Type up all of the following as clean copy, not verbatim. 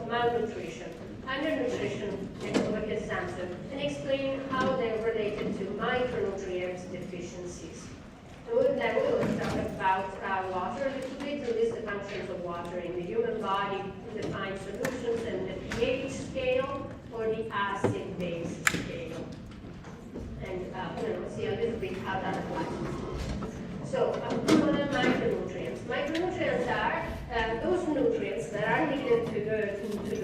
malnutrition, undernutrition, and overconsumption, and explain how they're related to micronutrient deficiencies. And then we will talk about water a little bit, to list the functions of water in the human body, to define solutions and the pH scale or the acid-base scale. And see a little bit how that applies. So, what are micronutrients? Micronutrients are those nutrients that are needed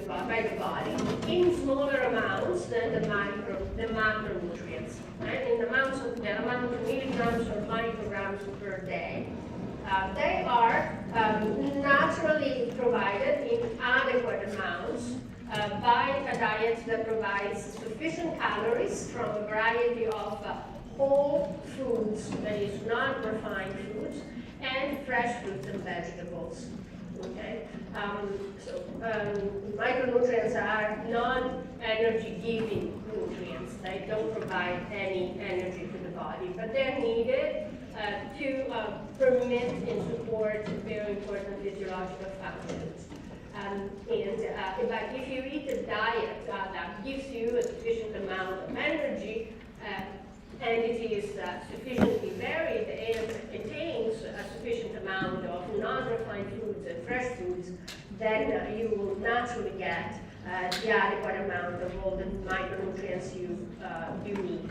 by the body in smaller amounts than the macronutrients, right? In the amount of milligrams or micrograms per day. They are naturally provided in adequate amounts by a diet that provides sufficient calories from a variety of whole foods, that is non-refined foods, and fresh fruits and vegetables. Okay, micronutrients are non-energy giving nutrients. They don't provide any energy to the body, but they're needed to permit and support very important physiological functions. But if you eat a diet that gives you a sufficient amount of energy, and it is sufficiently varied and contains a sufficient amount of non-refined foods and fresh foods, then you will naturally get the adequate amount of all the micronutrients you need.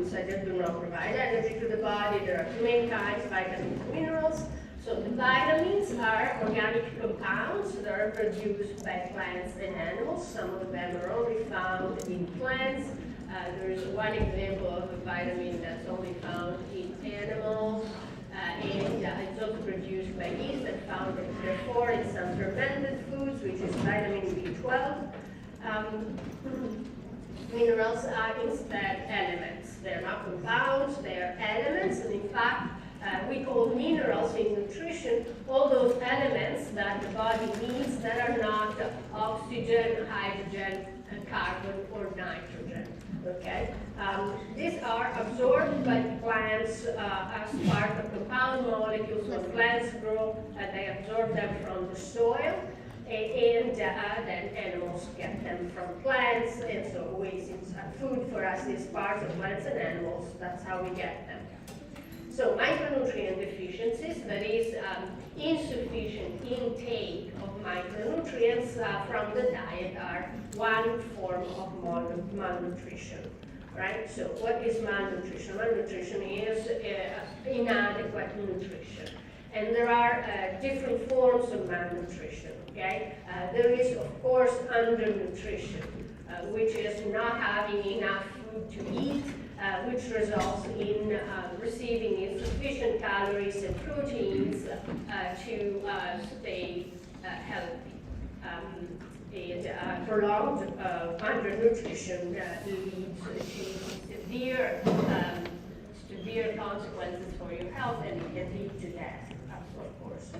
So they do not provide energy to the body. There are two main kinds, vitamins and minerals. So the vitamins are organic compounds that are produced by plants and animals. Some of them are only found in plants. There's one example of a vitamin that's only found in animals, and it's also produced by yeast and found therefore in some fermented foods, which is vitamin B12. Minerals are instead elements. They're not compounds, they're elements, and in fact, we call minerals in nutrition all those elements that the body needs that are not oxygen, hydrogen, carbon, or nitrogen. Okay, these are absorbed by plants as part of compound molecules. When plants grow, they absorb them from the soil, and then animals get them from plants, and so always it's food for us is part of plants and animals. That's how we get them. So micronutrient deficiencies, that is insufficient intake of micronutrients from the diet, are one form of malnutrition, right? So what is malnutrition? Malnutrition is inadequate nutrition. And there are different forms of malnutrition, okay? There is, of course, undernutrition, which is not having enough food to eat, which results in receiving insufficient calories and proteins to stay healthy. And prolonged undernutrition leads to severe consequences for your health, and it can lead to death, of course.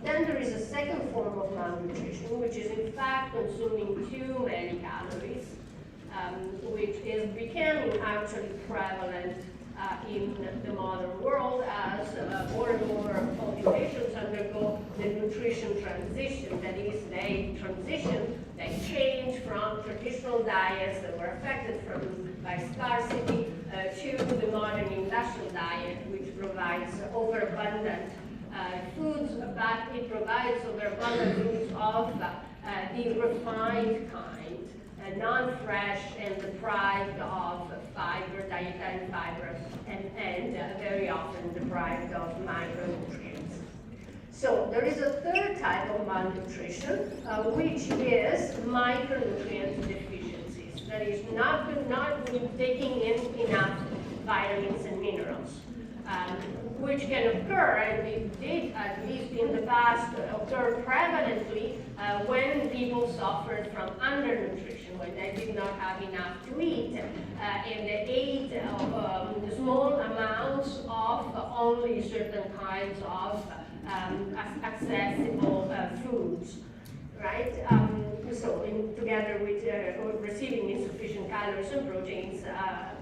Then there is a second form of malnutrition, which is in fact consuming too many calories, which is becoming actually prevalent in the modern world as more and more populations undergo the nutrition transition. That is, they change from traditional diets that were affected by scarcity to the modern industrial diet, which provides overabundant foods, but it provides overabundant foods of the refined kind, non-fresh and deprived of fiber, dietary fiber, and very often deprived of micronutrients. So there is a third type of malnutrition, which is micronutrient deficiencies. That is not taking in enough vitamins and minerals, which can occur, and it did, at least in the past, occur prevalently when people suffered from undernutrition, when they did not have enough to eat, and they ate small amounts of only certain kinds of accessible foods, right? So together with receiving insufficient calories and proteins,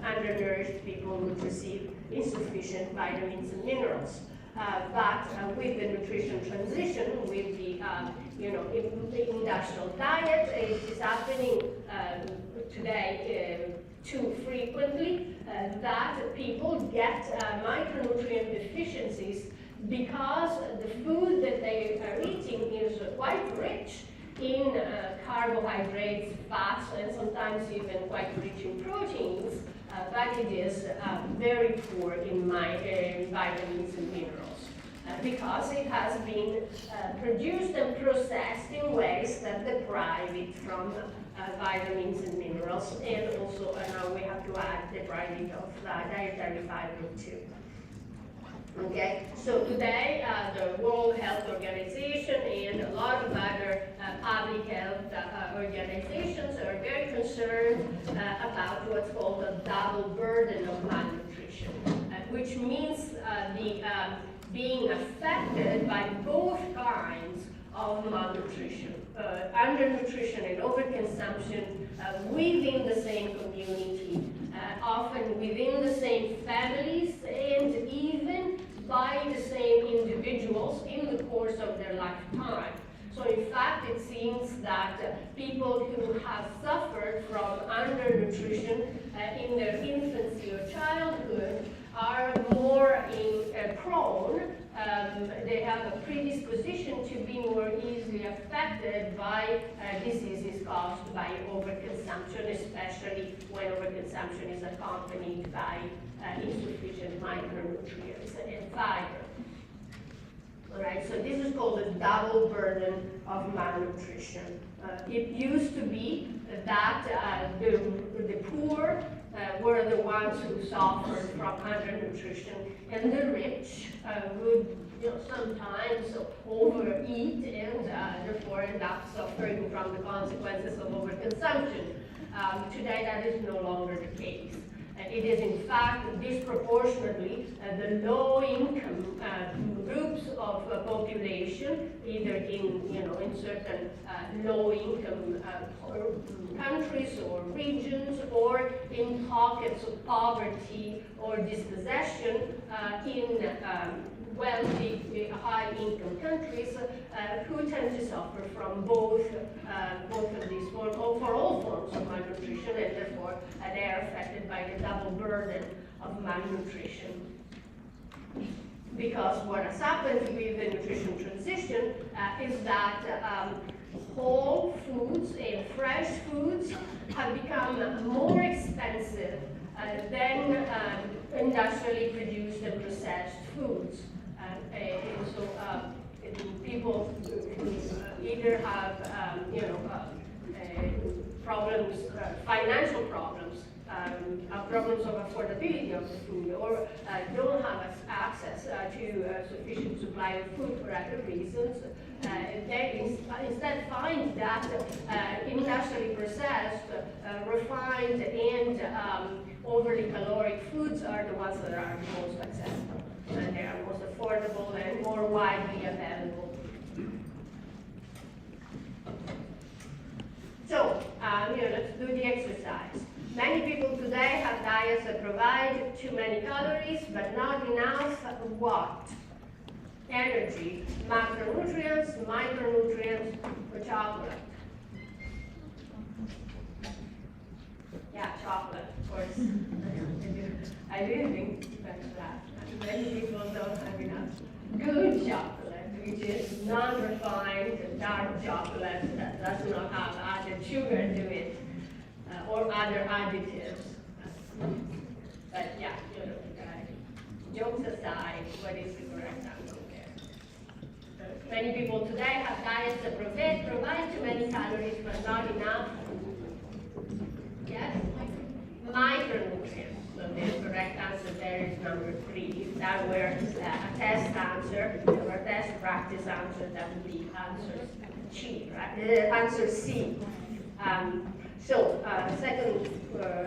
undernourished people would receive insufficient vitamins and minerals. But with the nutrition transition, with the the industrial diet, it is happening today too frequently that people get micronutrient deficiencies because the food that they are eating is quite rich in carbohydrates, fats, and sometimes even quite rich in proteins, but it is very poor in vitamins and minerals. Because it has been produced and processed in ways that deprive it from vitamins and minerals, and also now we have to add deprive it of dietary fiber too. Okay, so today the World Health Organization and a lot of other public health organizations are very concerned about what's called a double burden of malnutrition, which means being affected by both kinds of malnutrition, undernutrition and overconsumption within the same community, often within the same families, and even by the same individuals in the course of their lifetime. So in fact, it seems that people who have suffered from undernutrition in their infancy or childhood are more prone, they have a predisposition to be more easily affected by diseases caused by overconsumption, especially when overconsumption is accompanied by insufficient micronutrients and fiber. All right, so this is called the double burden of malnutrition. It used to be that the poor were the ones who suffered from undernutrition, and the rich would sometimes overeat and therefore end up suffering from the consequences of overconsumption. Today that is no longer the case. It is in fact disproportionately the low-income groups of population, either in certain low-income countries or regions, or in pockets of poverty or dispossession in wealthy, high-income countries who tend to suffer from both of these forms, or for all forms of malnutrition, and therefore they are affected by the double burden of malnutrition. Because what has happened with the nutrition transition is that whole foods and fresh foods have become more expensive than industrially produced and processed foods. And so people either have problems, financial problems, problems of affordability of the food, or don't have access to a sufficient supply of food for other reasons. They instead find that industrially processed, refined, and overly caloric foods are the ones that are most accessible. They are most affordable and more widely available. So, let's do the exercise. Many people today have diets that provide too many calories, but not enough what? Energy, macronutrients, micronutrients, or chocolate. Yeah, chocolate, of course. I didn't think that. Many people don't have enough good chocolate, which is non-refined dark chocolate that does not have added sugar to it or other additives. But yeah, jokes aside, what is the correct answer there? Many people today have diets that provide too many calories but not enough. Yes? Micronutrients. So the correct answer there is number 3. If that were a test answer or a test practice answer, that would be answer C, right? Answer C. Second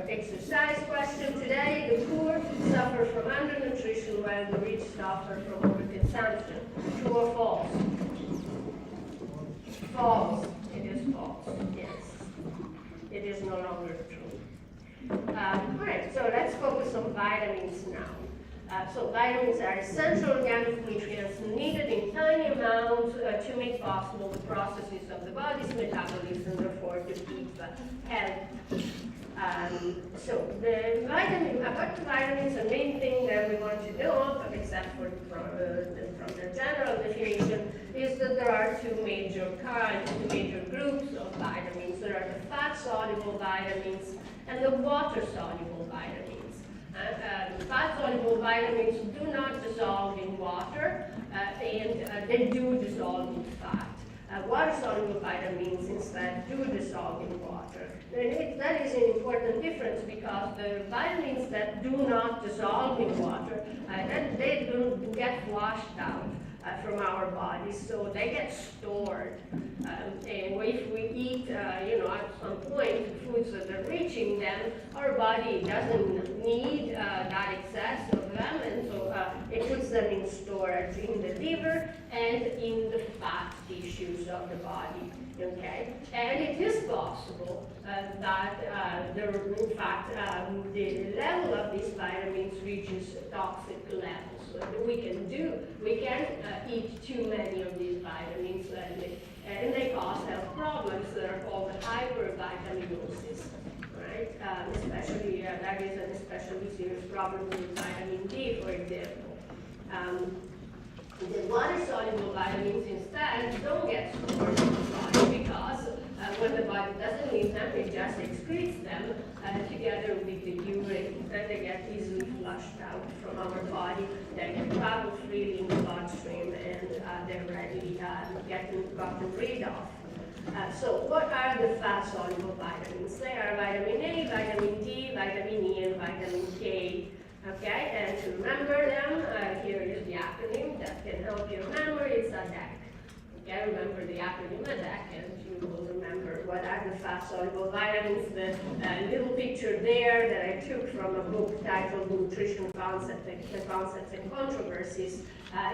exercise question today. The poor suffer from undernutrition while the rich suffer from overconsumption. True or false? False. It is false. Yes. It is no longer true. All right, so let's focus on vitamins now. So vitamins are essential organic nutrients needed in tiny amounts to make possible the processes of the body's metabolism, therefore to keep health. So the vitamins, the main thing that we want to know, except for from the general definition, is that there are two major groups of vitamins. There are the fat-soluble vitamins and the water-soluble vitamins. Fat-soluble vitamins do not dissolve in water, and they do dissolve in fat. Water-soluble vitamins instead do dissolve in water. That is an important difference because the vitamins that do not dissolve in water, they don't get flushed out from our bodies, so they get stored. And if we eat, at some point, foods that are reaching them, our body doesn't need that excess of them, and so it puts them in storage in the liver and in the fat tissues of the body. Okay, and it is possible that in fact, the level of these vitamins reaches toxic levels. So what we can eat too many of these vitamins, and they cause health problems that are called hypervitaminosis, right? Especially, that is an especially serious problem with vitamin D, for example. The water-soluble vitamins instead don't get stored in the body because when the body doesn't need them, it just excretes them together with the urine, and they get easily flushed out from our body. They can travel freely in the bloodstream, and they're readily gotten rid of. So what are the fat-soluble vitamins? They are vitamin A, vitamin D, vitamin E, and vitamin K. Okay, and to remember them, here is the acronym that can help you remember. It's ADEC. Okay, remember the acronym ADEC, and you will remember what are the fat-soluble vitamins. The little picture there that I took from a book titled Nutrition Concepts and Controversies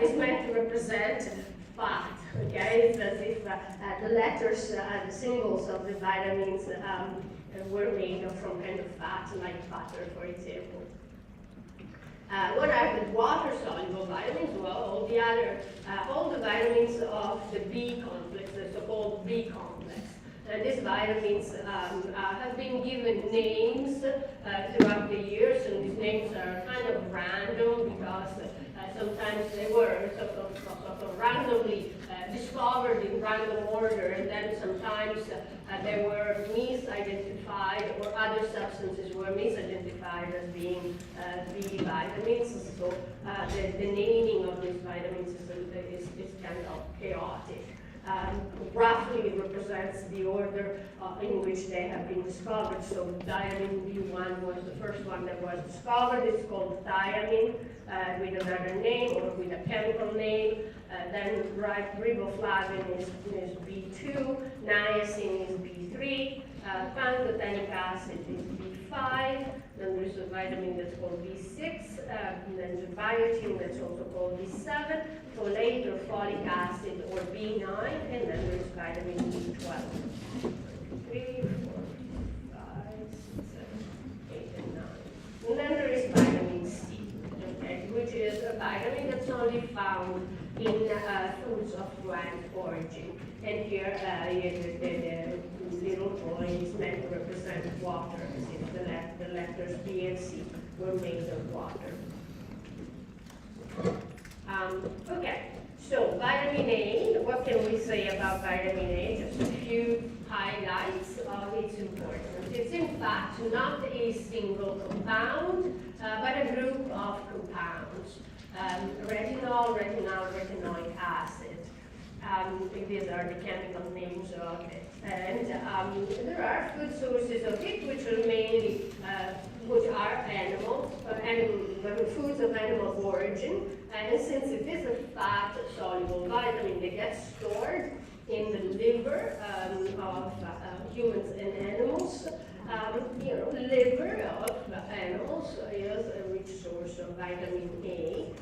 is meant to represent fat. Okay, it's as if the letters, the symbols of the vitamins were made from kind of fat, like butter, for example. What are the water-soluble vitamins? Well, all the vitamins of the B complex, the so-called B complex. And these vitamins have been given names throughout the years, and these names are kind of random because sometimes they were sort of randomly discovered in random order, and then sometimes they were misidentified, or other substances were misidentified as being B vitamins. So the naming of these vitamins is kind of chaotic. Roughly represents the order in which they have been discovered. So vitamin B1 was the first one that was discovered. It's called thiamine with another name or with a chemical name. Then riboflavin is B2, niacin is B3, pantothenic acid is B5, then there's a vitamin that's called B6, and then there's a biotin that's also called B7, folate or folic acid or B9, and then there's vitamin B12. 3, 4, 5, 6, 7, 8, and 9. And then there is vitamin C, okay, which is a vitamin that's only found in foods of plant origin. And here the little boy is meant to represent water, as if the letters B and C were made of water. Okay, so vitamin A, what can we say about vitamin A? Just a few highlights of its importance. It's in fact not a single compound, but a group of compounds. Retinol, retinoic acid. These are the chemical names of it. And there are food sources of it, which are mainly, which are animals, foods of animal origin. And since it is a fat-soluble vitamin, they get stored in the liver of humans and animals. Liver of animals is a rich source of vitamin A.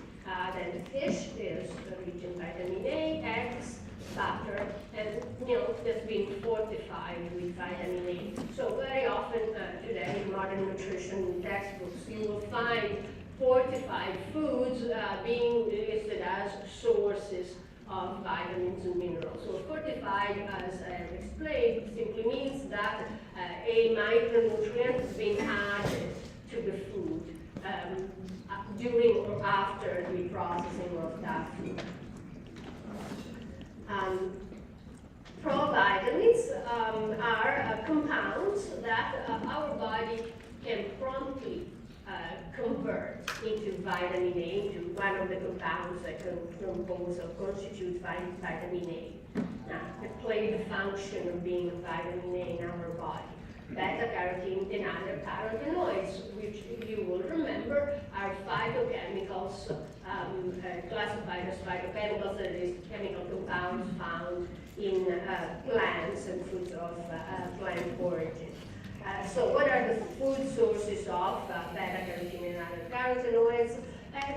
Then fish is rich in vitamin A, eggs, butter, and milk that's been fortified with vitamin A. So very often today in modern nutrition textbooks, you will find fortified foods being listed as sources of vitamins and minerals. So fortified, as I have explained, simply means that a micronutrient has been added to the food during or after the processing of that food. Provitamins are compounds that our body can promptly convert into vitamin A, into one of the compounds that compose or constitute vitamin A. Now, they play the function of being a vitamin A in our body. Beta-carotene and other carotenoids, which you will remember are phytochemicals, classified as phytochemicals, that is, chemical compounds found in plants and foods of plant origin. So what are the food sources of beta-carotene and other carotenoids?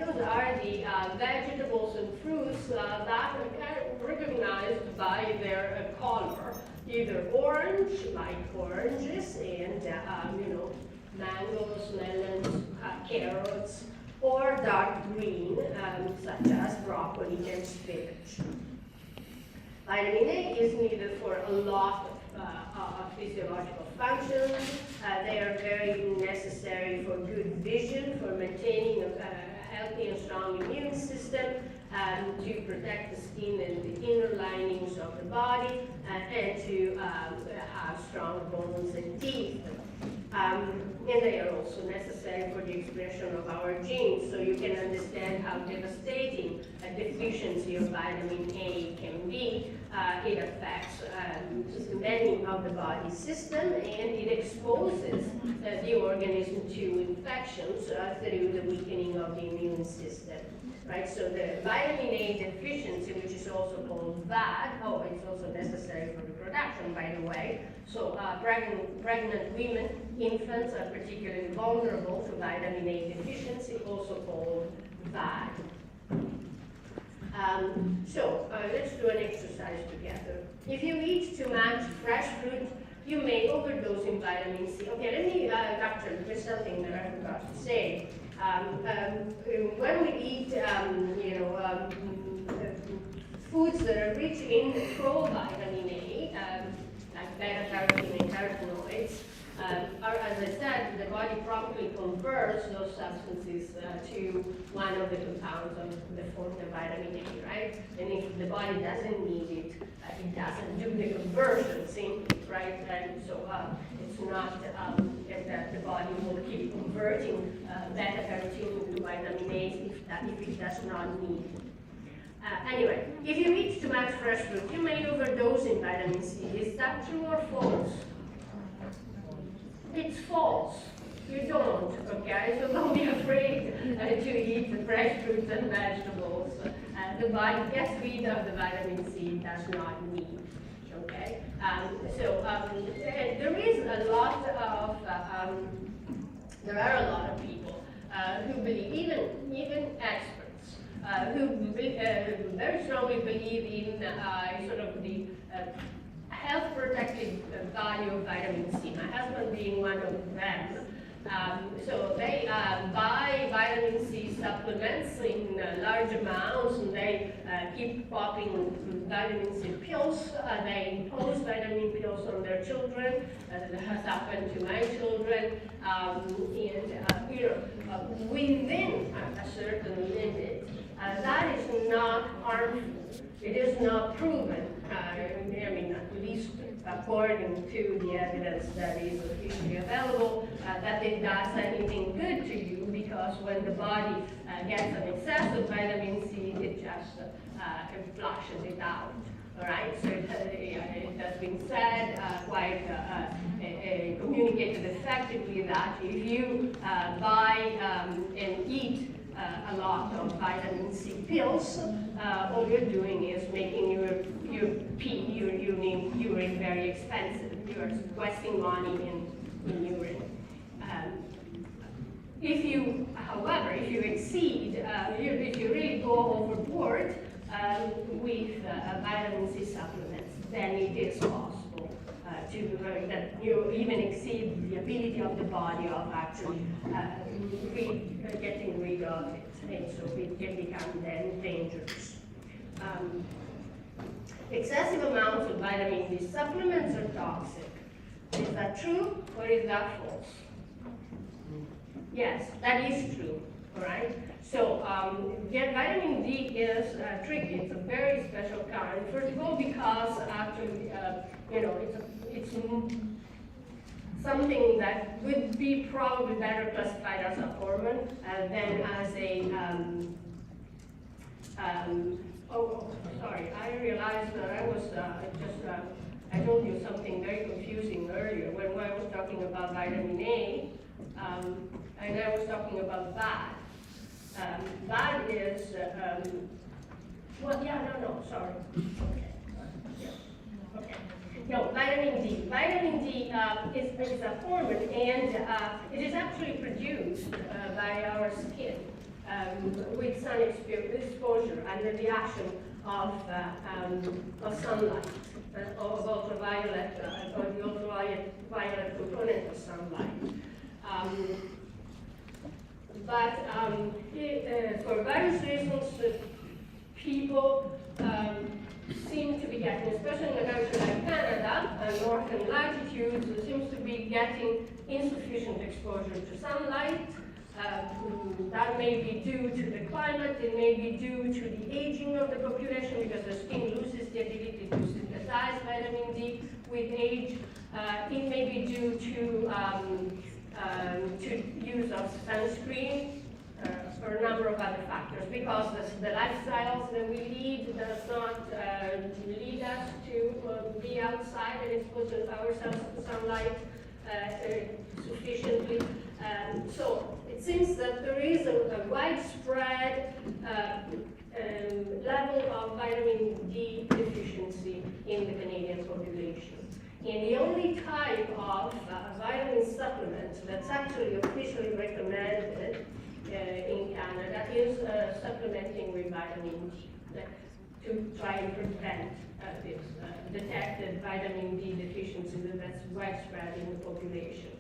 Those are the vegetables and fruits that are recognized by their color, either orange, like oranges, and mangoes, melons, carrots, or dark green, such as broccoli and spinach. Vitamin A is needed for a lot of physiological functions. They are very necessary for good vision, for maintaining a healthy and strong immune system, to protect the skin and the inner linings of the body, and to have strong bones and teeth. And they are also necessary for the expression of our genes, so you can understand how devastating a deficiency of vitamin A can be. It affects many of the body system, and it exposes the organism to infections through the weakening of the immune system. Right, so the vitamin A deficiency, which is also called VAD, it's also necessary for reproduction, by the way. So pregnant women, infants are particularly vulnerable to vitamin A deficiency, also called VAD. Let's do an exercise together. If you eat too much fresh fruit, you may overdose in vitamin C. Okay, let me, Doctor, there's something that I forgot to say. When we eat, foods that are rich in provitamin A, like beta-carotene and carotenoids, as I said, the body promptly converts those substances to one of the compounds that form the vitamin A, right? And if the body doesn't need it, it doesn't do the conversion simply, right? And so it's not that the body will keep converting beta-carotene into vitamin A if it does not need it. Anyway, if you eat too much fresh fruit, you may overdose in vitamin C. Is that true or false? It's false. You don't, okay? So don't be afraid to eat the fresh fruits and vegetables. The body gets rid of the vitamin C it does not need, okay? There is a lot of, there are a lot of people who believe, even experts, who very strongly believe in sort of the health protective value of vitamin C, my husband being one of them. So they buy vitamin C supplements in large amounts, and they keep popping vitamin C pills. They impose vitamin pills on their children. That has happened to my children. Within a certain limit, that is not harmful. It is not proven, at least according to the evidence that is officially available, that it does anything good to you, because when the body gets an excess of vitamin C, it just flushes it out. All right, so it has been said, quite communicated effectively, that if you buy and eat a lot of vitamin C pills, all you're doing is making your urine very expensive. You're wasting money in urine. However, if you exceed, if you really go overboard with vitamin C supplements, then it is possible that you even exceed the ability of the body of actually getting rid of it, and so it can become then dangerous. Excessive amounts of vitamin D supplements are toxic. Is that true or is that false? Yes, that is true, all right? So vitamin D is tricky. It's a very special kind. First of all, because actually, it's something that would be probably better classified as a hormone than as a sorry, I realized that I was I told you something very confusing earlier when I was talking about vitamin A, and I was talking about VAD. VAD is, sorry. Okay. Yeah. Okay. No, vitamin D. Vitamin D is a hormone, and it is actually produced by our skin with sun exposure under the action of sunlight, of ultraviolet, or the ultraviolet component of sunlight. For various reasons, people seem to be getting, especially in a country like Canada, northern latitudes, seems to be getting insufficient exposure to sunlight. That may be due to the climate, it may be due to the aging of the population because the skin loses the ability to synthesize vitamin D with age. It may be due to use of sunscreen for a number of other factors, because the lifestyles that we lead does not lead us to be outside and expose ourselves to sunlight sufficiently. So it seems that there is a widespread level of vitamin D deficiency in the Canadian population. And the only type of vitamin supplement that's actually officially recommended in Canada is supplementing with vitamin D to try and prevent this detected vitamin D deficiency that's widespread in the population.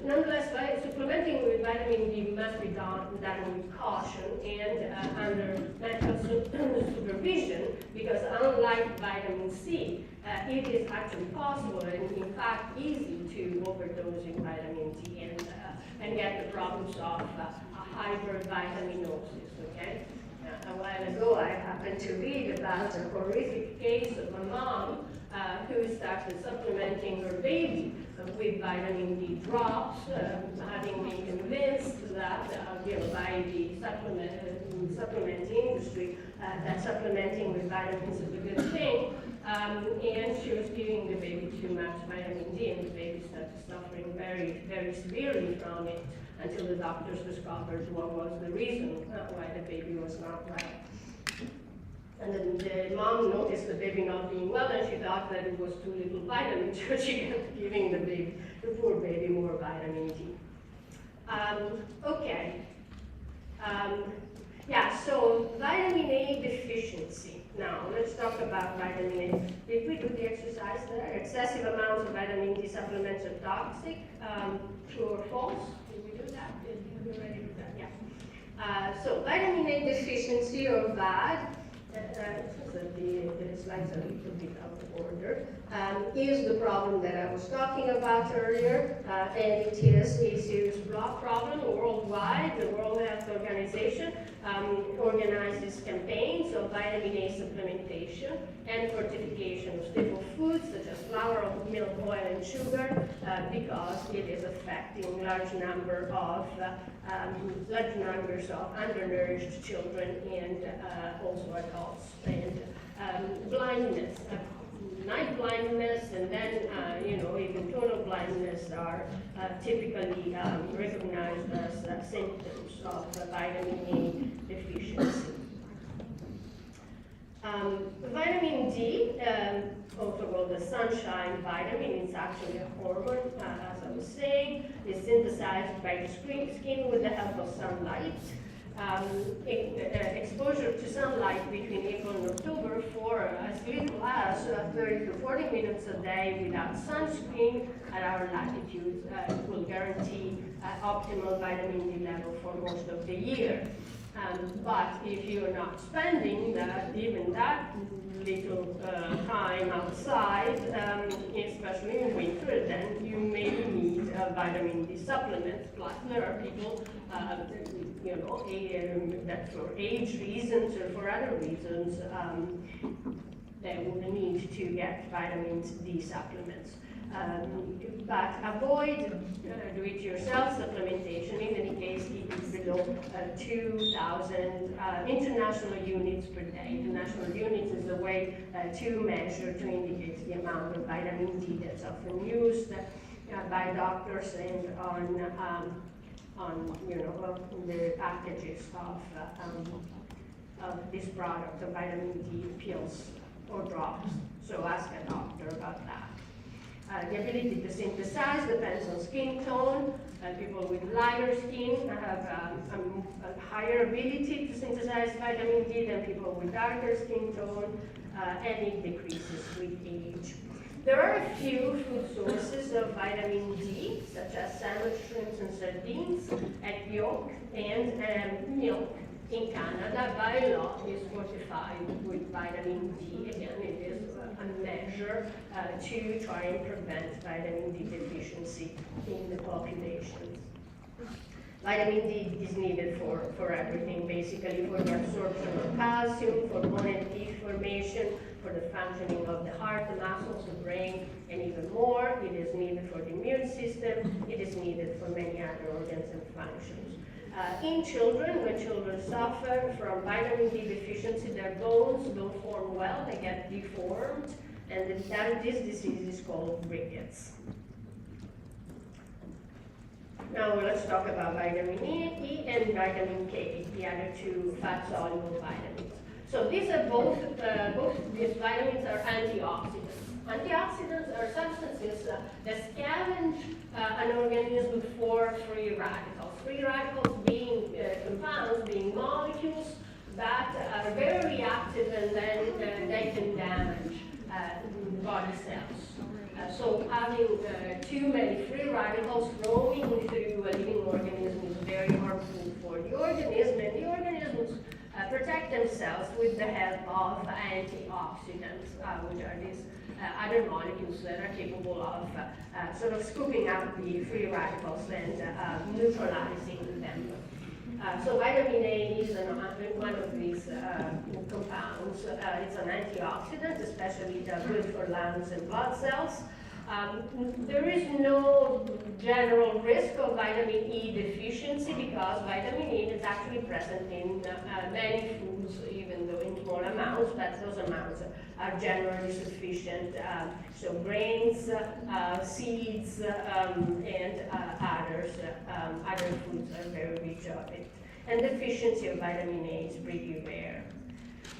Nonetheless, supplementing with vitamin D must be done with caution and under medical supervision, because unlike vitamin C, it is actually possible and in fact easy to overdose in vitamin D and get the problems of hypervitaminosis. Okay. A while ago, I happened to read about a horrific case of a mom who started supplementing her baby with vitamin D drops, having been convinced that, by the supplement industry, that supplementing with vitamins is a good thing, and she was giving the baby too much vitamin D, and the baby started suffering very, very severely from it, until the doctors discovered what was the reason why the baby was not well. And then the mom noticed the baby not being well, and she thought that it was too little vitamin, so she kept giving the poor baby more vitamin D. So vitamin A deficiency. Now, let's talk about vitamin A. Did we do the exercise there? Excessive amounts of vitamin D supplements are toxic. True or false? Did we do that? Did we already do that? Yeah. So vitamin A deficiency, or VAD, the slides are a little bit out of order, is the problem that I was talking about earlier, and it is a serious problem worldwide. The World Health Organization organizes campaigns of vitamin A supplementation and fortification of staple foods such as flour, milk, oil, and sugar, because it is affecting large numbers of undernourished children and also adults. And blindness, night blindness, and then even total blindness are typically recognized as symptoms of vitamin A deficiency. Vitamin D, also called the sunshine vitamin, is actually a hormone, as I was saying. It's synthesized by the skin with the help of sunlight. Exposure to sunlight between April and October for as little as 30 to 40 minutes a day without sunscreen at our latitudes will guarantee optimal vitamin D level for most of the year. But if you're not spending even that little time outside, especially in winter, then you may need vitamin D supplements. Plus, there are people, that for age reasons or for other reasons, they would need to get vitamin D supplements. But avoid do-it-yourself supplementation in any case it is below 2,000 international units per day. International units is a way to measure, to indicate the amount of vitamin D that's often used by doctors and on the packages of this product, of vitamin D pills or drops. So ask a doctor about that. The ability to synthesize depends on skin tone. People with lighter skin have a higher ability to synthesize vitamin D than people with darker skin tone, and it decreases with age. There are a few food sources of vitamin D, such as salmon, shrimps, and sardines, egg yolk, and milk. In Canada, by law, is fortified with vitamin D. Again, it is a measure to try and prevent vitamin D deficiency in the population. Vitamin D is needed for everything, basically for the absorption of calcium, for bone and teeth formation, for the functioning of the heart, the muscles, the brain, and even more. It is needed for the immune system. It is needed for many other organs and functions. In children, when children suffer from vitamin D deficiency, their bones don't form well, they get deformed, and this disease is called rickets. Now let's talk about vitamin E and vitamin K, the other two fat-soluble vitamins. So these are both these vitamins are antioxidants. Antioxidants are substances that scavenge an organism for free radicals. Free radicals being compounds, being molecules that are very reactive and then they can damage body cells. So having too many free radicals roaming through a living organism is very harmful for the organism, and the organisms protect themselves with the help of antioxidants, which are these other molecules that are capable of sort of scooping up the free radicals and neutralizing them. So vitamin A is one of these compounds. It's an antioxidant, especially good for lungs and blood cells. There is no general risk of vitamin E deficiency because vitamin E is actually present in many foods, even though in small amounts, but those amounts are generally sufficient. So grains, seeds, and other foods are very rich of it. And deficiency of vitamin A is pretty rare.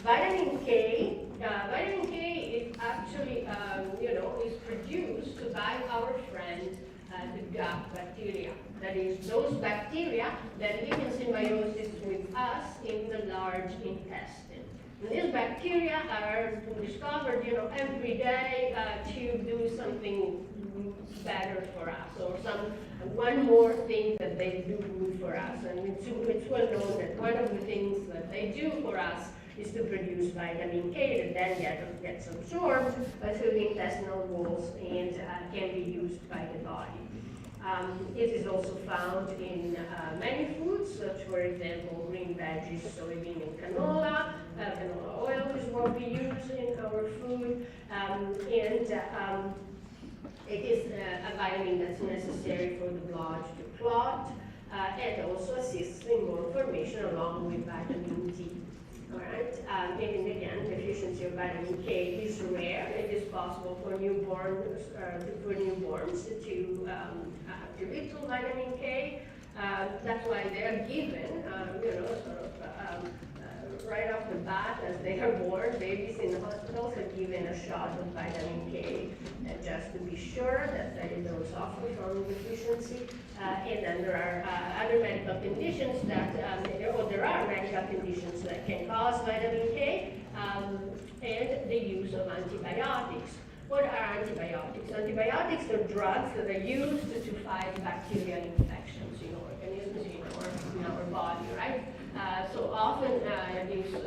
Vitamin K is actually, is produced by our friend, the gut bacteria. That is, those bacteria that live in symbiosis with us in the large intestine. And these bacteria are discovered, every day to do something better for us, or one more thing that they do for us. And it's well known that one of the things that they do for us is to produce vitamin K that then gets absorbed through the intestinal walls and can be used by the body. It is also found in many foods, such for example green veggies, soybean and canola. Canola oil is what we use in our food, and it is a vitamin that's necessary for the blood to clot and also assists in bone formation along with vitamin D. All right, and again, deficiency of vitamin K is rare. It is possible for newborns to have little vitamin K. That's why they're given, right off the bat as they are born. Babies in the hospitals are given a shot of vitamin K just to be sure that they don't suffer from deficiency. And then there are other medical conditions that, there are medical conditions that can cause vitamin K, and the use of antibiotics. What are antibiotics? Antibiotics are drugs that are used to fight bacterial infections in organisms in our body, right? So use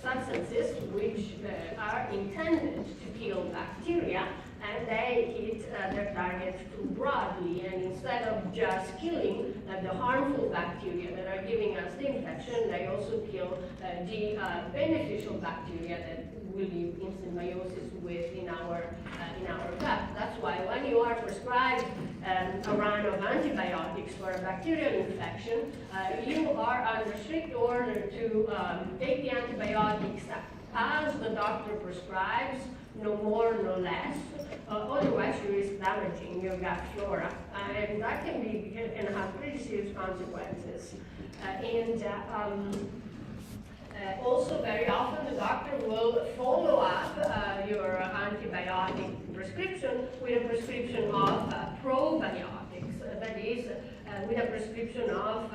substances which are intended to kill bacteria, and they hit their target too broadly. And instead of just killing the harmful bacteria that are giving us the infection, they also kill the beneficial bacteria that we live in symbiosis with in our gut. That's why when you are prescribed a run of antibiotics for a bacterial infection, you are under strict order to take the antibiotics as the doctor prescribes, no more, no less. Otherwise, you risk damaging your gut flora, and that can have pretty serious consequences. Also, very often the doctor will follow up your antibiotic prescription with a prescription of probiotics. That is, with a prescription of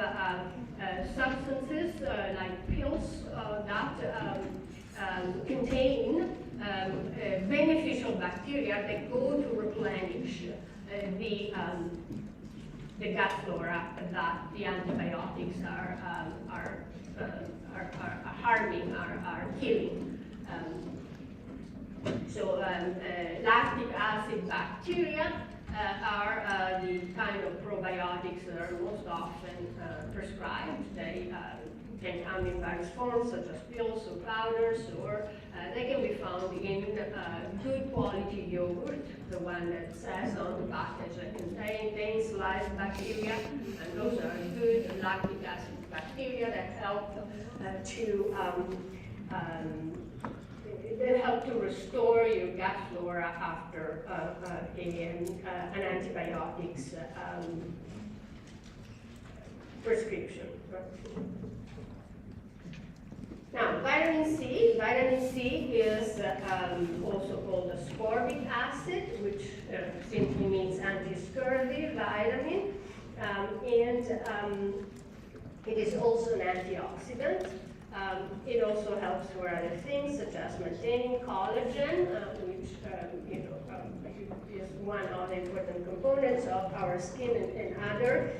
substances like pills that contain beneficial bacteria that go to replenish the gut flora that the antibiotics are harming, are killing. Lactic acid bacteria are the kind of probiotics that are most often prescribed. They can come in various forms, such as pills or powders, or they can be found in good quality yogurt, the one that says on the package that contains live bacteria, and those are good lactic acid bacteria that help to restore your gut flora after an antibiotics prescription. Now, vitamin C is also called ascorbic acid, which simply means anti-scurvy vitamin, it is also an antioxidant. It also helps for other things, such as maintaining collagen, which is one of the important components of our skin and other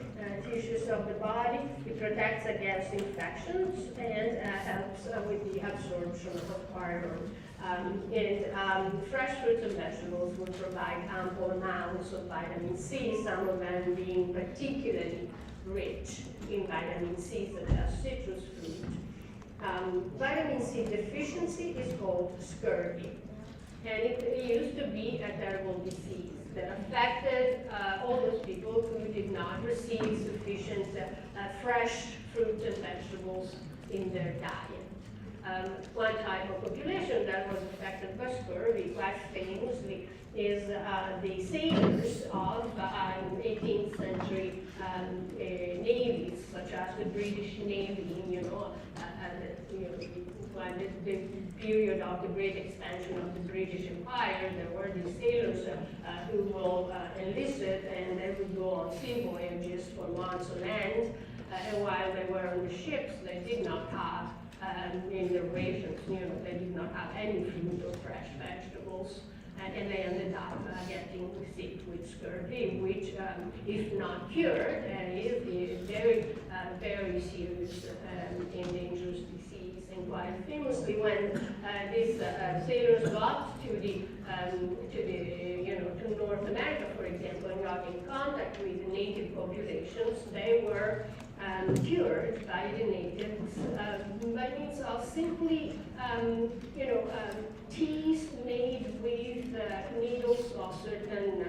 tissues of the body. It protects against infections and helps with the absorption of iron. Fresh fruits and vegetables will provide ample amounts of vitamin C, some of them being particularly rich in vitamin C, such as citrus fruit. Vitamin C deficiency is called scurvy, and it used to be a terrible disease that affected all those people who did not receive sufficient fresh fruits and vegetables in their diet. One type of population that was affected by scurvy, quite famously, is the sailors of 18th century navies, such as the British Navy, the period of the great expansion of the British Empire. There were these sailors who were enlisted, and they would go on sea voyages for months on end, and while they were on the ships, they did not have in their rations, they did not have any fruit or fresh vegetables, and they ended up getting sick with scurvy, which, if not cured, is a very, very serious and dangerous disease. And quite famously, when these sailors got to North America, for example, and got in contact with the native populations, they were cured by the natives by means of simply, teas made with needles of certain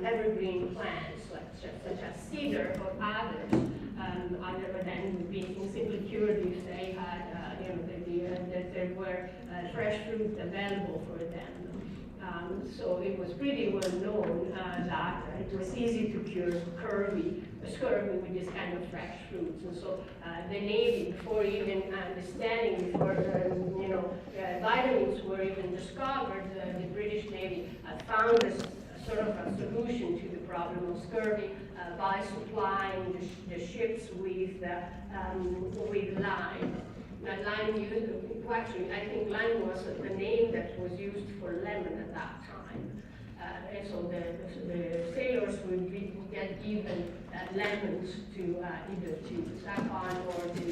evergreen plants, such as cedar or others. Other than would be simply cured if they had, that there were fresh fruit available for them. So it was pretty well known that it was easy to cure scurvy with this kind of fresh fruits. And so the Navy, before even understanding, before vitamins were even discovered, the British Navy found this sort of a solution to the problem of scurvy by supplying the ships with lime. Now, actually, I think lime was the name that was used for lemon at that time. And so the sailors would get given lemons to either to suck on or to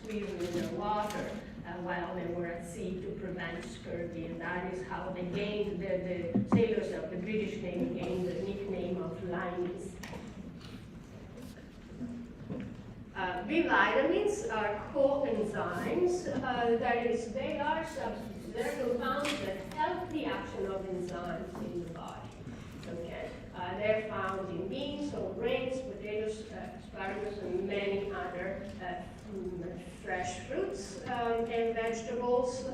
squeeze while they were at sea to prevent scurvy, and that is how they gained, the sailors of the British Navy gained the nickname of limeys. B vitamins are coenzymes, that is, they are substances, they're compounds that help the action of enzymes in the body. Okay, they're found in beans, whole grains, potatoes, asparagus, and many other fresh fruits and vegetables,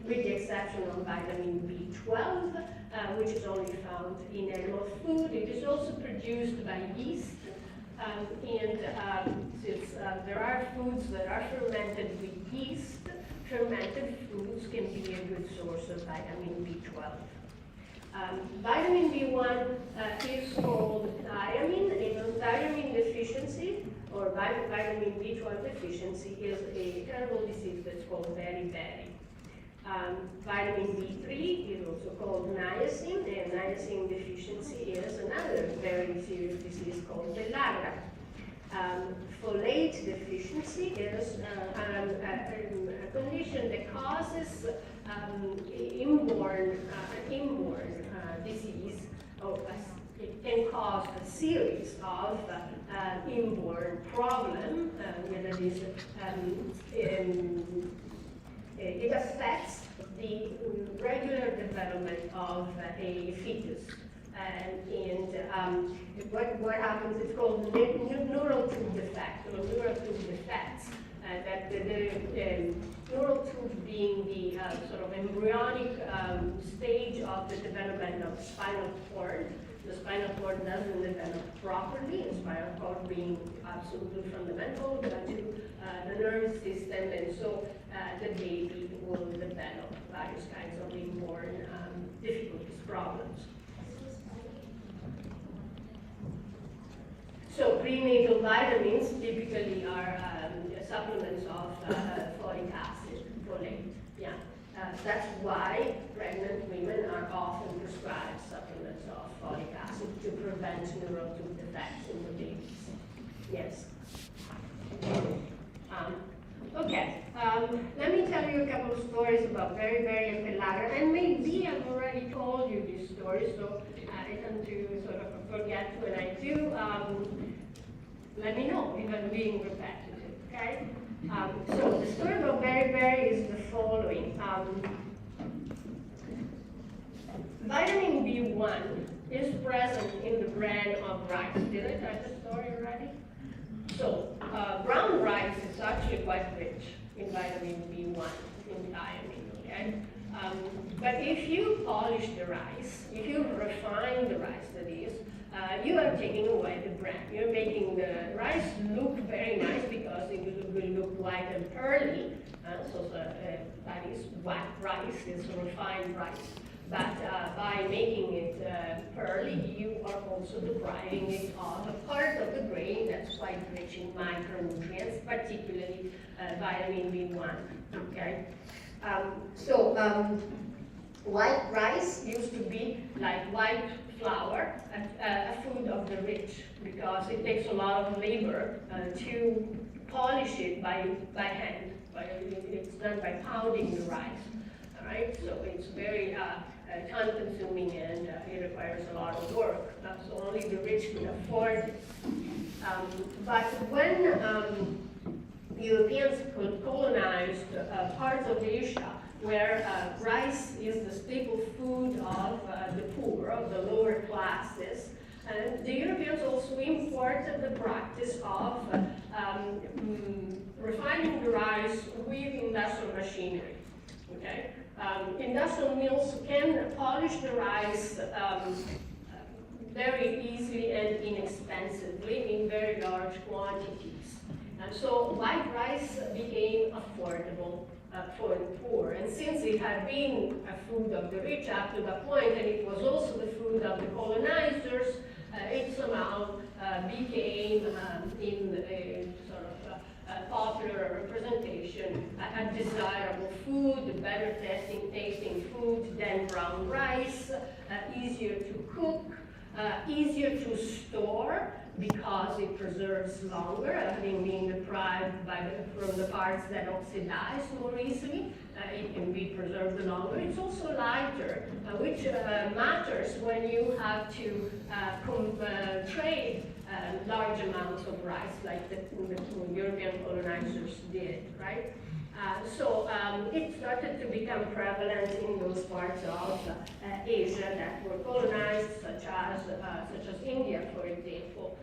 with the exception of vitamin B12, which is only found in animal food. It is also produced by yeast. Since there are foods that are fermented with yeast, fermented foods can be a good source of vitamin B12. Vitamin B1 is called thiamine. A thiamine deficiency or vitamin B12 deficiency is a terrible disease that's called beriberi. Vitamin B3 is also called niacin, and niacin deficiency is another very serious disease called pellagra. Folate deficiency is a condition that causes inborn disease, or it can cause a series of inborn problems, that is, it affects the regular development of a fetus. What happens, it's called neural tube defect, or neural tube defects, that the neural tube being the sort of embryonic stage of the development of the spinal cord. The spinal cord doesn't develop properly, the spinal cord being absolutely fundamental to the nervous system, and so the baby will develop various kinds of inborn difficulties, problems. So prenatal vitamins typically are supplements of folic acid, folate. Yeah, that's why pregnant women are often prescribed supplements of folic acid to prevent neural tube defects in the babies. Yes. Okay, let me tell you a couple of stories about beriberi and pellagra, and maybe I've already told you these stories, so I tend to sort of forget when I do. Let me know if I'm being repetitive, okay? So the story about beriberi is the following. Vitamin B1 is present in the bran of rice. Did I tell the story already? So brown rice is actually quite rich in vitamin B1, in thiamine, okay? But if you polish the rice, if you refine the rice, that is, you are taking away the bran. You're making the rice look very nice because it will look white and pearly. That is white rice, is refined rice. But by making it pearly, you are also depriving it of a part of the grain that's quite rich in micronutrients, particularly vitamin B1. Okay. White rice used to be like white flour, a food of the rich, because it takes a lot of labor to polish it by hand. It's done by pounding the rice. All right, so it's very time-consuming, and it requires a lot of work. So only the rich can afford it. But when Europeans colonized parts of Asia, where rice is the staple food of the poor, of the lower classes, and the Europeans also imported the practice of refining the rice with industrial machinery. Okay, industrial mills can polish the rice very easily and inexpensively in very large quantities. And so white rice became affordable for the poor. And since it had been a food of the rich up to that point, and it was also the food of the colonizers, it somehow became, in a sort of popular representation, a desirable food, better tasting food than brown rice, easier to cook, easier to store, because it preserves longer, having been deprived from the parts that oxidize more easily. It can be preserved longer. It's also lighter, which matters when you have to trade large amounts of rice, like the European colonizers did, right? It started to become prevalent in those parts of Asia that were colonized, such as India, for example.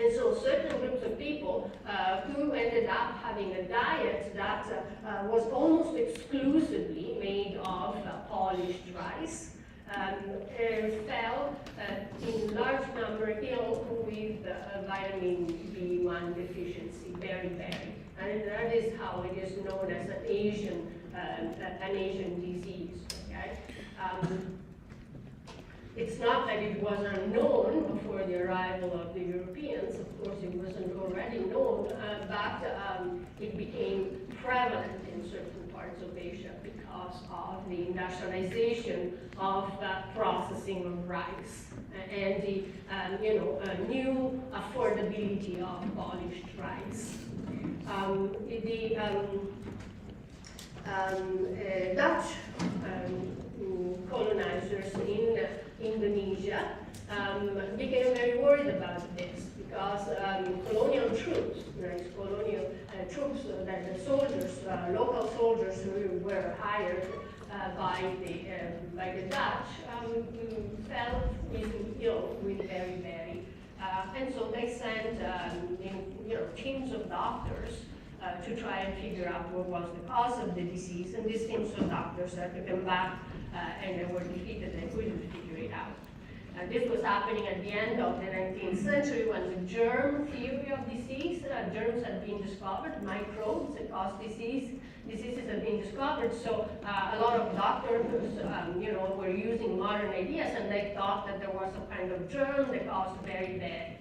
And so certain groups of people who ended up having a diet that was almost exclusively made of polished rice fell in large number ill with vitamin B1 deficiency, very. And that is how it is known as an Asian disease. Okay? It's not that it was unknown before the arrival of the Europeans. Of course, it wasn't already known, but it became prevalent in certain parts of Asia because of the industrialization of processing of rice and the new affordability of polished rice. The Dutch colonizers in Indonesia became very worried about this because colonial troops, that the soldiers, local soldiers who were hired by the Dutch, fell ill with very. And so they sent teams of doctors to try and figure out what was the cause of the disease, and these teams of doctors had to come back and they were defeated, they couldn't figure it out. This was happening at the end of the 19th century when the germ theory of disease, germs had been discovered, microbes that cause diseases had been discovered, so a lot of doctors were using modern ideas and they thought that there was some kind of germ that caused very bad.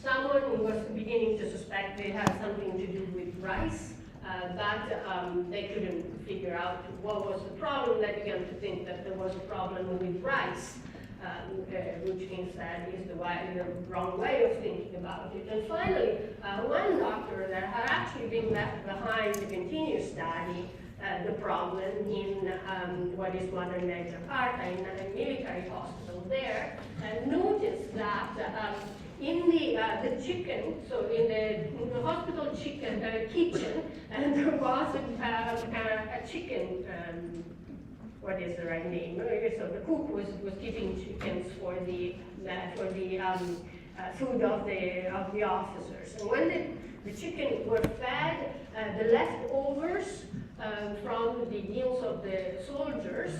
Someone was beginning to suspect it had something to do with rice, but they couldn't figure out what was the problem. They began to think that there was a problem with rice, which instead is the wrong way of thinking about it. And finally, one doctor that had actually been left behind to continue studying the problem in what is modern-day Jakarta, in a military hospital there, noticed that in the chicken, so in the hospital kitchen, and there was a chicken, what is the right name? So the cook was keeping chickens for the food of the officers. And when the chicken were fed, the leftovers from the meals of the soldiers,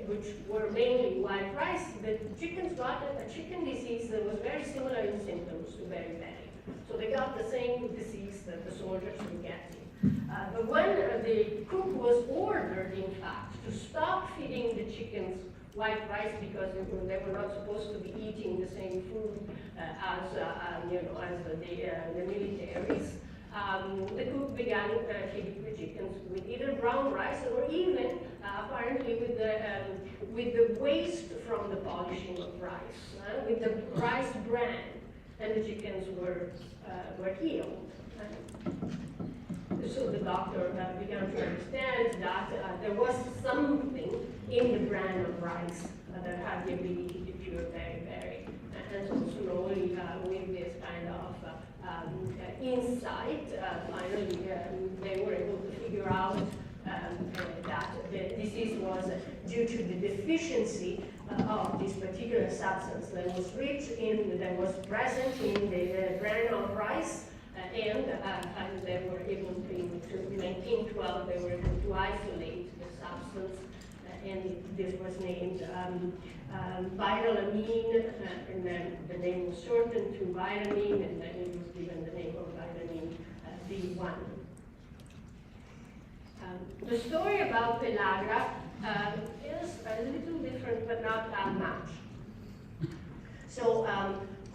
which were mainly white rice, the chickens got a chicken disease that was very similar in symptoms to beriberi. So they got the same disease that the soldiers were getting. But when the cook was ordered, in fact, to stop feeding the chickens white rice because they were not supposed to be eating the same food as the militaries, the cook began feeding the chickens with either brown rice or even apparently with the waste from the polishing of rice, with the rice bran, and the chickens were healed. So the doctor began to understand that there was something in the bran of rice that had the ability to cure beriberi. And so slowly, with this kind of insight, finally they were able to figure out that the disease was due to the deficiency of this particular substance that was present in the bran of rice. And they were able to, in 1912, they were able to isolate the substance, and this was named vinylamine, and then the name was shortened to vitamine, and then it was given the name of vitamin B1. The story about pellagra is a little different, but not that much. So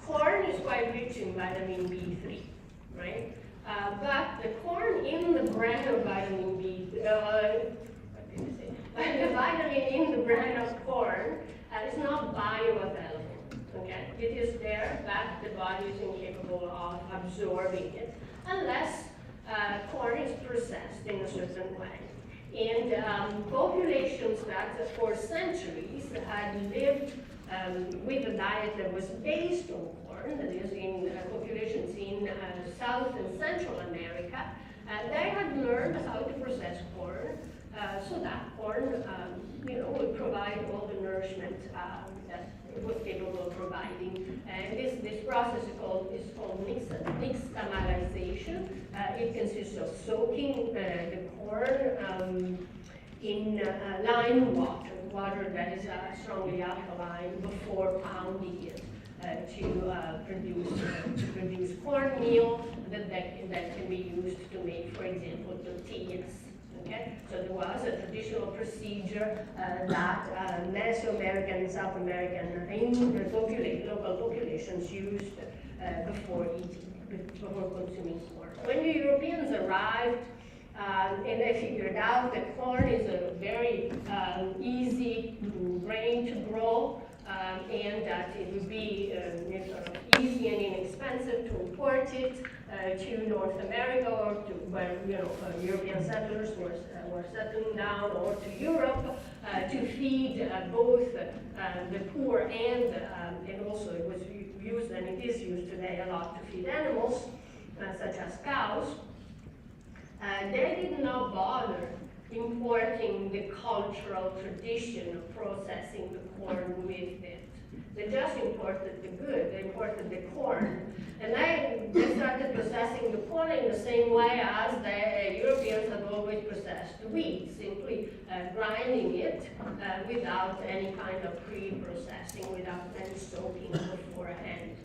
corn is quite rich in vitamin B3. Right? But the corn in the bran of vitamin B, the vitamin in the bran of corn is not bioavailable. Okay, it is there, but the body is incapable of absorbing it unless corn is processed in a certain way. And populations that for centuries had lived with a diet that was based on corn, that is in populations in South and Central America, they had learned how to process corn so that corn would provide all the nourishment that it was capable of providing. And this process is called nixtamalization. It consists of soaking the corn in lime water that is strongly alkaline, before pounding it to produce cornmeal that can be used to make, for example, tortillas. Okay? So there was a traditional procedure that Mesoamerican and South American local populations used before consuming corn. When the Europeans arrived, and they figured out that corn is a very easy grain to grow, and that it would be easy and inexpensive to import it to North America, or to where European settlers were settling down, or to Europe to feed both the poor and also it was used, and it is used today a lot, to feed animals such as cows. They did not bother importing the cultural tradition of processing the corn with it. They just imported the good, they imported the corn. And they started processing the corn in the same way as the Europeans had always processed the wheat, simply grinding it without any kind of pre-processing, without any soaking beforehand.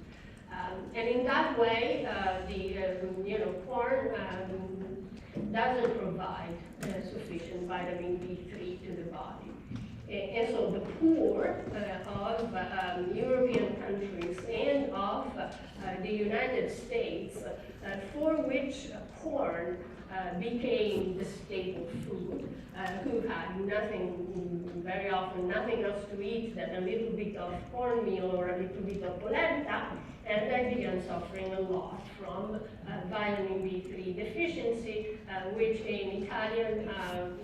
And in that way, the corn doesn't provide sufficient vitamin B3 to the body. And so the poor of European countries and of the United States, for which corn became the staple food, who had very often nothing else to eat than a little bit of cornmeal or a little bit of polenta, and they began suffering a lot from vitamin B3 deficiency, which in Italian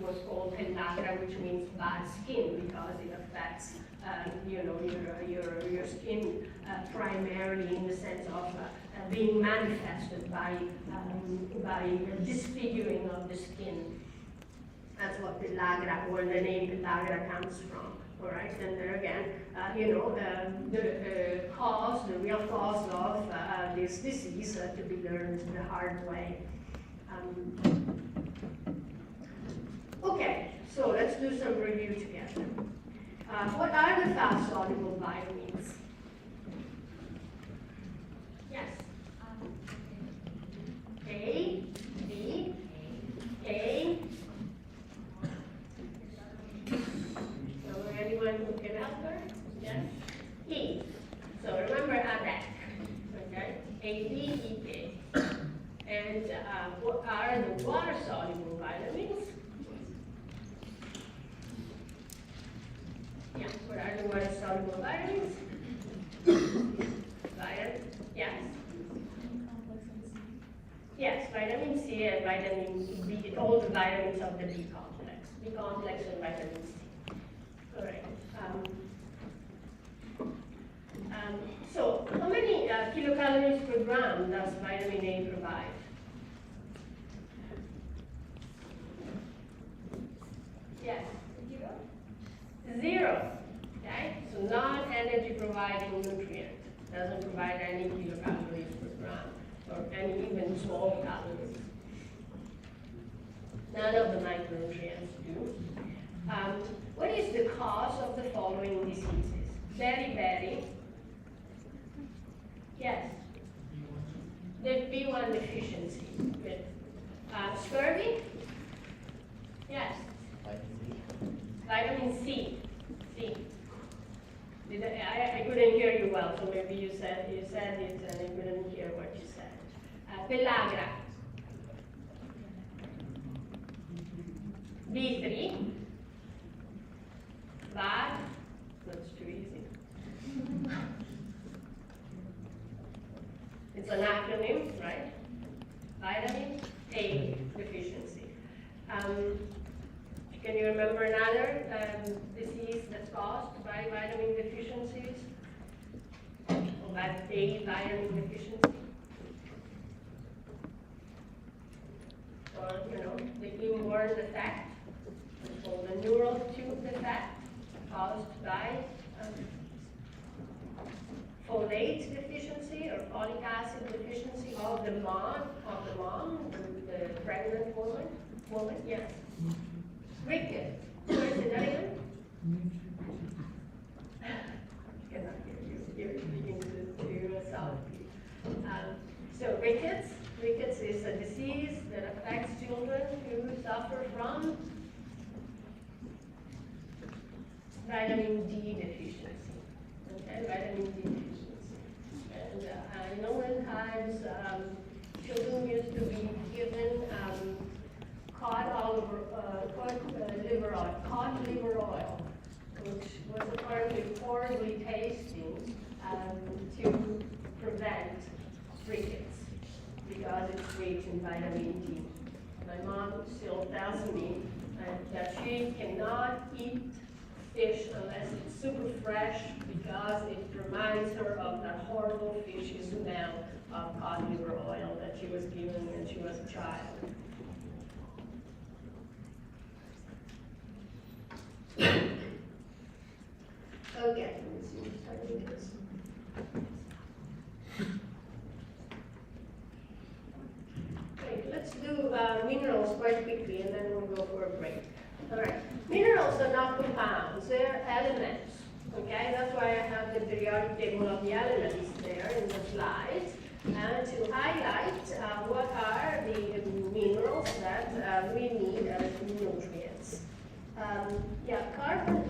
was called pellagra, which means bad skin, because it affects your skin primarily in the sense of being manifested by disfiguring of the skin. That's what pellagra, where the name pellagra comes from. All right, and there again, the real cause of this disease to be learned the hard way. Okay, so let's do some review together. What are the fat-soluble vitamins? Yes. A, B, A. Anyone who can help her? Yes? E. So remember ADEK. Okay? A, D, E, K. And what are the water-soluble vitamins? Yeah, what are the water-soluble vitamins? Yes? Yes, vitamin C and vitamin B, all the vitamins of the B complex. B complex and vitamin C. All right. So, how many kilocalories per gram does vitamin A provide? 0. Okay? So non-energy providing nutrient. Doesn't provide any kilocalories per gram or any even small calories. None of the micronutrients do. What is the cause of the following diseases? Beriberi. Yes. The B1 deficiency. Good. Scurvy? Yes. Vitamin C. C. I couldn't hear you well, so maybe you said it and I couldn't hear what you said. Pellagra. B3. Bad. That's too easy. It's an acronym, right? Vitamin A deficiency. Can you remember another disease that's caused by vitamin deficiencies? Or by A vitamin deficiency? Or, the inborn defect, or the neural tube defect caused by folate deficiency or folic acid deficiency of the mom, the pregnant woman, yes. Ricket, where is it again? Cannot hear you, you're speaking to yourself. So rickets is a disease that affects children who suffer from vitamin D deficiency. Okay, vitamin D deficiency. And in olden times, children used to be given cod liver oil, which was apparently horribly tasting to prevent rickets because it's rich in vitamin D. My mom still tells me that she cannot eat fish unless it's super fresh because it reminds her of that horrible fishy smell of cod liver oil that she was given when she was a child. Okay, let's see what's starting this. Okay, let's do minerals quite quickly and then we'll go for a break. All right, minerals are not compounds, they're elements. Okay, that's why I have the periodic table of the elements there in the slides. And to highlight what are the minerals that we need as nutrients. Carbon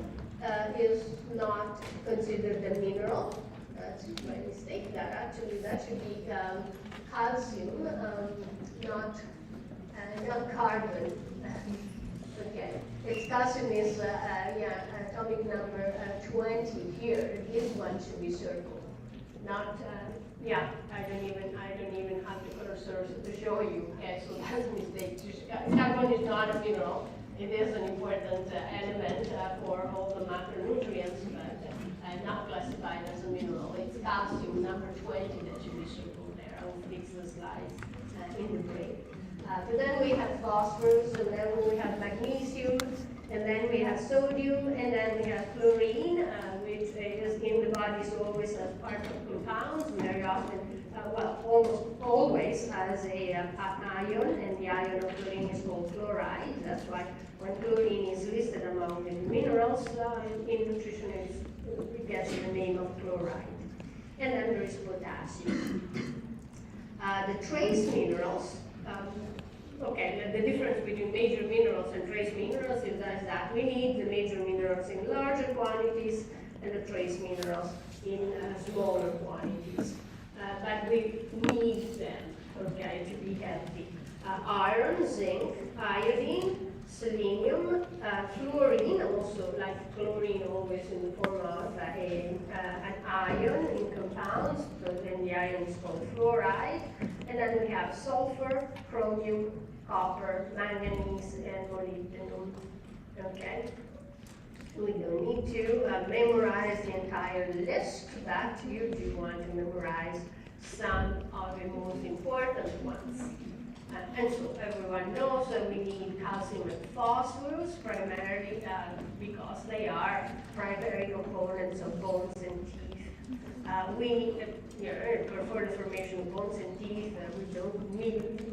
is not considered a mineral. That's my mistake. That should be calcium, not carbon. Okay, its calcium is atomic number 20 here. This one should be circled, not. I don't even have the cursor to show you. Okay, so that's a mistake. Carbon is not a mineral. It is an important element for all the macronutrients, but not classified as a mineral. It's calcium number 20 that should be circled there. I will fix the slides in the break. But then we have phosphorus, and then we have magnesium, and then we have sodium, and then we have chlorine, which is in the body so always as part of compounds, very often, almost always as a ion, and the ion of chlorine is called chloride. That's why when chlorine is listed among the minerals in nutrition, it gets the name of chloride. And then there is potassium. The trace minerals, the difference between major minerals and trace minerals is that we need the major minerals in larger quantities and the trace minerals in smaller quantities. But we need them, to be healthy. Iron, zinc, iodine, selenium, fluorine, also like chlorine, always in the form of an ion in compounds, but then the ion is called fluoride. And then we have sulfur, chromium, copper, manganese, and molybdenum. Okay? We don't need to memorize the entire list, but you do want to memorize some of the most important ones. And so everyone knows that we need calcium and phosphorus primarily because they are primary components of bones and teeth. For the formation of bones and teeth,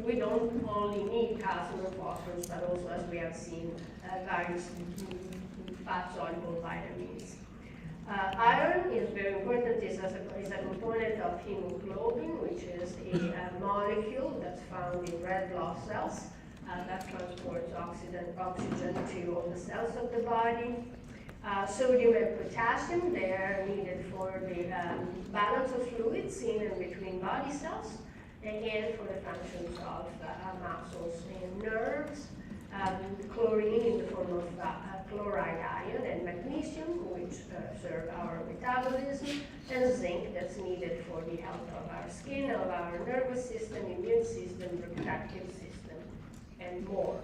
we don't only need calcium and phosphorus, but also, as we have seen, various fat-soluble vitamins. Iron is very important. Is a component of hemoglobin, which is a molecule that's found in red blood cells that transports oxygen to all the cells of the body. Sodium and potassium, they are needed for the balance of fluids in and between body cells and for the functions of muscles and nerves. Chlorine in the form of chloride ion and magnesium, which serve our metabolism, and zinc that's needed for the health of our skin, of our nervous system, immune system, reproductive system, and more.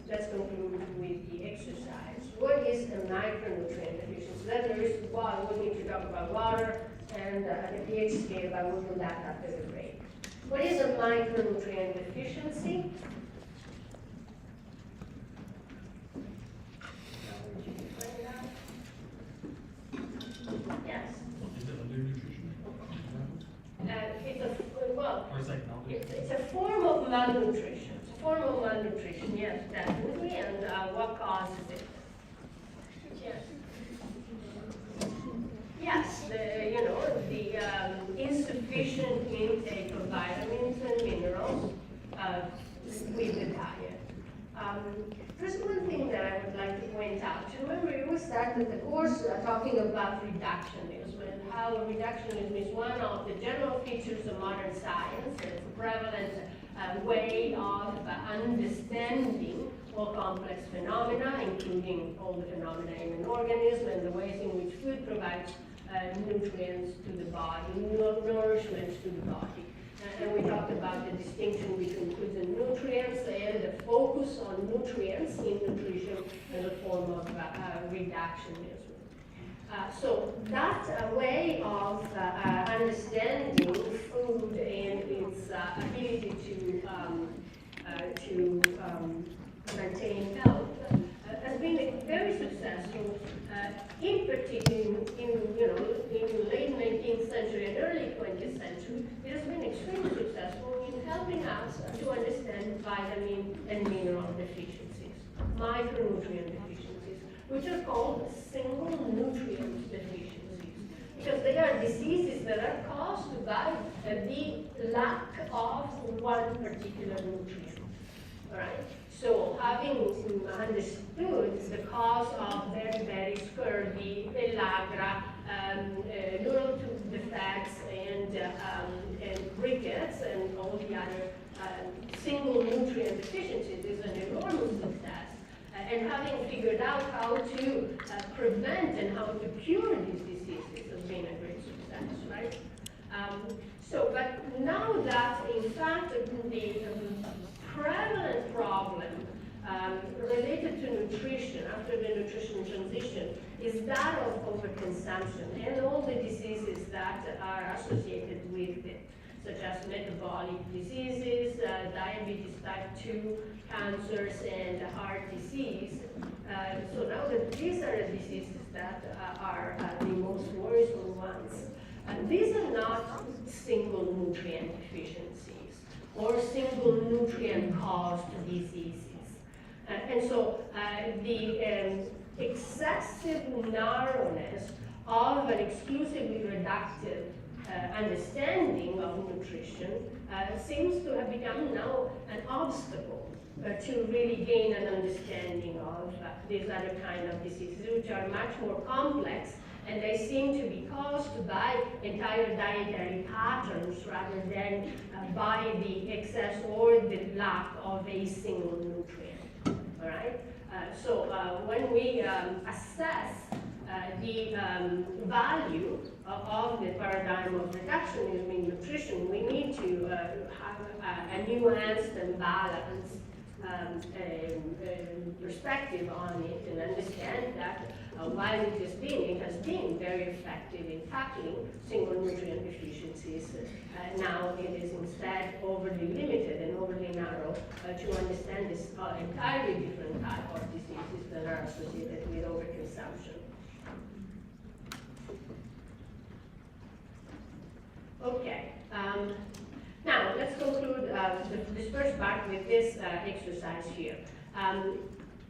Let's conclude with the exercise. What is a micronutrient deficiency? Then there is, well, we need to talk about water and the pH scale, but we'll do that after the break. What is a micronutrient deficiency? Yes. Is it undernutrition? It's a form of malnutrition. It's a form of malnutrition, yes, definitely. And what causes it? Yes. Yes, the insufficient intake of vitamins and minerals with the diet. There's one thing that I would like to point out. Remember, we started the course talking about reductionism and how reductionism is one of the general features of modern science. It's a prevalent way of understanding all complex phenomena, including all the phenomena in an organism and the ways in which food provides nutrients to the body, nourishment to the body. And we talked about the distinction between foods and nutrients and the focus on nutrients in nutrition as a form of reductionism. So that way of understanding food and its ability to maintain health has been very successful, in particular in late 19th century and early 20th century. It has been extremely successful in helping us to understand vitamin and mineral deficiencies, micronutrient deficiencies, which are called single nutrient deficiencies, because they are diseases that are caused by the lack of one particular nutrient. All right? So having understood the cause of very scurvy, pellagra, neural tube defects, and rickets, and all the other single nutrient deficiencies is an enormous success. And having figured out how to prevent and how to cure these diseases has been a great success, right? But now that, in fact, the prevalent problem related to nutrition after the nutrition transition is that of overconsumption and all the diseases that are associated with it, such as metabolic diseases, diabetes type 2, cancers, and heart disease. So now that these are the diseases that are the most worrisome ones. And these are not single nutrient deficiencies or single nutrient caused diseases. And so the excessive narrowness of an exclusively reductive understanding of nutrition seems to have become now an obstacle to really gain an understanding of these other kind of diseases, which are much more complex, and they seem to be caused by entire dietary patterns rather than by the excess or the lack of a single nutrient. All right? So when we assess the value of the paradigm of reductionism in nutrition, we need to have a nuanced and balanced perspective on it and understand that while it has been very effective in tackling single nutrient deficiencies, now it is instead overly limited and overly narrow to understand this entirely different type of diseases that are associated with overconsumption. Okay. Now, let's conclude this first part with this exercise here.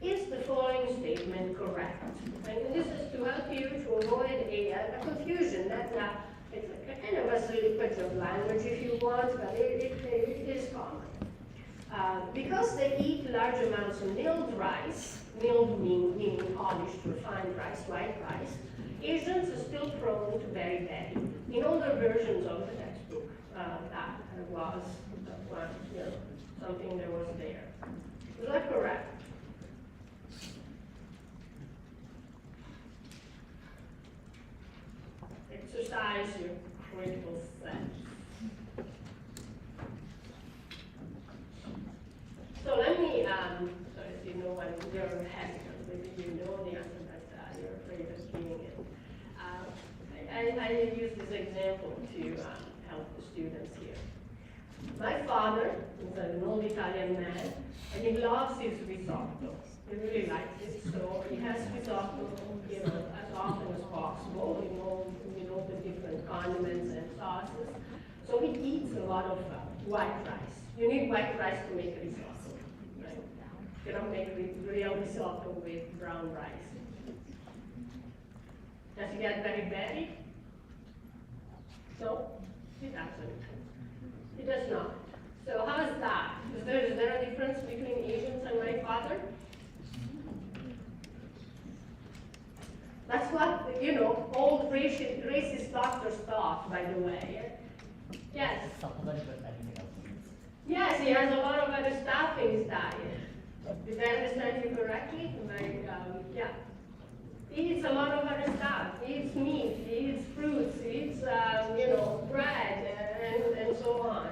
Is the following statement correct? And this is to help you to avoid a confusion that it's kind of a slippage of language if you want, but it is common. Because they eat large amounts of milled rice, milled meaning polished, refined rice, white rice, Asians are still prone to beriberi. In older versions of the textbook, that was something that was there. Is that correct? exercise your critical sense. So let me, so as you know, when you're hesitant, maybe you know the answer, but you're afraid of giving it. I use this example to help the students here. My father is an old Italian man, and he loves his risotto. He really likes it, so he has risotto, as often as possible, all the different condiments and sauces. So he eats a lot of white rice. You need white rice to make risotto, right? You don't make real risotto with brown rice. Does he get very berry? No, he doesn't. He does not. So how is that? Is there a difference between Asians and my father? That's what, old racist doctors thought, by the way. Yes. Yes, he has a lot of other stuff in his diet. Did I understand you correctly? Yeah. He eats a lot of other stuff. He eats meat, he eats fruits, he eats, bread, and so on.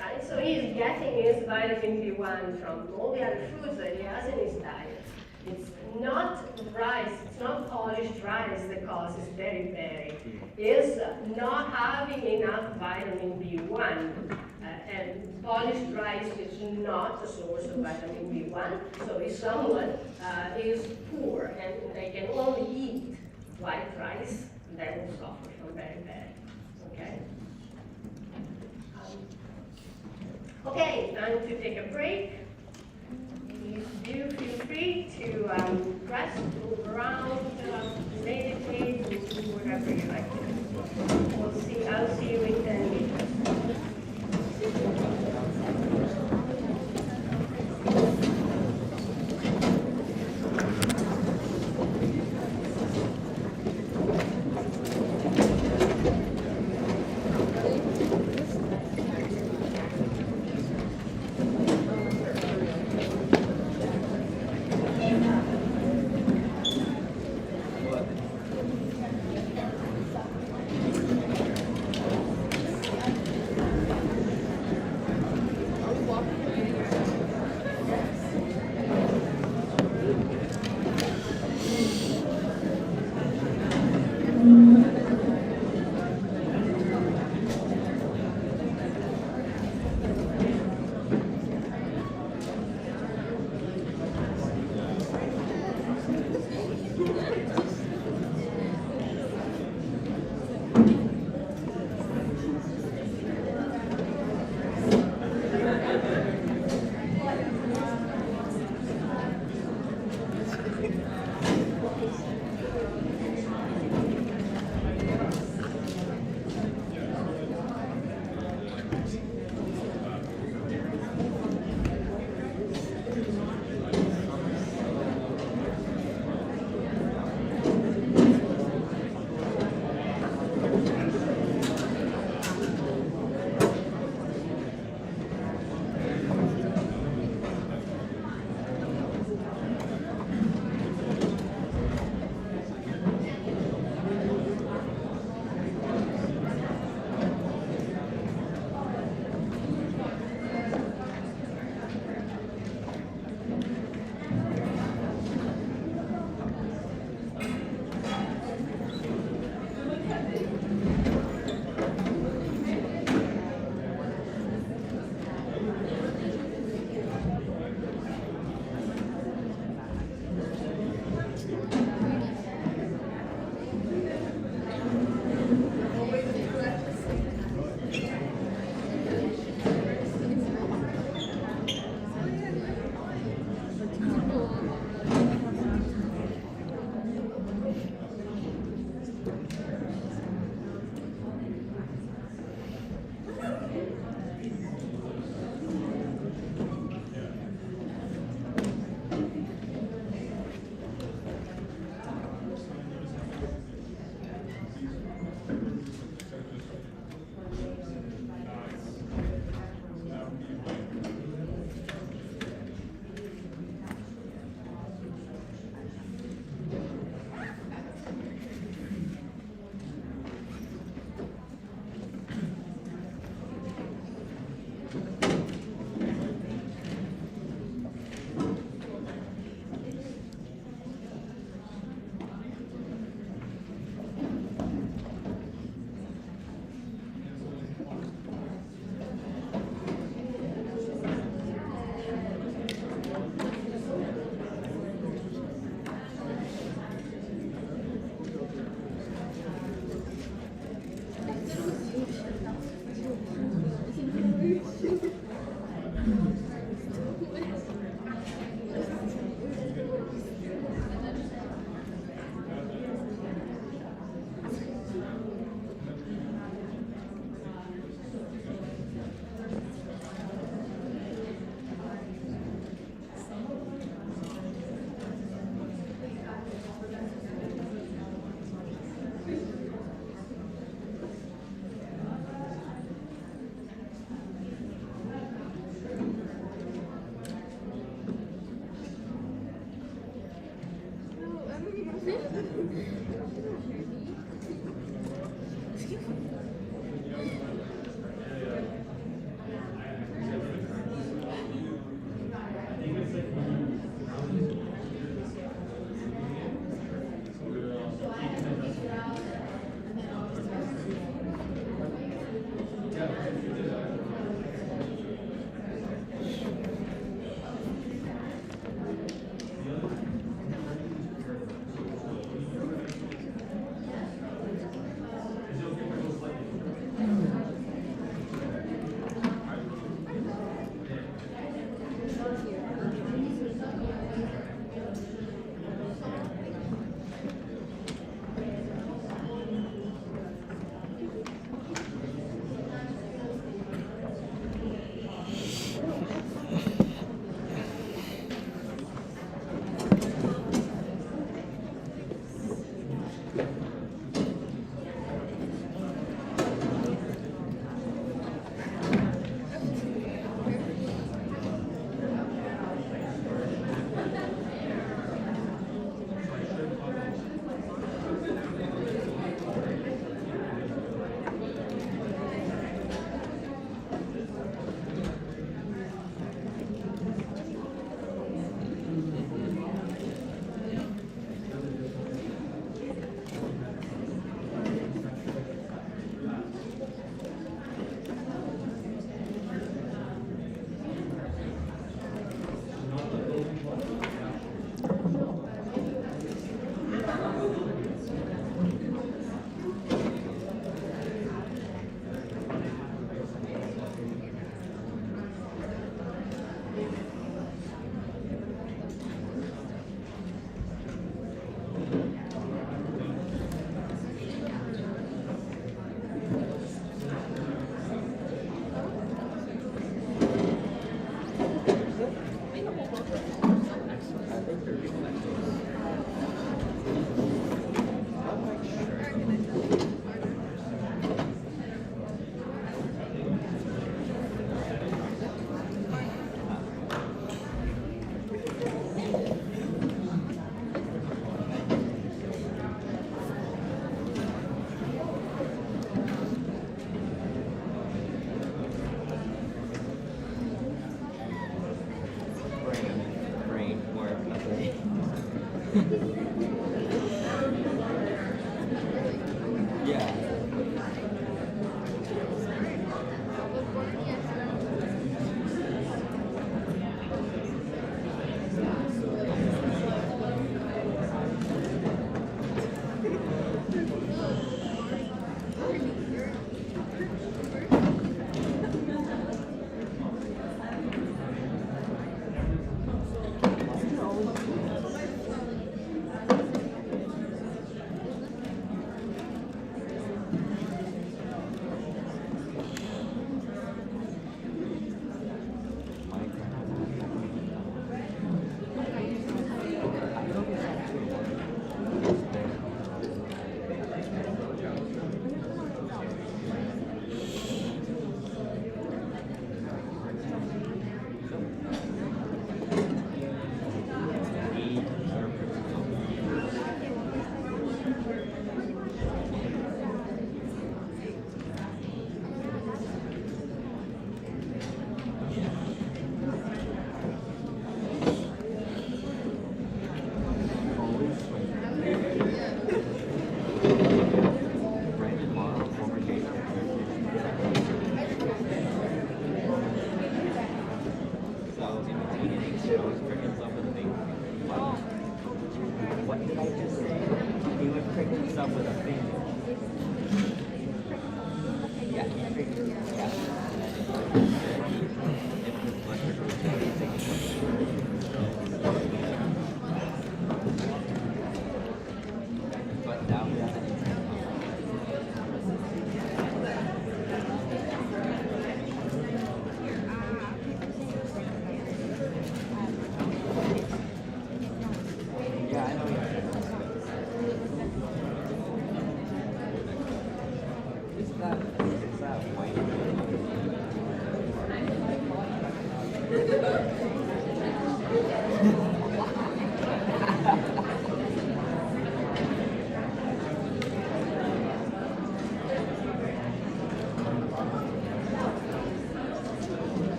Right? So he's getting his vitamin B1 from all the other foods that he has in his diet. It's not rice, it's not polished rice that causes beriberi. It's not having enough vitamin B1. And polished rice is not a source of vitamin B1. So if someone is poor and they can only eat white rice, they will suffer from beriberi. Okay? Okay, time to take a break. Please do feel free to rest, move around, meditate, do whatever you like to do. I'll see you in 10 minutes.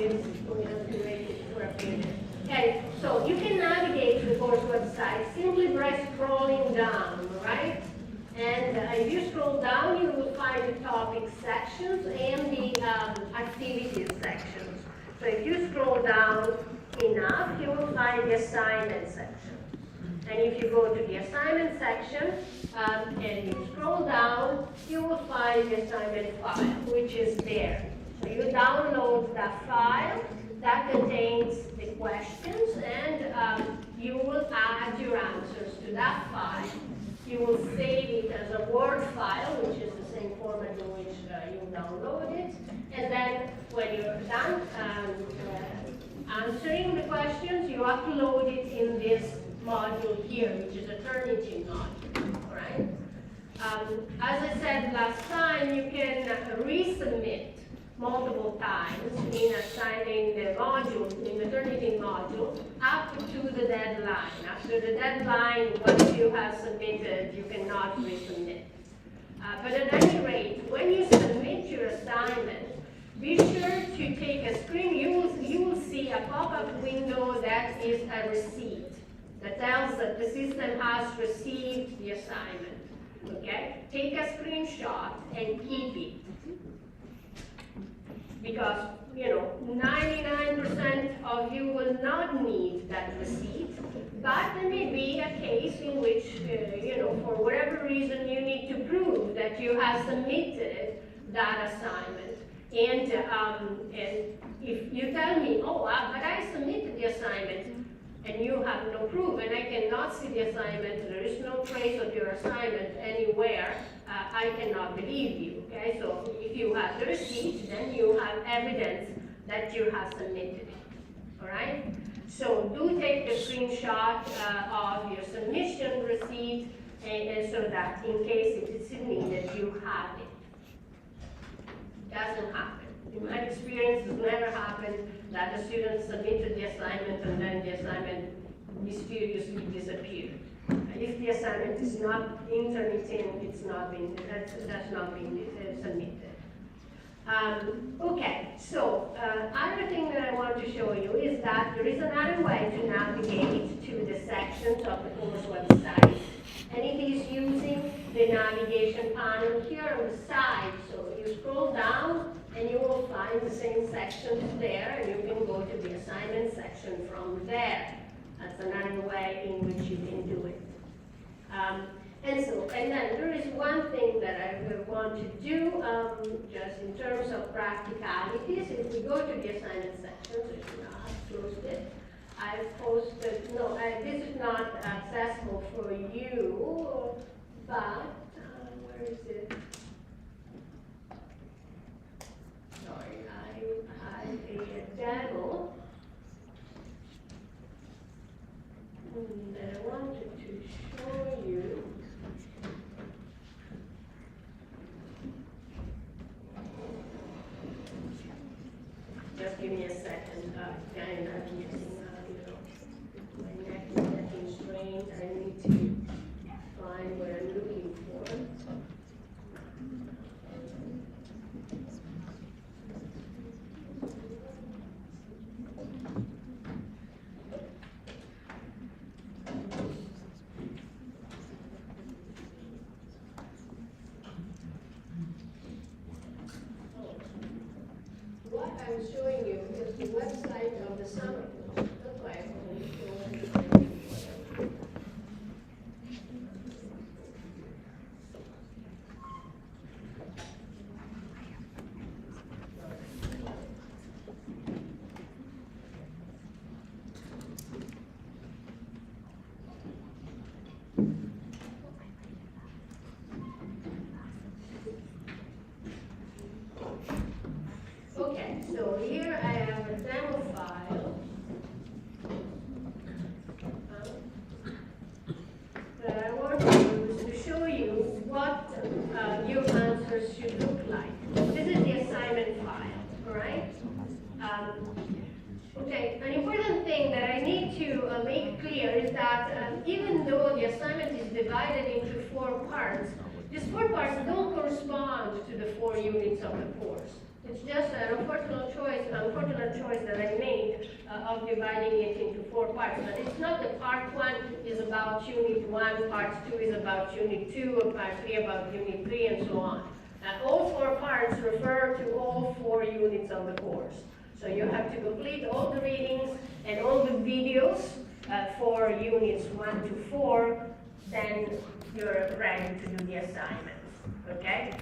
is, we have to wait for a few minutes. Okay, so you can navigate to the course website simply by scrolling down, right? And if you scroll down, you will find the topic sections and the activities sections. So if you scroll down enough, you will find the assignment section. And if you go to the assignment section and you scroll down, you will find the assignment file, which is there. So you download that file that contains the questions, and you will add your answers to that file. You will save it as a Word file, which is the same format in which you download it. And then when you're done answering the questions, you upload it in this module here, which is a Turnitin module, all right? As I said last time, you can resubmit multiple times in assigning the module, in the Turnitin module, up to the deadline. After the deadline, once you have submitted, you cannot resubmit. But at any rate, when you submit your assignment, be sure to take a screen. You will see a pop-up window that is a receipt that tells that the system has received the assignment. Okay? Take a screenshot and keep it. Because, 99% of you will not need that receipt, but there may be a case in which, for whatever reason, you need to prove that you have submitted that assignment. And if you tell me, oh, but I submitted the assignment, and you have no proof, and I cannot see the assignment, there is no trace of your assignment anywhere, I cannot believe you, okay? So if you have the receipt, then you have evidence that you have submitted it, all right? So do take the screenshot of your submission receipt, and so that in case it is needed, you have it. Doesn't happen. In my experience, it's never happened that a student submitted the assignment and then the assignment mysteriously disappeared. If the assignment is not in Turnitin, it's not been, that's not been submitted. Okay, so other thing that I want to show you is that there is another way to navigate to the sections of the course website, and it is using the navigation panel here on the side. So you scroll down and you will find the same sections there, and you can go to the assignment section from there. That's another way in which you can do it. And then there is one thing that I will want to do, just in terms of practicalities. If we go to the assignment section, so you know, I've closed it. I've posted, no, this is not accessible for you, but, where is it? Sorry, I had a demo that I wanted to show you. Just give me a second. I'm using, my neck is getting strained. I need to find what I'm looking for. What I'm showing you is the website of the summer course. That's why I'm only showing you. Okay, so here I have a demo file that I want to use to show you what your answers should look like. This is the assignment file, all right? Okay, an important thing that I need to make clear is that even though the assignment is divided into 4 parts, these 4 parts don't correspond to the 4 units of the course. It's just an unfortunate choice that I made of dividing it into 4 parts. But it's not that part 1 is about unit 1, part 2 is about unit 2, or part 3 about unit 3, and so on. All 4 parts refer to all 4 units of the course. So you have to complete all the readings and all the videos for units 1 to 4, then you're ready to do the assignments, okay?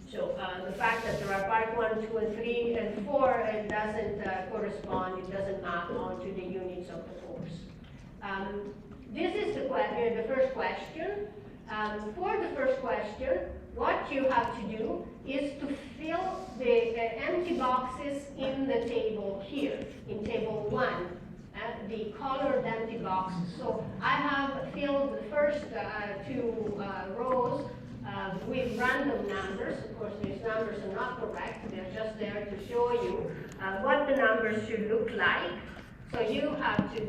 So the fact that there are part 1, 2, and 3, and 4, it doesn't correspond, it doesn't map onto the units of the course. This is the first question. For the first question, what you have to do is to fill the empty boxes in the table here, in table 1, the colored empty boxes. So I have filled the first 2 rows with random numbers. Of course, these numbers are not correct. They're just there to show you what the numbers should look like. So you have to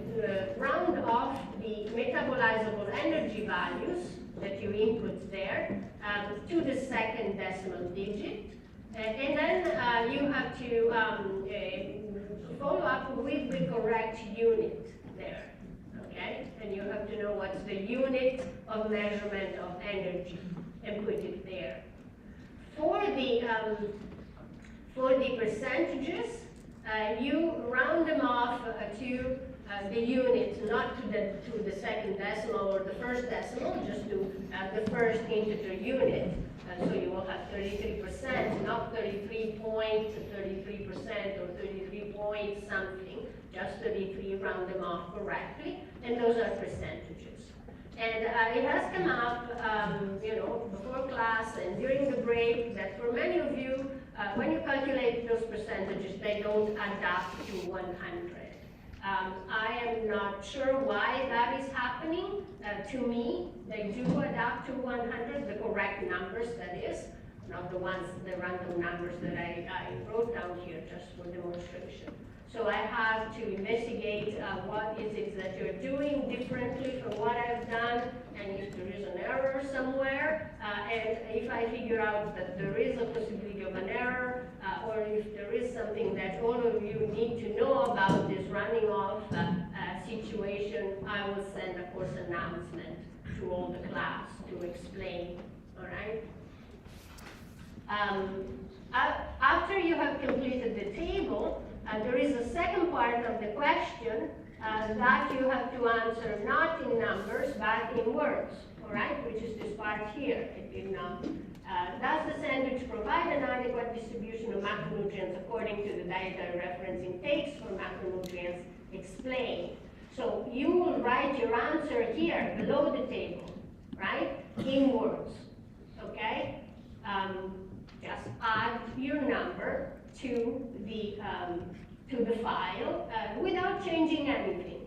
round off the metabolizable energy values that you input there to the second decimal digit. And then you have to follow up with the correct unit there, okay? And you have to know what's the unit of measurement of energy and put it there. For the percentages, you round them off to the unit, not to the second decimal or the first decimal, just to the first integer unit. So you will have 33%, not 33 point, 33% or 33 point something, just 33, round them off correctly, and those are percentages. And it has come up, before class and during the break, that for many of you, when you calculate those percentages, they don't add up to 100. I am not sure why that is happening. To me, they do adapt to 100, the correct numbers, that is, not the random numbers that I wrote down here just for demonstration. So I have to investigate what is it that you're doing differently from what I've done, and if there is an error somewhere, and if I figure out that there is a possibility of an error, or if there is something that all of you need to know about this running off situation, I will send a course announcement to all the class to explain, all right? After you have completed the table, there is a second part of the question that you have to answer not in numbers, but in words, all right? Which is this part here. Does the sandwich provide an adequate distribution of macronutrients according to the dietary reference intakes for macronutrients explained? So you will write your answer here below the table, right? In words, okay? Just add your number to the file without changing anything.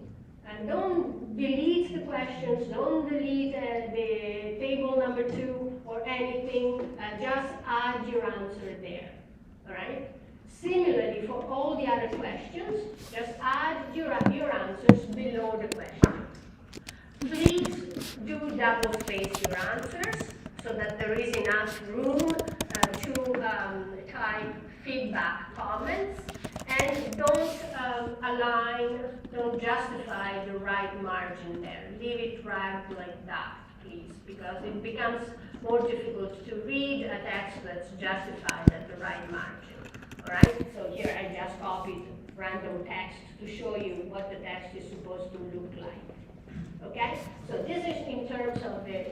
And don't delete the questions, don't delete the table number 2 or anything, just add your answer there, all right? Similarly, for all the other questions, just add your answers below the question. Please do double space your answers so that there is enough room to type feedback comments, and don't justify the right margin there. Leave it ragged like that, please, because it becomes more difficult to read a text that's justified at the right margin. All right, so here I just copied random text to show you what the text is supposed to look like. Okay, so this is in terms of the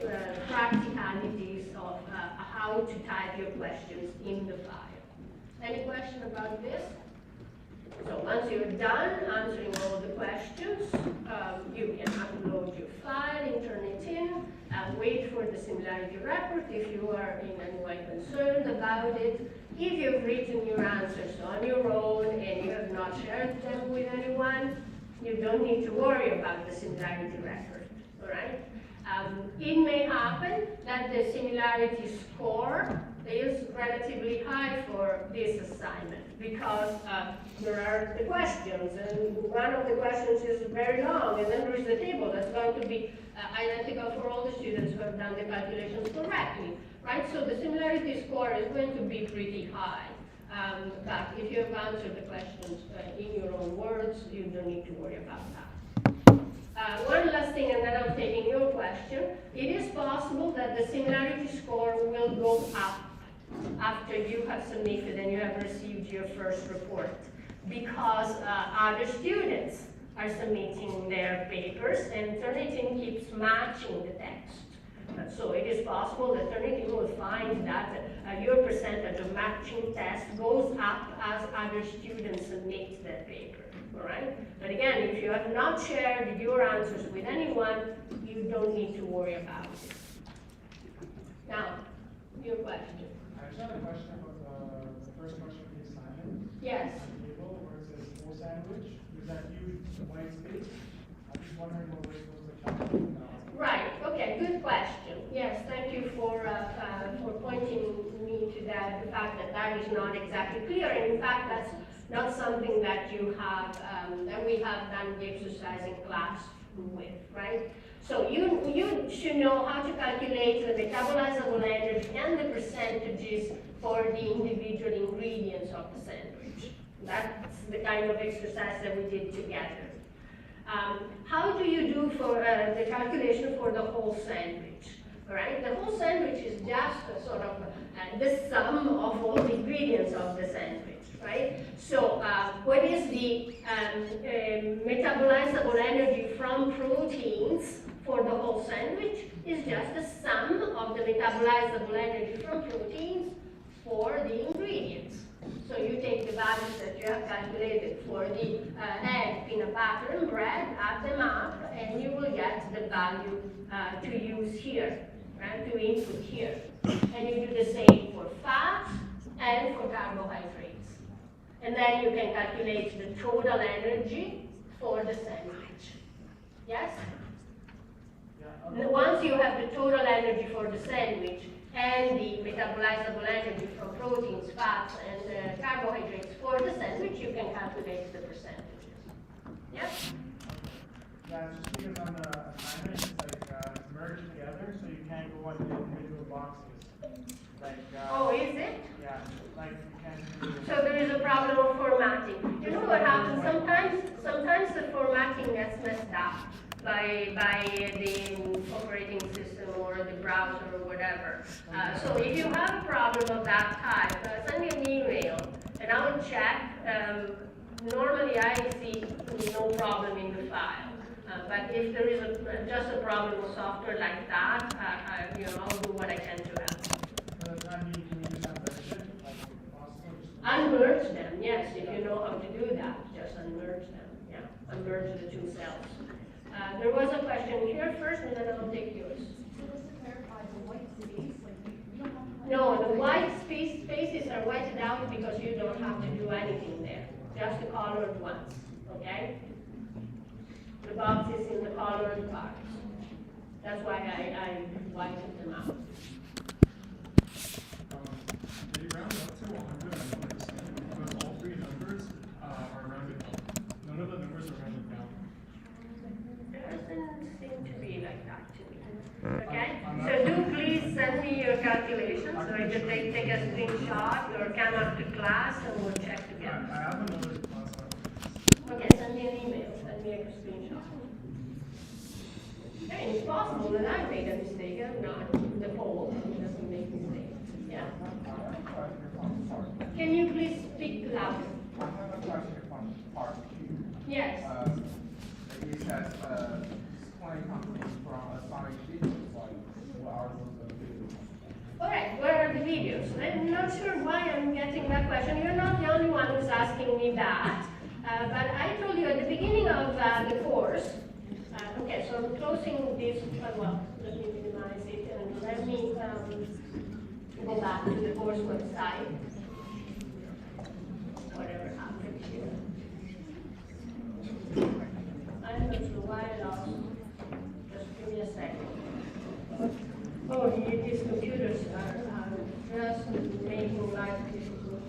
practicalities of how to type your questions in the file. Any question about this? So once you're done answering all the questions, you can upload your file and turn it in. Wait for the similarity report if you are in any way concerned about it. If you've written your answers on your own and you have not shared them with anyone, you don't need to worry about the similarity record, all right? It may happen that the similarity score is relatively high for this assignment because there are the questions, and one of the questions is very long, and then there is the table that's going to be identical for all the students who have done the calculations correctly, right? So the similarity score is going to be pretty high. But if you have answered the questions in your own words, you don't need to worry about that. One last thing, and then I'm taking your question. It is possible that the similarity score will go up after you have submitted and you have received your first report, because other students are submitting their papers and Turnitin keeps matching the text. So it is possible that Turnitin will find that your percentage of matching test goes up as other students submit their paper. All right? But again, if you have not shared your answers with anyone, you don't need to worry about it. Now, your question. I just had a question about the first question of the assignment. Yes. On the table where it says full sandwich, is that huge white space? I'm just wondering what we're supposed to calculate now. Right, okay, good question. Yes, thank you for pointing me to that, the fact that that is not exactly clear. And in fact, that's not something that you have, that we have done the exercise in class with, right? So you should know how to calculate the metabolizable energy and the percentages for the individual ingredients of the sandwich. That's the kind of exercise that we did together. How do you do for the calculation for the whole sandwich? All right, the whole sandwich is just a sort of the sum of all the ingredients of the sandwich, right? So what is the metabolizable energy from proteins for the whole sandwich is just the sum of the metabolizable energy from proteins for the ingredients. So you take the values that you have calculated for the egg, peanut butter, and bread, add them up, and you will get the value to use here, right, to input here. And you do the same for fat and for carbohydrates. And then you can calculate the total energy for the sandwich. Yes? Yeah, Once you have the total energy for the sandwich and the metabolizable energy from proteins, fats, and carbohydrates for the sandwich, you can calculate the percentages. Yes? Yeah, it's just because on the assignment, it's like merged together, so you can't go on the individual boxes. Like, Oh, is it? yeah, like you can't do So there is a problem of formatting. You know what happens? Sometimes the formatting gets messed up by the operating system or the browser or whatever. So if you have a problem of that type, send me an email and I will check. Normally I see no problem in the file. But if there is just a problem with software like that, I'll do what I can to help. So the time you can use that version, like possible. Unmerge them, yes, if you know how to do that, just unmerge them, yeah, unmerge the two cells. There was a question here first, and then I'll take yours. So just to clarify, the white space, like you don't have to. No, the white spaces are whited out because you don't have to do anything there, just the colored ones, okay? The boxes in the colored parts. That's why I whited them out. They round up to 100, I don't understand, because all three numbers are rounded up. None of the numbers are rounded down. Doesn't seem to be like that to me. Okay? So do please send me your calculations, so I can take a screenshot or come up to class and we'll check I together. have another class Okay, send me an email, send me a screenshot. Okay, it's possible that I made a mistake, I'm not the poll, doesn't make mistakes. Yeah. Can you please speak louder? I have a question from part two. Yes. It says, 20 companies from a Sonic video, like, what are those videos? All right, where are the videos? I'm not sure why I'm getting that question. You're not the only one who's asking me that. But I told you at the beginning of the course, okay, so I'm closing this, well, let me minimize it and let me go back to the course website. Whatever happened here. I'm not sure why I lost. Just give me a second. Oh, these computers are just making life difficult.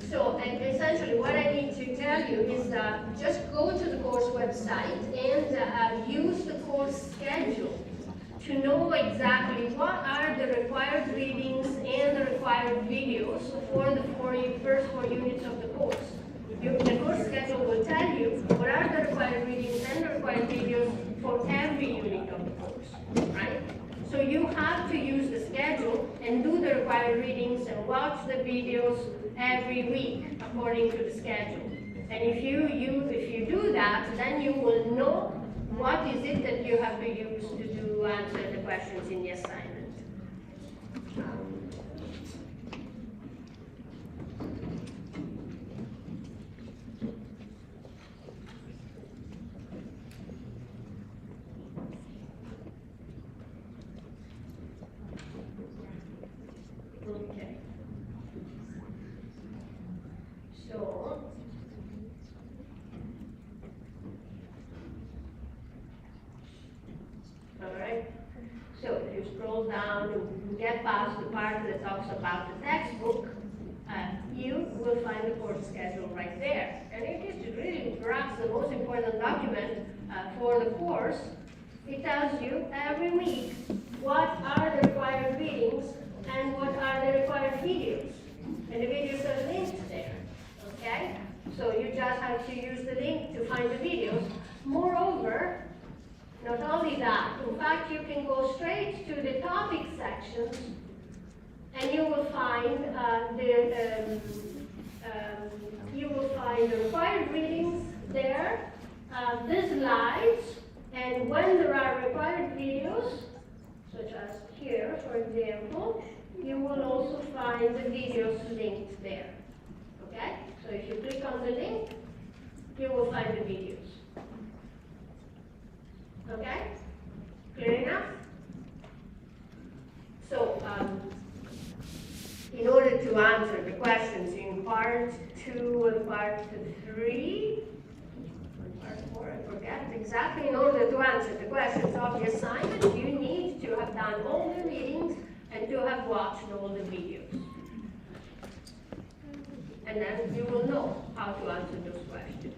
So, and essentially what I need to tell you is just go to the course website and use the course schedule to know exactly what are the required readings and the required videos for the first 4 units of the course. The course schedule will tell you what are the required readings and the required videos for every unit of the course, right? So you have to use the schedule and do the required readings and watch the videos every week according to the schedule. And if you do that, then you will know what is it that you have to use to answer the questions in the assignment. Okay. So, all right. So if you scroll down and get past the part that talks about the textbook, you will find the course schedule right there. And it is really perhaps the most important document for the course. It tells you every week what are the required readings and what are the required videos. And the videos are linked there, okay? So you just have to use the link to find the videos. Moreover, not only that, in fact, you can go straight to the topic sections and you will find the required readings there, the slides, and when there are required videos, such as here, for example, you will also find the videos linked there. Okay? So if you click on the link, you will find the videos. Okay? Clear enough? So, in order to answer the questions in part 2 and part 3, part 4, I forget exactly, in order to answer the questions of the assignment, you need to have done all the readings and to have watched all the videos. And then you will know how to answer those questions.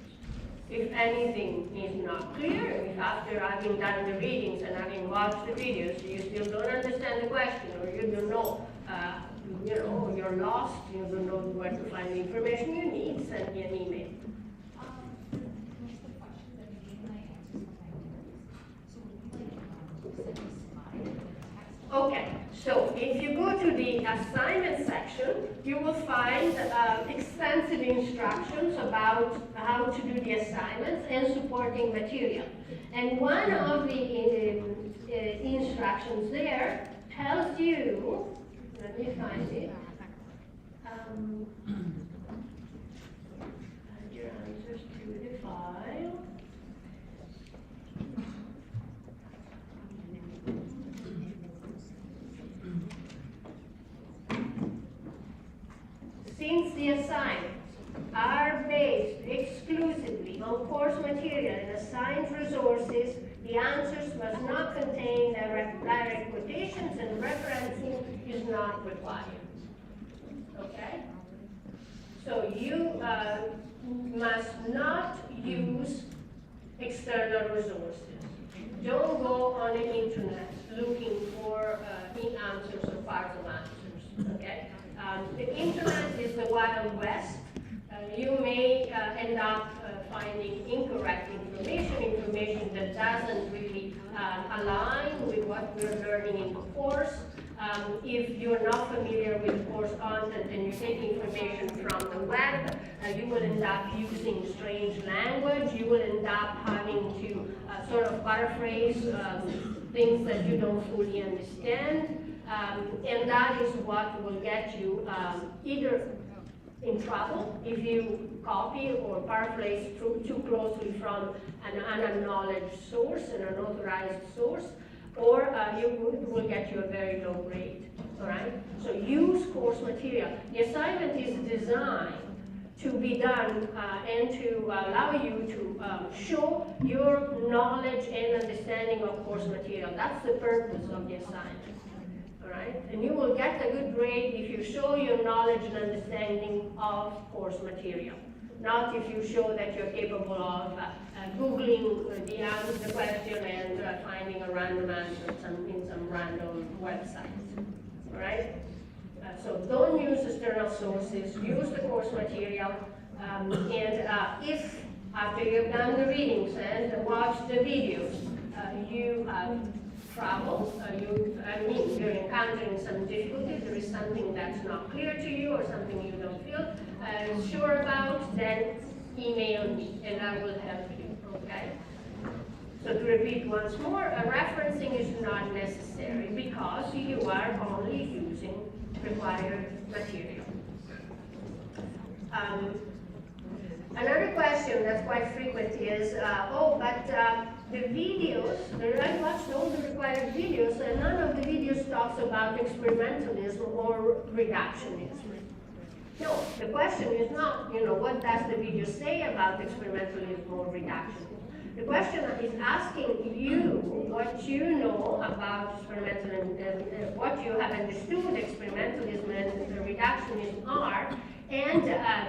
If anything is not clear, if after having done the readings and having watched the videos, you still don't understand the question, or you don't know, you're lost, you don't know where to find the information you need, send me an email. Most of the questions that you gave, I answered something. So we send a slide with text. Okay, so if you go to the assignment section, you will find extensive instructions about how to do the assignments and supporting material. And one of the instructions there tells you, let me find it, add your answers to the file. Since the assignments are based exclusively on course material and assigned resources, the answers must not contain direct quotations and referencing is not required. Okay? So you must not use external resources. Don't go on the internet looking for answers or parts of answers. Okay? The internet is the Wild West. You may end up finding incorrect information that doesn't really align with what we're learning in the course. If you're not familiar with the course content and you take information from the web, you will end up using strange language. You will end up having to sort of paraphrase things that you don't fully understand. And that is what will get you either in trouble if you copy or paraphrase too closely from an unacknowledged source, an unauthorized source, or will get you a very low grade. All right? So use course material. The assignment is designed to be done and to allow you to show your knowledge and understanding of course material. That's the purpose of the assignment. All right? And you will get a good grade if you show your knowledge and understanding of course material. not if you show that you're capable of Googling the question and finding a random answer in some random website, all right? So don't use external sources, use the course material, and if after you've done the readings and watched the videos, you have trouble, you're encountering some difficulties, there is something that's not clear to you or something you don't feel sure about, then email me and I will help you, okay? So to repeat once more, referencing is not necessary because you are only using required material. Another question that's quite frequent is, the videos, I watched all the required videos and none of the videos talks about experimentalism or reductionism. No, the question is not, what does the video say about experimentalism or reductionism? The question is asking you what you know about experimentalism, what you have understood experimentalism and reductionism are, and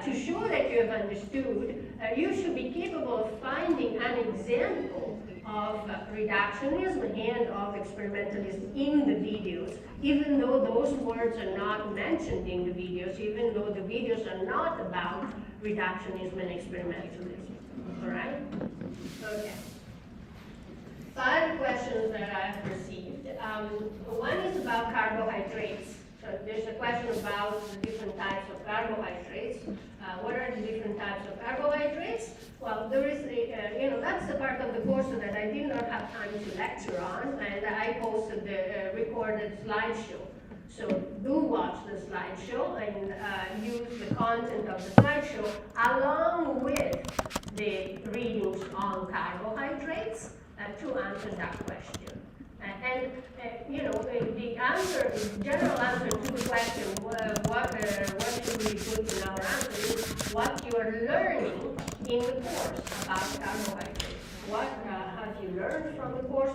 to show that you have understood, you should be capable of finding an example of reductionism and of experimentalism in the videos, even though those words are not mentioned in the videos, even though the videos are not about reductionism and experimentalism. All right? Okay. 5 questions that I've received. One is about carbohydrates. So there's a question about the different types of carbohydrates. What are the different types of carbohydrates? Well, there is that's the part of the course that I did not have time to lecture on, and I posted the recorded slideshow. So do watch the slideshow and use the content of the slideshow along with the readings on carbohydrates to answer that question. The answer, the general answer to the question, what should we put in our answer is what you are learning in the course about carbohydrates. What have you learned from the course?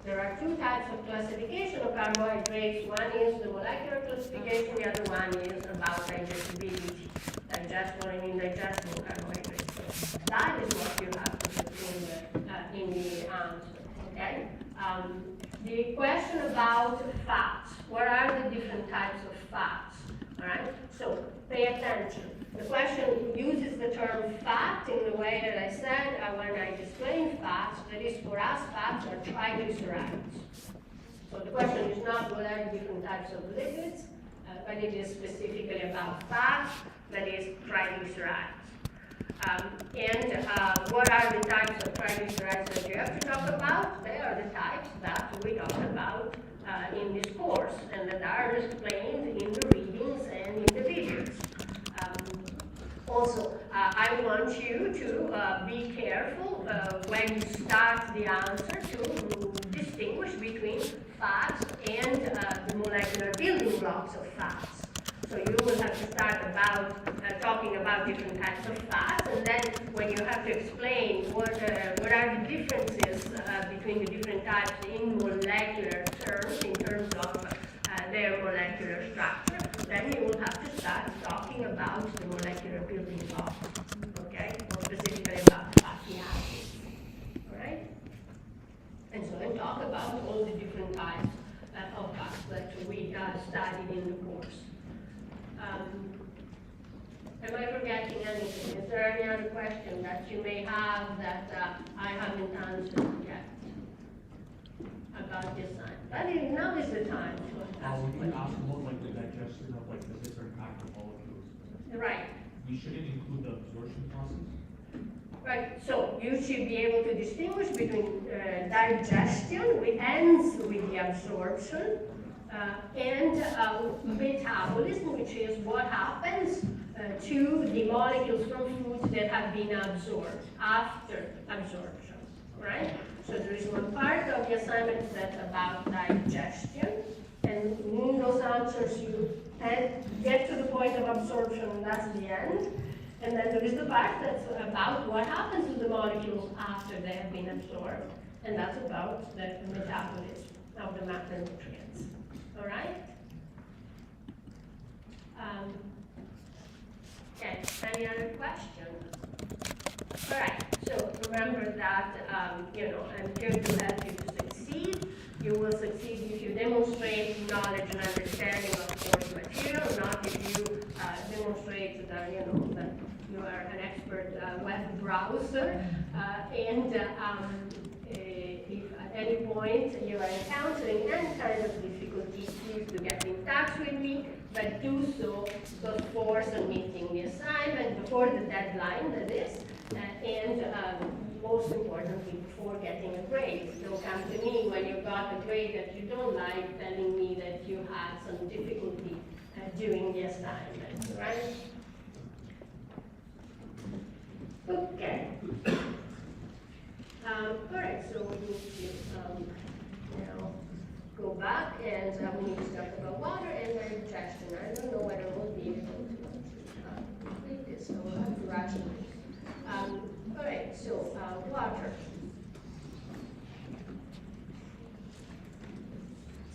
There are 2 types of classification of carbohydrates. One is the molecular classification, the other one is about digestibility, digestible carbohydrates. So that is what you have to put in the answer, okay? The question about fats. What are the different types of fats? All right, so pay attention. The question uses the term fat in the way that I said when I explained fats. That is, for us, fats are triglycerides. So the question is not what are the different types of lipids, but it is specifically about fats, that is, triglycerides. What are the types of triglycerides that you have to talk about? They are the types that we talked about in this course and that are explained in the readings and in the videos. Also, I want you to be careful when you start the answer to distinguish between fats and the molecular building blocks of fats. So you will have to start talking about different types of fats, and then when you have to explain what are the differences between the different types in molecular terms, in terms of their molecular structure, then you will have to start talking about the molecular building blocks, okay? Or specifically about fatty acids, all right? And so then talk about all the different types of fats that we studied in the course. Am I forgetting anything? Is there any other question that you may have that I haven't answered yet about this science? Now is the time to ask. We can ask about the digestion of the different macromolecules. Right. We shouldn't include the absorption process. Right. So you should be able to distinguish between digestion, which ends with the absorption, and metabolism, which is what happens to the molecules from foods that have been absorbed after absorption, right? So there is one part of the assignment that's about digestion, and in those answers you get to the point of absorption, and that's the end. And then there is the part that's about what happens to the molecules after they have been absorbed, and that's about the metabolism of the macronutrients. All right? Okay, any other questions? All right, so remember that, you know, I'm here to help you to succeed. You will succeed if you demonstrate knowledge and understanding of course material, not if you demonstrate that, you know, that you are an expert web browser. If at any point you are encountering any kind of difficulty, please do get in touch with me, but do so before submitting the assignment, before the deadline, that is, and most importantly, before getting a grade. Don't come to me when you got a grade that you don't like, telling me that you had some difficulty doing the assignment, right? Okay. All right, so we need to now go back and we need to talk about water and digestion. I don't know whether we'll be able to complete this, so we'll have to rush it. All right, so water.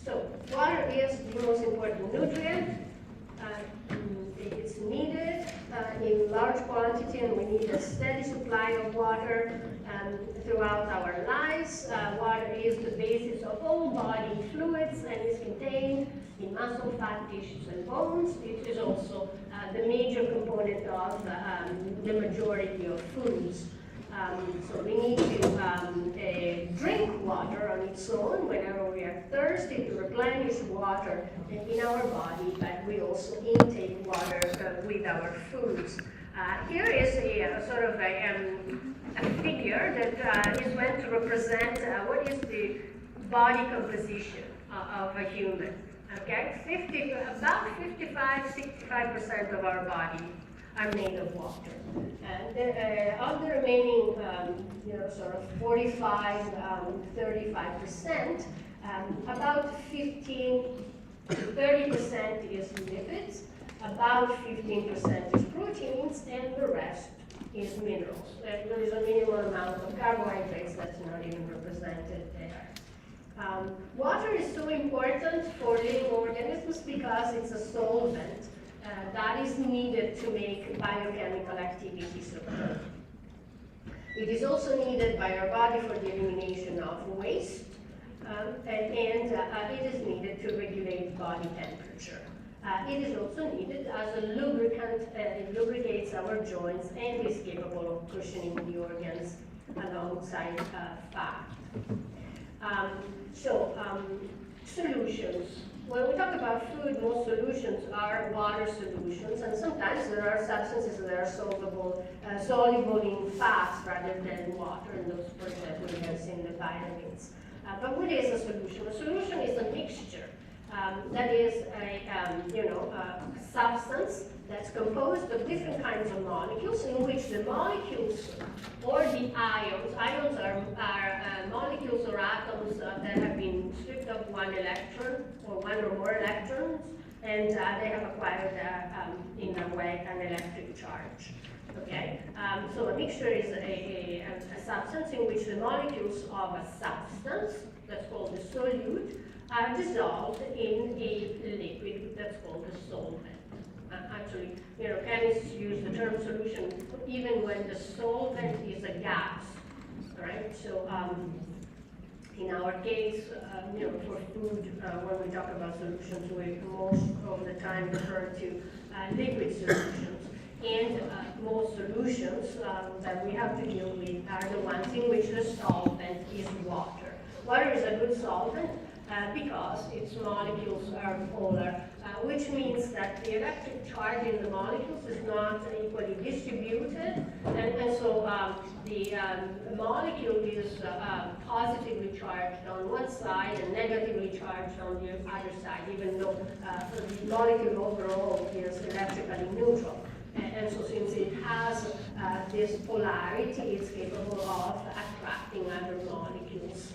So water is the most important nutrient. It's needed in large quantity, and we need a steady supply of water throughout our lives. Water is the basis of all body fluids and is contained in muscle, fat, tissues, and bones. It is also the major component of the majority of foods. So we need to drink water on its own whenever we are thirsty, to replenish water in our body, but we also intake water with our foods. Here is a sort of a figure that is meant to represent what is the body composition of a human. Okay, about 65% of our body are made of water. And of the remaining, sort of 45, 35%, about 15 to 30% is lipids, about 15% is proteins, and the rest is minerals. There is a minimal amount of carbohydrates that's not even represented there. Water is so important for living organisms because it's a solvent that is needed to make biochemical activities occur. It is also needed by our body for the elimination of waste, and it is needed to regulate body temperature. It is also needed as a lubricant. It lubricates our joints and is capable of cushioning the organs alongside fat. Solutions. When we talk about food, most solutions are water solutions, and sometimes there are substances that are soluble in fats rather than water, and those, for example, we have seen the vitamins. But what is a solution? A solution is a mixture. That is a substance that's composed of different kinds of molecules, in which the molecules or the ions are molecules or atoms that have been stripped of one electron or one or more electrons, and they have acquired, in a way, an electric charge. Okay, so a mixture is a substance in which the molecules of a substance, that's called the solute, are dissolved in a liquid that's called a solvent. Actually, chemists use the term solution even when the solvent is a gas, right? So in our case, for food, when we talk about solutions, we most of the time refer to liquid solutions. And most solutions that we have to deal with are the ones in which the solvent is water. Water is a good solvent because its molecules are polar, which means that the electric charge in the molecules is not equally distributed, and so the molecule is positively charged on one side and negatively charged on the other side, even though the molecule overall is electrically neutral. And so since it has this polarity, it's capable of attracting other molecules.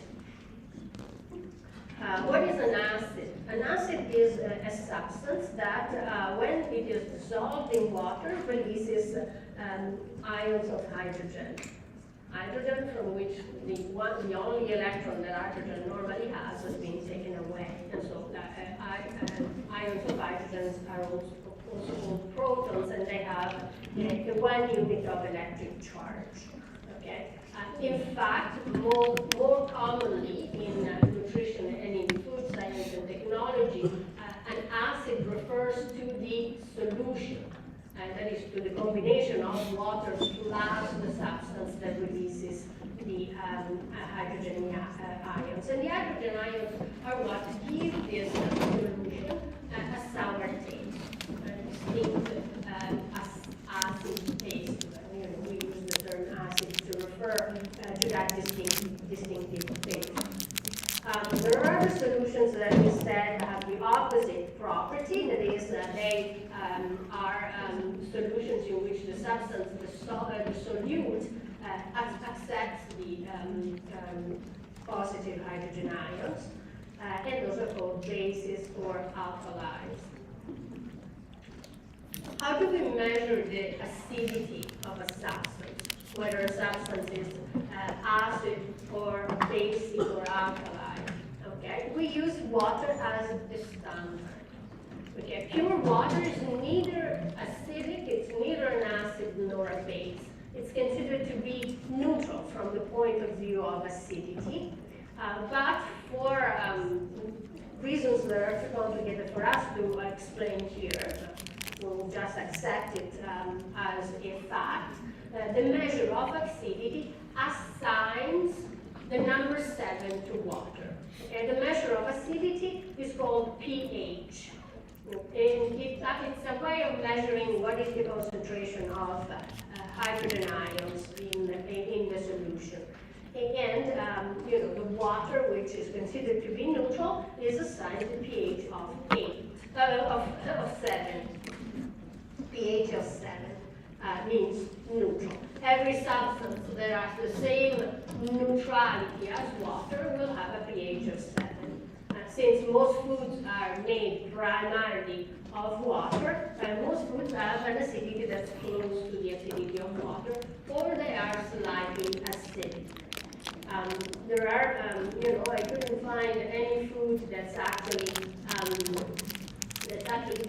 What is an acid? An acid is a substance that, when it is dissolved in water, releases ions of hydrogen. Hydrogen, from which the only electron that hydrogen normally has been taken away. And so ions of hydrogen are also also called protons, and they have a 1 unit of electric charge. Okay. In fact, more commonly in nutrition and in food science and technology, an acid refers to the solution, and that is to the combination of water plus the substance that releases the hydrogen ions. And the hydrogen ions are what give this solution a sour taste, a distinct acid taste. We use the term acid to refer to that distinctive taste. There are other solutions that instead have the opposite property, that is, they are solutions in which the substance, the solute, accepts the positive hydrogen ions, and those are called bases or alkalis. How do we measure the acidity of a substance, whether a substance is acid or basic or alkali? Okay, we use water as the standard. Okay, pure water is neither acidic, it's neither an acid nor a base. It's considered to be neutral from the point of view of acidity, but for reasons that are too complicated for us to explain here, we'll just accept it as a fact. The measure of acidity assigns the number 7 to water. Okay, the measure of acidity is called pH. And it's a way of measuring what is the concentration of hydrogen ions in the solution. And the water, which is considered to be neutral, is assigned a pH of 7. pH of 7 means neutral. Every substance that has the same neutrality as water will have a pH of 7. Since most foods are made primarily of water, most foods have an acidity that's close to the acidity of water, or they are slightly acidic. There are, I couldn't find any food that's actually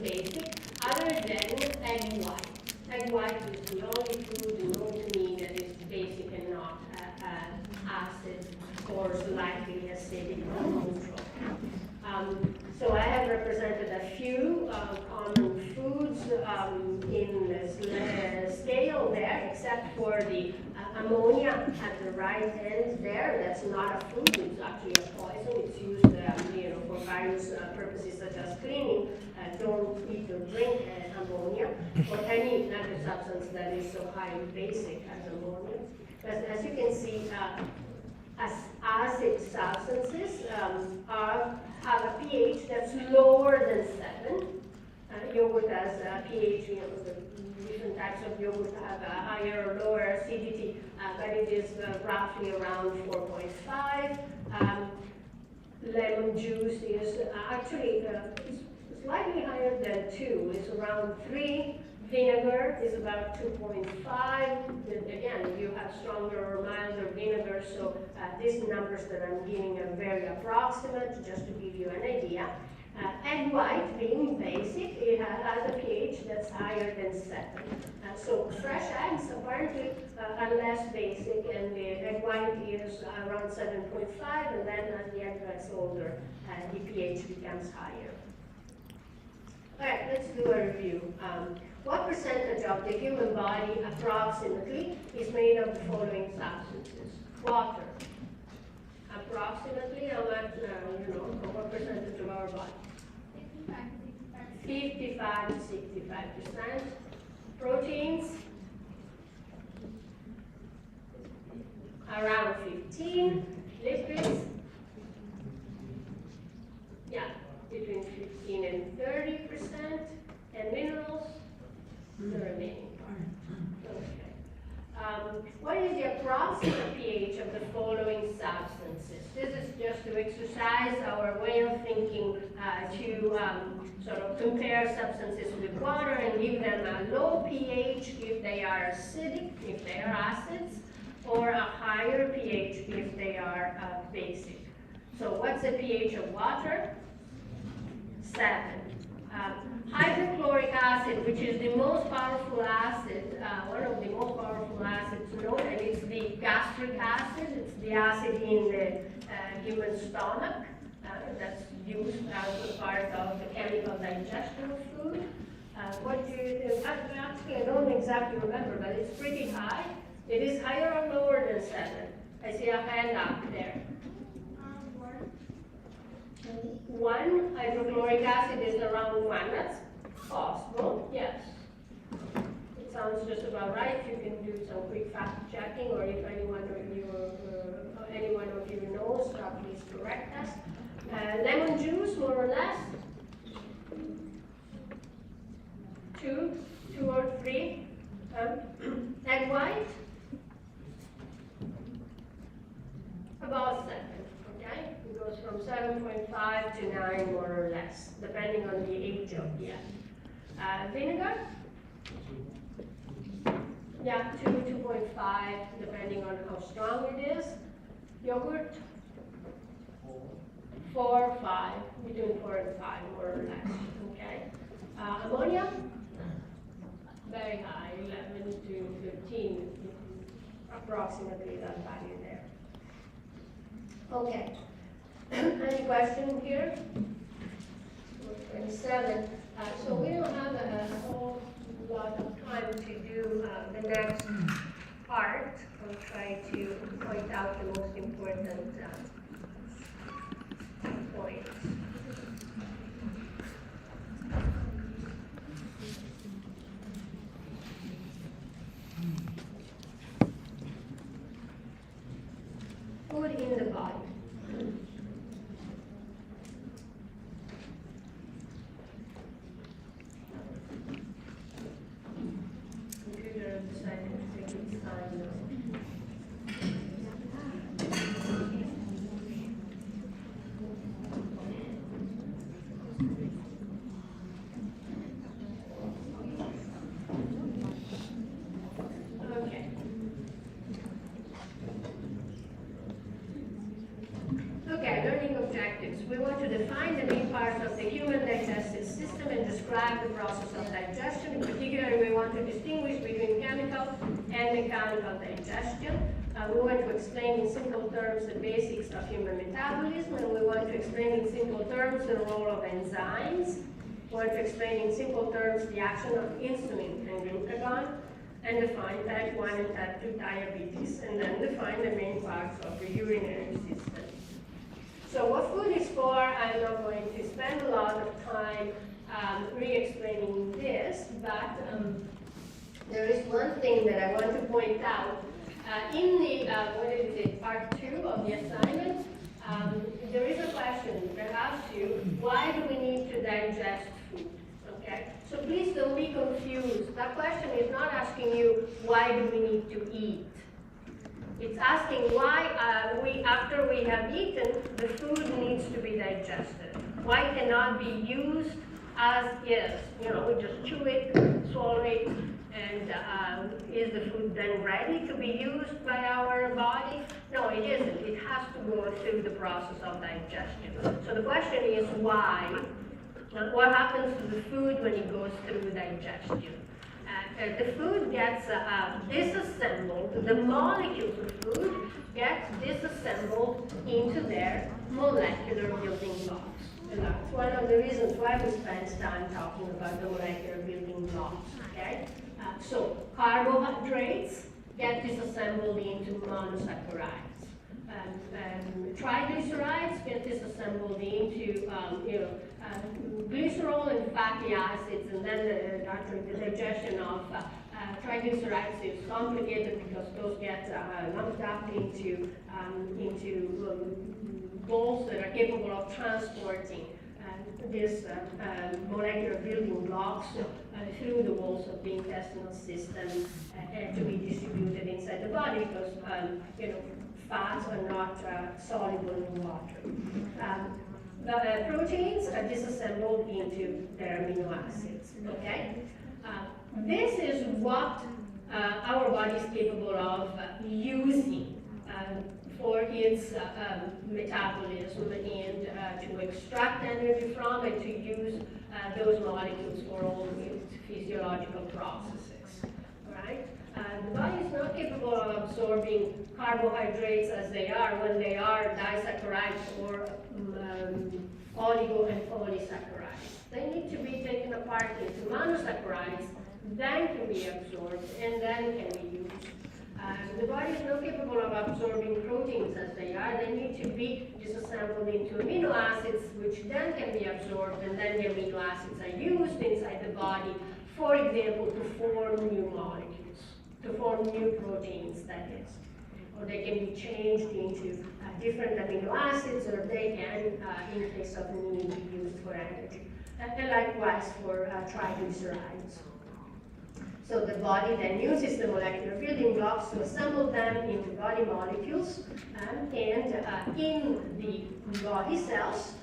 basic, other than egg white. Egg white is the only food known to me that is basic and not acid or slightly acidic or neutral. So I have represented a few common foods in the scale there, except for the ammonia at the right end there. That's not a food, it's actually a poison. It's used for various purposes such as cleaning. Don't eat or drink ammonia or any other substance that is so highly basic as ammonia. As you can see, acid substances have a pH that's lower than 7. Yogurt has a pH, the different types of yogurt have a higher or lower acidity, but it is roughly around 4.5. Lemon juice is actually slightly higher than 2. It's around 3. Vinegar is about 2.5. Again, you have stronger or milder vinegar, so these numbers that I'm giving are very approximate, just to give you an idea. Egg white, being basic, it has a pH that's higher than 7. So fresh eggs apparently are less basic, and the egg white is around 7.5, and then as the egg gets older, the pH becomes higher. All right, let's do a review. What percentage of the human body approximately is made of the following substances? Water. Approximately, how much, what percentage of our body? 55 to 65%. Proteins, around 15. Lipids, between 15 and 30%. And minerals, the remaining part. Okay. What is the approximate pH of the following substances? This is just to exercise our way of thinking to sort of compare substances with water and give them a low pH if they are acidic, if they are acids, or a higher pH if they are basic. So what's the pH of water? 7. Hydrochloric acid acid, which is the most powerful acid, one of the most powerful acids known, and it's the gastric acid. It's the acid in the human stomach that's used as a part of the chemical digestion of food. Actually, I don't exactly remember, but it's pretty high. It is higher or lower than 7. I see a hand up there. 1 hydrochloric acid is around 1. That's possible, yes. It sounds just about right. You can do some quick fact checking, or if anyone of you knows, please correct us. Lemon juice, more or less. 2 or 3. Egg white, about 7. Okay, it goes from 7.5 to 9, more or less, depending on the age of the egg. Vinegar, yeah, 2, 2.5, depending on how strong it is. Yogurt, 4, 5, between 4 and 5, more or less. Okay. Ammonia, very high, 11 to 13, approximately that value there. Okay. Any question here? 27. So we don't have a whole lot of time to do the next part. I'll try to point out the most important points. Food in the body. Computer decided to take its time now. Okay. Okay, learning objectives. We want to define the main parts of the human digestive system and describe the process of digestion. In particular, we want to distinguish between chemical and mechanical digestion. We want to explain in simple terms the basics of human metabolism, and we want to explain in simple terms the role of enzymes. We want to explain in simple terms the action of insulin and glucagon, and define type 1 and type 2 diabetes, and then define the main parts of the urinary system. So what food is for, I'm not going to spend a lot of time re-explaining this, but there is one thing that I want to point out. In the, what is it, part 2 of the assignment, there is a question that asks you, why do we need to digest food? Okay, so please don't be confused. That question is not asking you, why do we need to eat? It's asking why after we have eaten, the food needs to be digested. Why cannot be used as is? You know, we just chew it, swallow it, and is the food then ready to be used by our body? No, it isn't. It has to go through the process of digestion. So the question is why? What happens to the food when it goes through digestion? The food gets disassembled, the molecules of food get disassembled into their molecular building blocks. And that's one of the reasons why we spend time talking about the molecular building blocks, okay? So carbohydrates get disassembled into monosaccharides. Triglycerides get disassembled into glycerol and fatty acids, and then the digestion of triglycerides is complicated because those get lumped up into balls that are capable of transporting these molecular building blocks through the walls of the intestinal system and to be distributed inside the body because fats are not soluble in water. The proteins are disassembled into their amino acids, okay? This is what our body is capable of using for its metabolism and to extract energy from and to use those molecules for all its physiological processes, right? The body is not capable of absorbing carbohydrates as they are when they are disaccharides or oligo and polysaccharides. They need to be taken apart into monosaccharides, then can be absorbed, and then can be used. The body is not capable of absorbing proteins as they are. They need to be disassembled into amino acids, which then can be absorbed, and then the amino acids are used inside the body, for example, to form new molecules, to form new proteins, that is. Or they can be changed into different amino acids, or they can, in case of need, be used for energy. And likewise for triglycerides. So the body then uses the molecular building blocks to assemble them into body molecules, and in the body cells,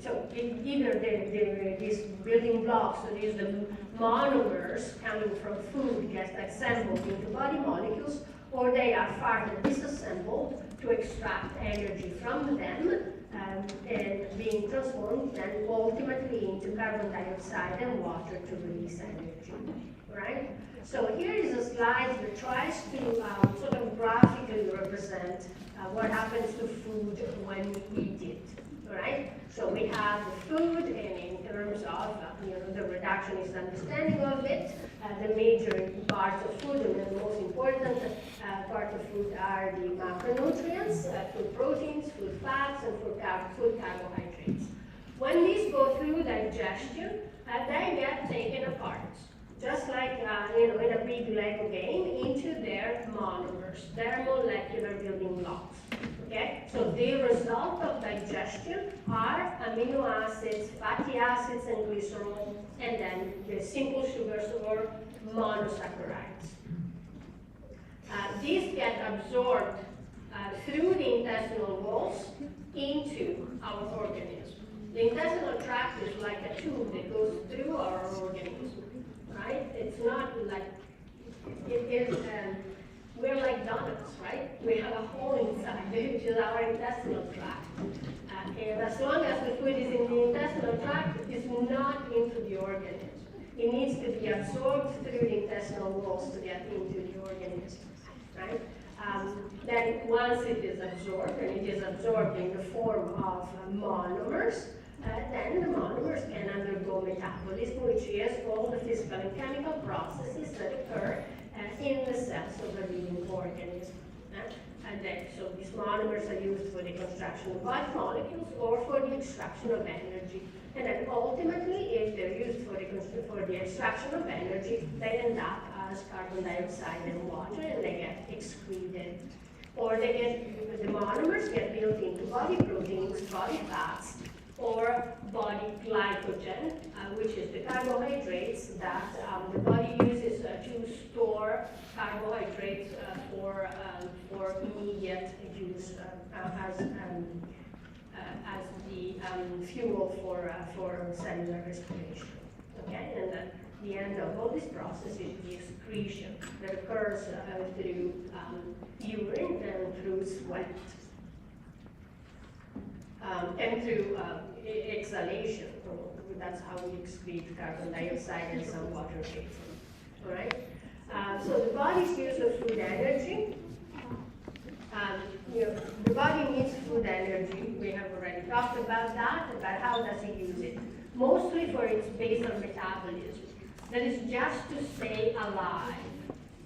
so either these building blocks, so these the monomers coming from food, get assembled into body molecules, or they are further disassembled to extract energy from them, and being transformed then ultimately into carbon dioxide and water to release energy, right? So here is a slide that tries to sort of graphically represent what happens to food when we eat it, right? So we have the food, and in terms of the reductionist understanding of it, the major parts of food, and the most important part of food are the macronutrients, food proteins, food fats, and food carbohydrates. When these go through digestion, they get taken apart, just like in a big Lego game, into their monomers, their molecular building blocks. Okay, so the result of digestion are amino acids, fatty acids, and glycerol, and then the simple sugars or monosaccharides. These get absorbed through the intestinal walls into our organism. The intestinal tract is like a tube that goes through our organism, right? It's not like, it is, we're like donuts, right? We have a hole inside, which is our intestinal tract. And as long as the food is in the intestinal tract, it is not into the organism. It needs to be absorbed through the intestinal walls to get into the organism, right? Then once it is absorbed, and it is absorbed in the form of monomers, then the monomers can undergo metabolism, which is all the physical and chemical processes that occur in the cells of a living organism. And then, so these monomers are used for the construction of body molecules or for the extraction of energy. And then ultimately, if they're used for the extraction of energy, they end up as carbon dioxide and water, and they get excreted. Or the monomers get built into body proteins, body fats, or body glycogen, which is the carbohydrates that the body uses to store carbohydrates for immediate use as the fuel for cellular respiration. Okay, and the end of all this process is the excretion that occurs through urine and through sweat. And through exhalation. That's how we excrete carbon dioxide and some water vapor. All right? So the body's use of food energy. The body needs food energy. We have already talked about that, about how does it use it. Mostly for its basal metabolism. That is just to stay alive.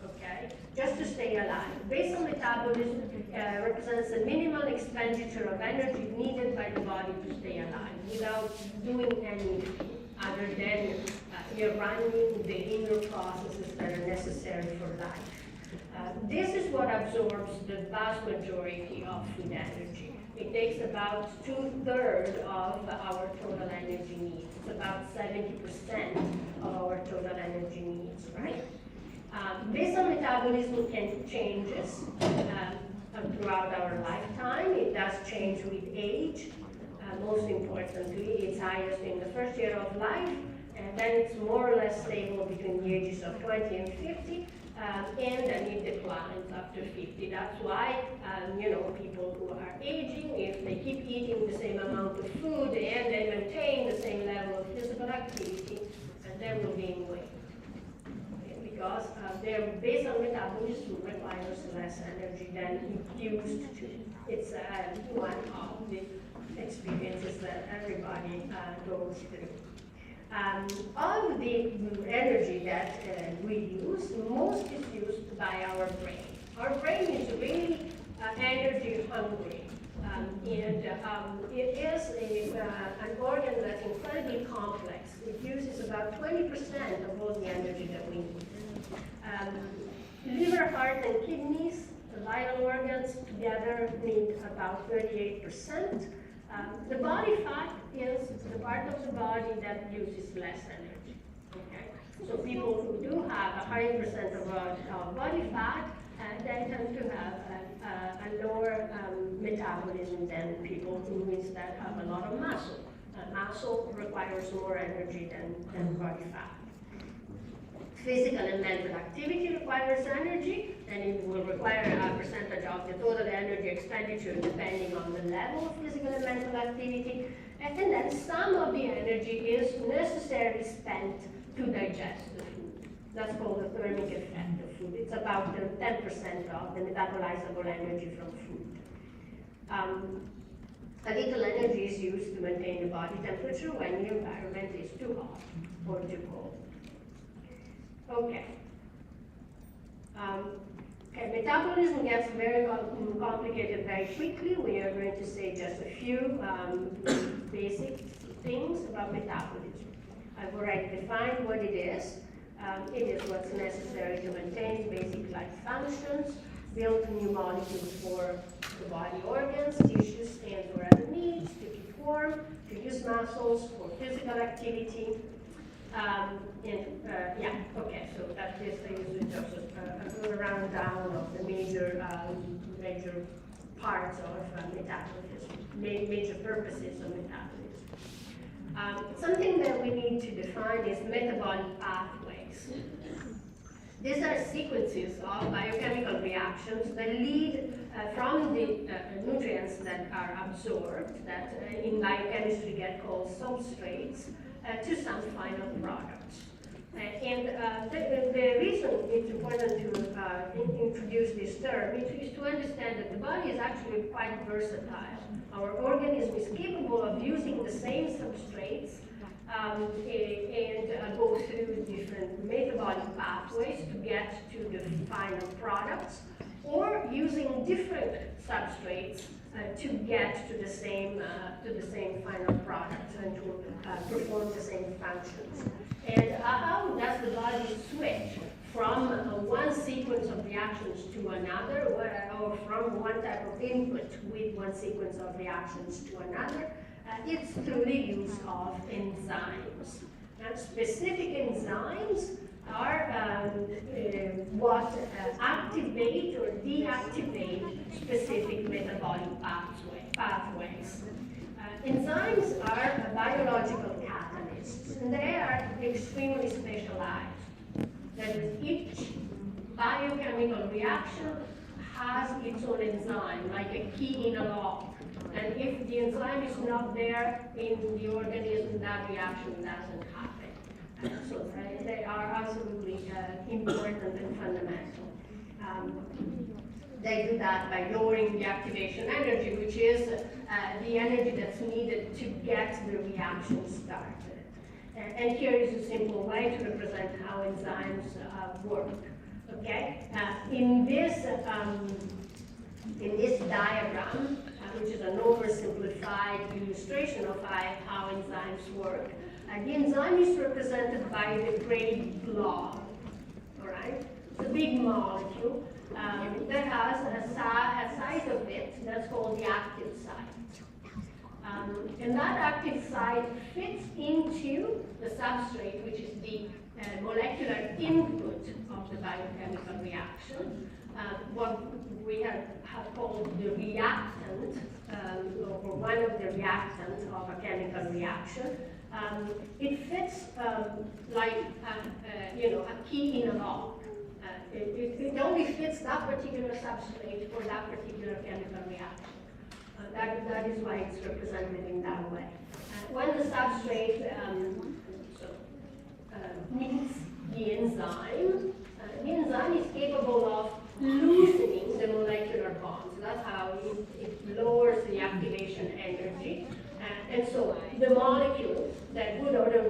Okay? Just to stay alive. Basal metabolism represents the minimal expenditure of energy needed by the body to stay alive without doing anything other than running the inner processes that are necessary for life. This is what absorbs the vast majority of food energy. It takes about 2/3 of our total energy needs. It's about 70% of our total energy needs, right? Basal metabolism changes throughout our lifetime. It does change with age. Most importantly, it's highest in the first year of life, and then it's more or less stable between the ages of 20 and 50, and then it declines up to 50. That's why, people who are aging, if they keep eating the same amount of food and they maintain the same level of physical activity, because their basal metabolism requires less energy than it used to. It's one of the experiences that everybody goes through. Of the energy that we use, most is used by our brain. Our brain is really energy hungry. It is an organ that's incredibly complex. It uses about 20% of all the energy that we need. Liver, heart, and kidneys, the vital organs together need about 38%. The body fat is the part of the body that uses less energy. Okay? So people who do have a high percent of body fat, they tend to have a lower metabolism than people who instead have a lot of muscle. Muscle requires more energy than body fat. Physical and mental activity requires energy, and it will require a percentage of the total energy expenditure depending on the level of physical and mental activity. And then some of the energy is necessarily spent to digest the food. That's called the thermic effect of food. It's about 10% of the metabolizable energy from food. A little energy is used to maintain the body temperature when the environment is too hot or too cold. Okay. Metabolism gets very complicated very quickly. We are going to say just a few basic things about metabolism. I've already defined what it is. It is what's necessary to maintain basic life functions, build new molecules for the body organs, tissues, and for other needs, to keep warm, to use muscles for physical activity. So that is just a rundown of the major parts of metabolism, major purposes of metabolism. Something that we need to define is metabolic pathways. These are sequences of biochemical reactions that lead from the nutrients that are absorbed, that in biochemistry get called substrates, to some final products. The reason it's important to introduce this term is to understand that the body is actually quite versatile. Our organism is capable of using the same substrates and go through different metabolic pathways to get to the final products, or using different substrates to get to the same final product and to perform the same functions. And how does the body switch from one sequence of reactions to another, or from one type of input with one sequence of reactions to another? It's through the use of enzymes. And specific enzymes are what activate or deactivate specific metabolic pathways. Enzymes are biological catalysts, and they are extremely specialized. That is, each biochemical reaction has its own enzyme, like a key in a lock. And if the enzyme is not there in the organism, that reaction doesn't happen. So they are absolutely important and fundamental. They do that by lowering the activation energy, which is the energy that's needed to get the reaction started. And here is a simple way to represent how enzymes work. Okay, in this diagram, which is an oversimplified illustration of how enzymes work, the enzyme is represented by the gray blob. All right, it's a big molecule that has a side of it that's called the active site. And that active site fits into the substrate, which is the molecular input of the biochemical reaction. What we have called the reactant, or one of the reactants of a chemical reaction. It fits like a key in a lock. It only fits that particular substrate for that particular chemical reaction. That is why it's represented in that way. When the substrate meets the enzyme,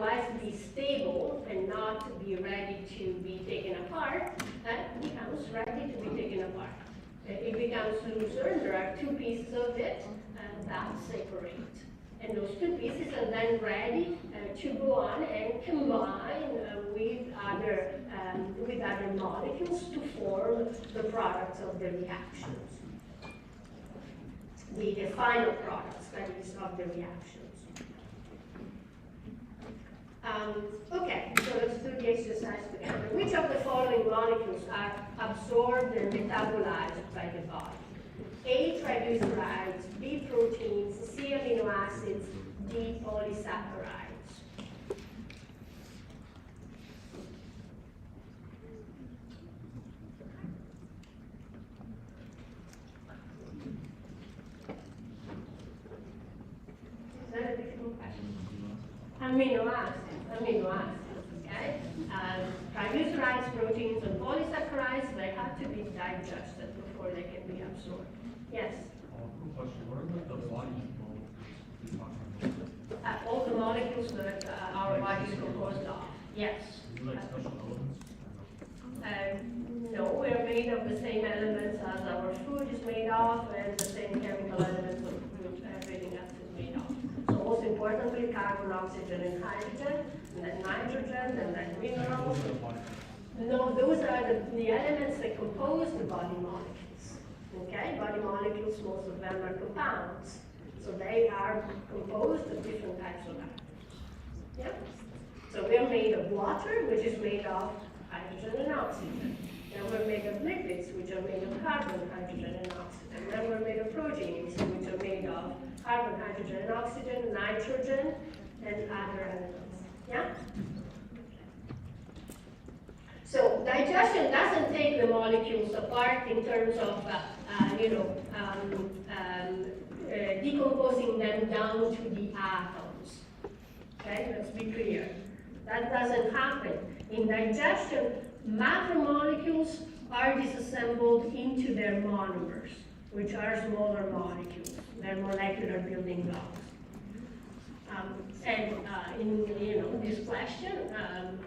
otherwise be stable and not be ready to be taken apart, becomes ready to be taken apart. It becomes looser, and there are two pieces of it that separate. And those two pieces are then ready to go on and combine with other molecules to form the products of the reactions. The final products, that is, of the reactions. Okay, so let's do the exercise together. Which of the following molecules are absorbed and metabolized by the body? A, triglycerides, B, proteins, C, amino acids, D, polysaccharides. Is that a difficult question? Amino acids, okay? Triglycerides, proteins, and polysaccharides, they have to be digested before they can be absorbed. Yes? Quick question, what are like the body molecules you're talking about? All the molecules that our body is composed of. Yes. Is it like special elements? No, we're made of the same elements as our food is made of, and the same chemical elements of which everything else is made of. So most importantly, carbon, oxygen, and hydrogen, and then nitrogen, and then minerals. No, those are the elements that compose the body molecules. Okay, body molecules, most of them are compounds. So they are composed of different types of atoms. Yeah? So we are made of water, which is made of hydrogen and oxygen. Then we're made of lipids, which are made of carbon, hydrogen, and oxygen. Then we're made of proteins, which are made of carbon, hydrogen, and oxygen, nitrogen, and other elements. Yeah? So digestion doesn't take the molecules apart in terms of, decomposing them down to the atoms. Okay, let's be clear. That doesn't happen. In digestion, macromolecules are disassembled into their monomers, which are smaller molecules. They're molecular building blocks. In this question,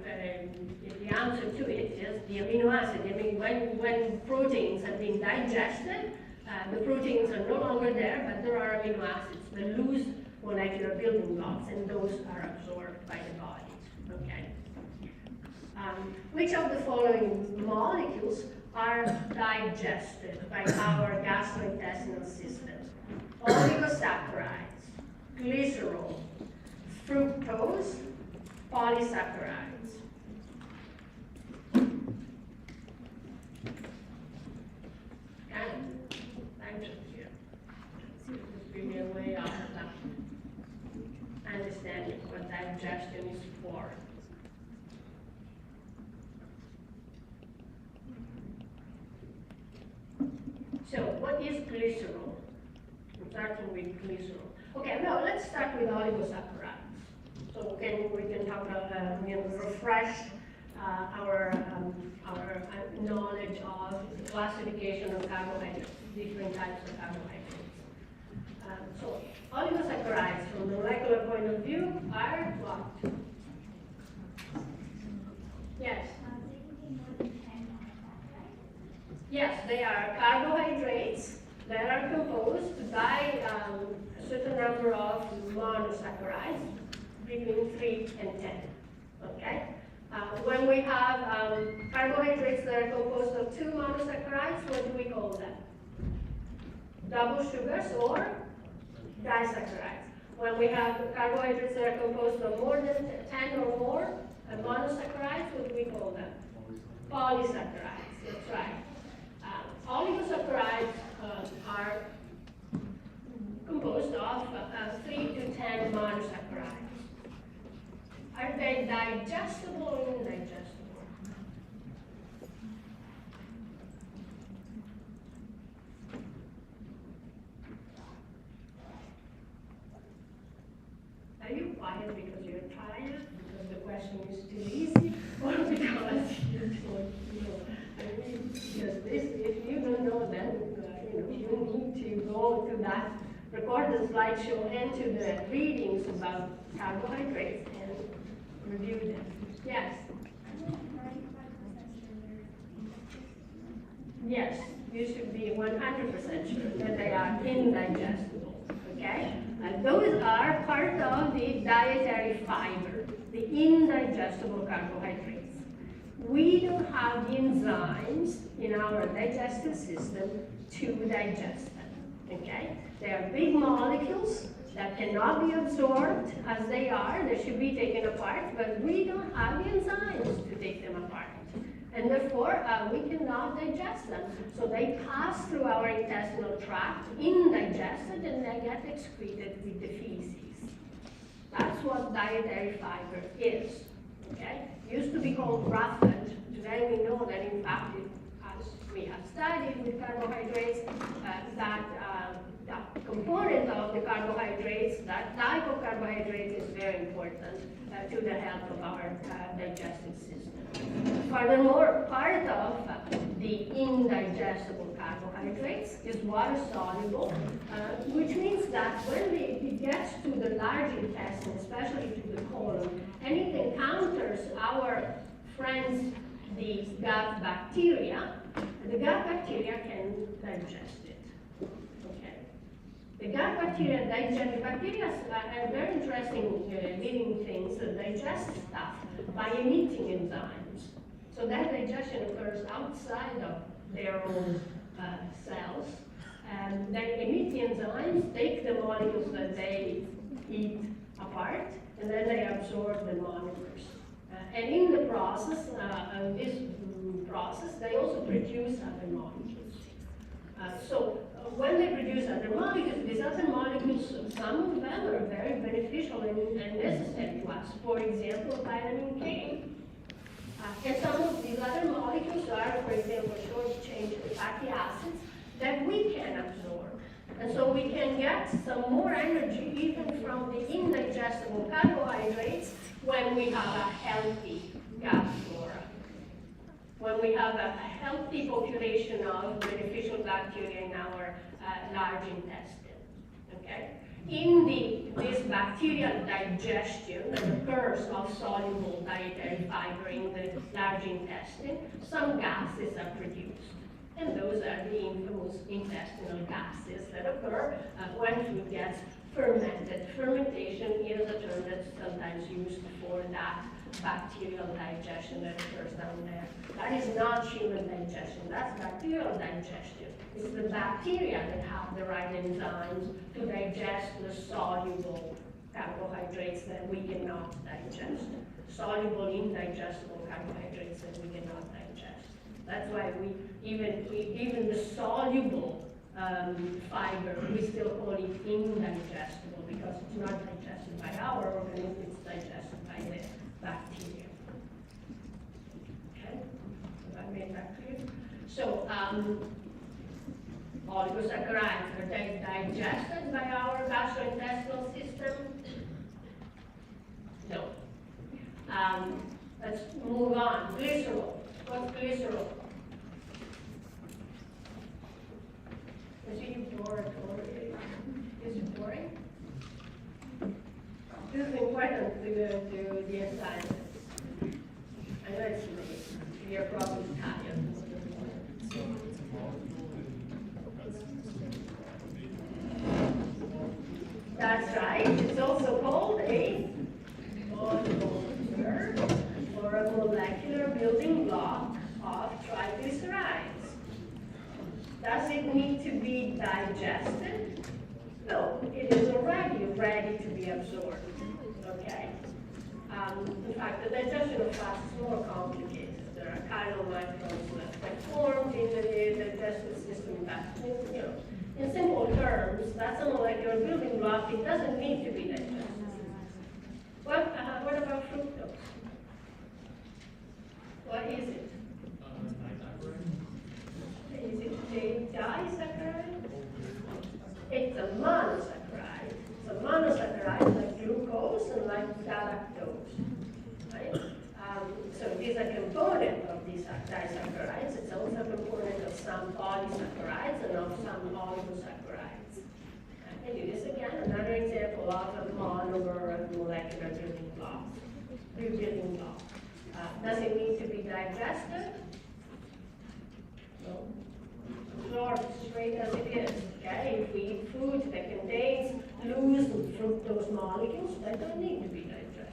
the answer to it is the amino acid. I mean, when proteins have been digested, the proteins are no longer there, but there are amino acids that lose molecular building blocks, and those are absorbed by the body. Okay. Which of the following molecules are digested by our gastrointestinal system? Oligosaccharides, glycerol, fructose, polysaccharides. Here. Just give me a way out of that. Understanding what digestion is for. So, what is glycerol? I'm starting with glycerol. Okay, now let's start with oligosaccharides. So we can talk about, refresh our knowledge of the classification of carbohydrates, different types of carbohydrates. So oligosaccharides, from the molecular point of view, are what? Yes. Yes, they are carbohydrates that are composed by a certain number of monosaccharides, between 3 and 10. Okay? When we have carbohydrates that are composed of 2 monosaccharides, what do we call them? Double sugars or disaccharides. When we have carbohydrates that are composed of more than 10 or more monosaccharides, what do we call them? Polysaccharides. That's right. Oligosaccharides are composed of 3 to 10 monosaccharides. Are they digestible or indigestible? Are you quiet because you're tired, because the question is too easy, or because you don't know? I mean, because if you don't know, then you need to go to that recorded slideshow and to the readings about carbohydrates and yes, you should be 100% sure that they are indigestible, okay? And those are part of the dietary fiber, the indigestible carbohydrates. We don't have the enzymes in our digestive system to digest them, okay? They are big molecules that cannot be absorbed as they are. They should be taken apart, but we don't have the enzymes to take them apart. And therefore, we cannot digest them. So they pass through our intestinal tract, indigested, and they get excreted with the feces. That's what dietary fiber is, okay? Used to be called roughage. Today we know that in fact, as we have studied with carbohydrates, that component of the carbohydrates, that type of carbohydrates is very important to the health of our digestive system. Furthermore, part of the indigestible carbohydrates is water soluble, which means that when it gets to the large intestine, especially to the colon, and it encounters our friends, the gut bacteria, the gut bacteria can digest it. Okay. The gut bacteria digest. Bacteria are very interesting living things that digest stuff by emitting enzymes. So that digestion occurs outside of their own cells. And they emit the enzymes, take the molecules that they eat apart, and then they absorb the monomers. And in the process, they also produce other molecules. So when they produce other molecules, these other molecules, some of them are very beneficial and necessary to us. For example, vitamin K. And some of these other molecules are, for example, short-chain fatty acids that we can absorb. And so we can get some more energy even from the indigestible carbohydrates when we have a healthy gut flora. When we have a healthy population of beneficial bacteria in our large intestine, okay? In this bacterial digestion that occurs of soluble dietary fiber in the large intestine, some gases are produced. And those are the infamous intestinal gases that occur when food gets fermented. Fermentation is a term that's sometimes used for that bacterial digestion that occurs down there. That is not human digestion, that's bacterial digestion. It's the bacteria that have the right enzymes to digest the soluble carbohydrates that we cannot digest. Soluble, indigestible carbohydrates that we cannot digest. That's why even the soluble fiber, we still call it indigestible because it's not digested by our organism, it's digested by the bacteria. Okay, so I made that clear. So oligosaccharides, are they digested by our gastrointestinal system? No. Let's move on. Glycerol. What's glycerol? Is it boring? Is it boring? This is important to the assignment. I know it's late. You're probably tired. So it's a molecule in That's right. It's also called a monomer, or a molecular building block of triglycerides. Does it need to be digested? No, it is already ready to be absorbed. Okay. In fact, the digestion of fats is more complicated. There are chylomicrons that form in the digestive system that, in simple terms, that's a molecular building block. It doesn't need to be digested. What about fructose? What is it? Is it a disaccharide? It's a monosaccharide. It's a monosaccharide like glucose and like galactose. Right? So it is a component of these disaccharides. It's also a component of some polysaccharides and of some oligosaccharides. And it is again another example of a monomer of molecular building blocks. Building block. Does it need to be digested? No. absorbed straight as it is. Okay, if we eat food that contains loose fructose molecules, that don't need to be digested.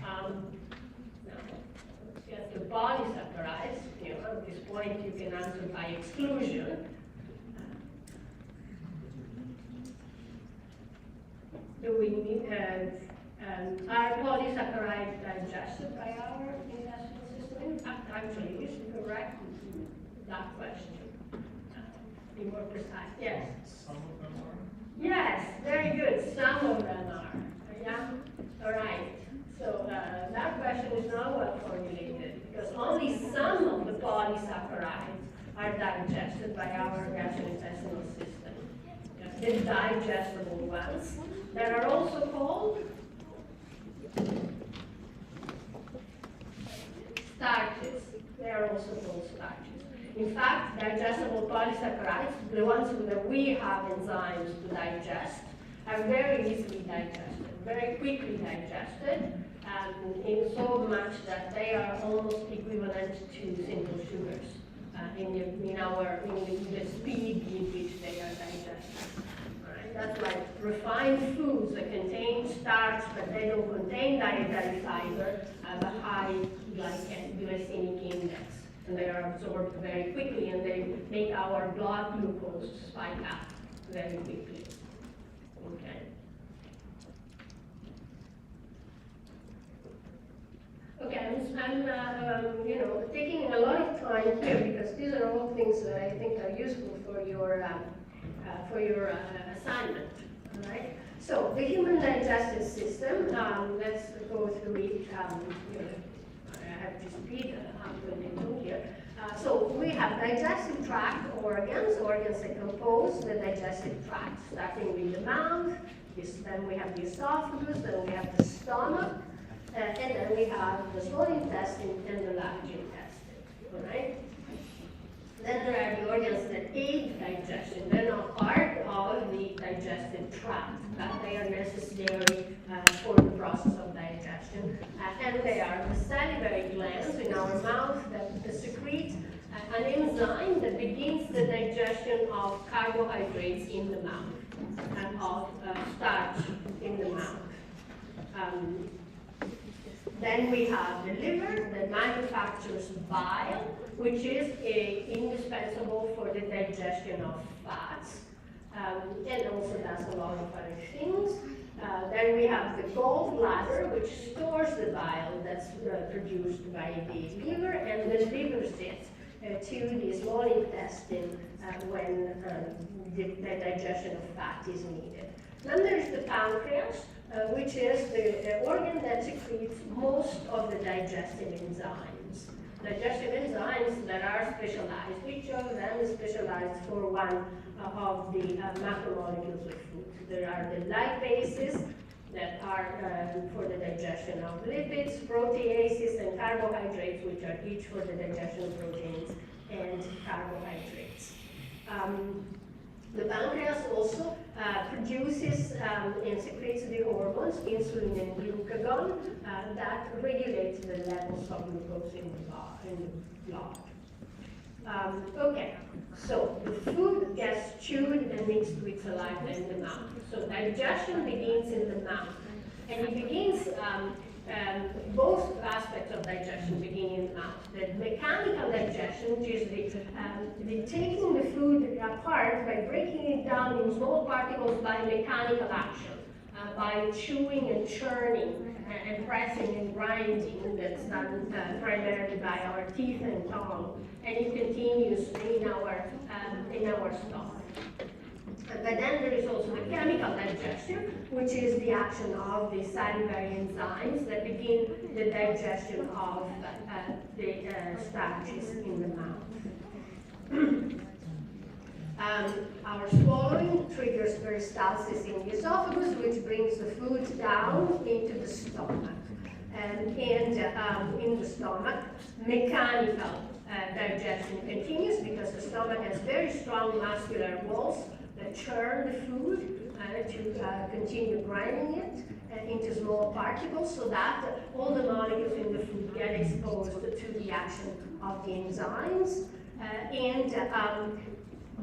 Now, let's get to polysaccharides. You know, at this point you can answer by exclusion. Do we need, are polysaccharides digested by our intestinal system? In fact, actually, we should correct that question. Be more precise. Yes. Some of them are. Yes, very good. Some of them are. Yeah. All right. So that question is not well formulated because only some of the polysaccharides are digested by our gastrointestinal system. The digestible ones that are also called starches. They are also called starches. In fact, digestible polysaccharides, the ones that we have enzymes to digest, are very easily digested, very quickly digested, in so much that they are almost equivalent to simple sugars in the speed in which they are digested. Right? That's why refined foods that contain starch but they don't contain dietary fiber have a high glycemic index. And they are absorbed very quickly and they make our blood glucose spike up very quickly. Okay. Okay, I'm taking a lot of time here because these are all things that I think are useful for your assignment. All right. So the human digestive system. Let's go through it. I have to speed up when they do here. So we have digestive tract organs that compose the digestive tract, starting with the mouth. Then we have the esophagus. Then we have the stomach. And then we have the small intestine and the large intestine, all right? Then there are the organs that aid digestion. They're not part of the digestive tract, but they are necessary for the process of digestion. And they are the salivary glands in our mouth that secrete an enzyme that begins the digestion of carbohydrates in the mouth and of starch in the mouth. Then we have the liver that manufactures bile, which is indispensable for the digestion of fats, and also does a lot of other things. Then we have the gallbladder, which stores the bile that's produced by the liver and delivers it to the small intestine when the digestion of fat is needed. Then there's the pancreas, which is the organ that secretes most of the digestive enzymes. Digestive enzymes that are specialized, each of them is specialized for one of the macromolecules of food. There are the lipases that are for the digestion of lipids, proteases, and carbohydrates, which are each for the digestion of proteins and carbohydrates. The pancreas also produces and secretes the hormones, insulin and glucagon, that regulate the levels of glucose in the blood. Okay, so the food gets chewed and mixed with saliva in the mouth. So digestion begins in the mouth. And it begins, both aspects of digestion begin in the mouth. The mechanical digestion, which is the taking the food apart by breaking it down in small particles by mechanical action, by chewing and churning and pressing and grinding. That's done primarily by our teeth and tongue, and it continues in our stomach. But then there is also the chemical digestion, which is the action of the salivary enzymes that begin the digestion of the starches in the mouth. Our swallowing triggers peristalsis in the esophagus, which brings the food down into the stomach. And in the stomach, mechanical digestion continues because the stomach has very strong muscular walls that churn the food to continue grinding it into small particles so that all the molecules in the food get exposed to the action of the enzymes.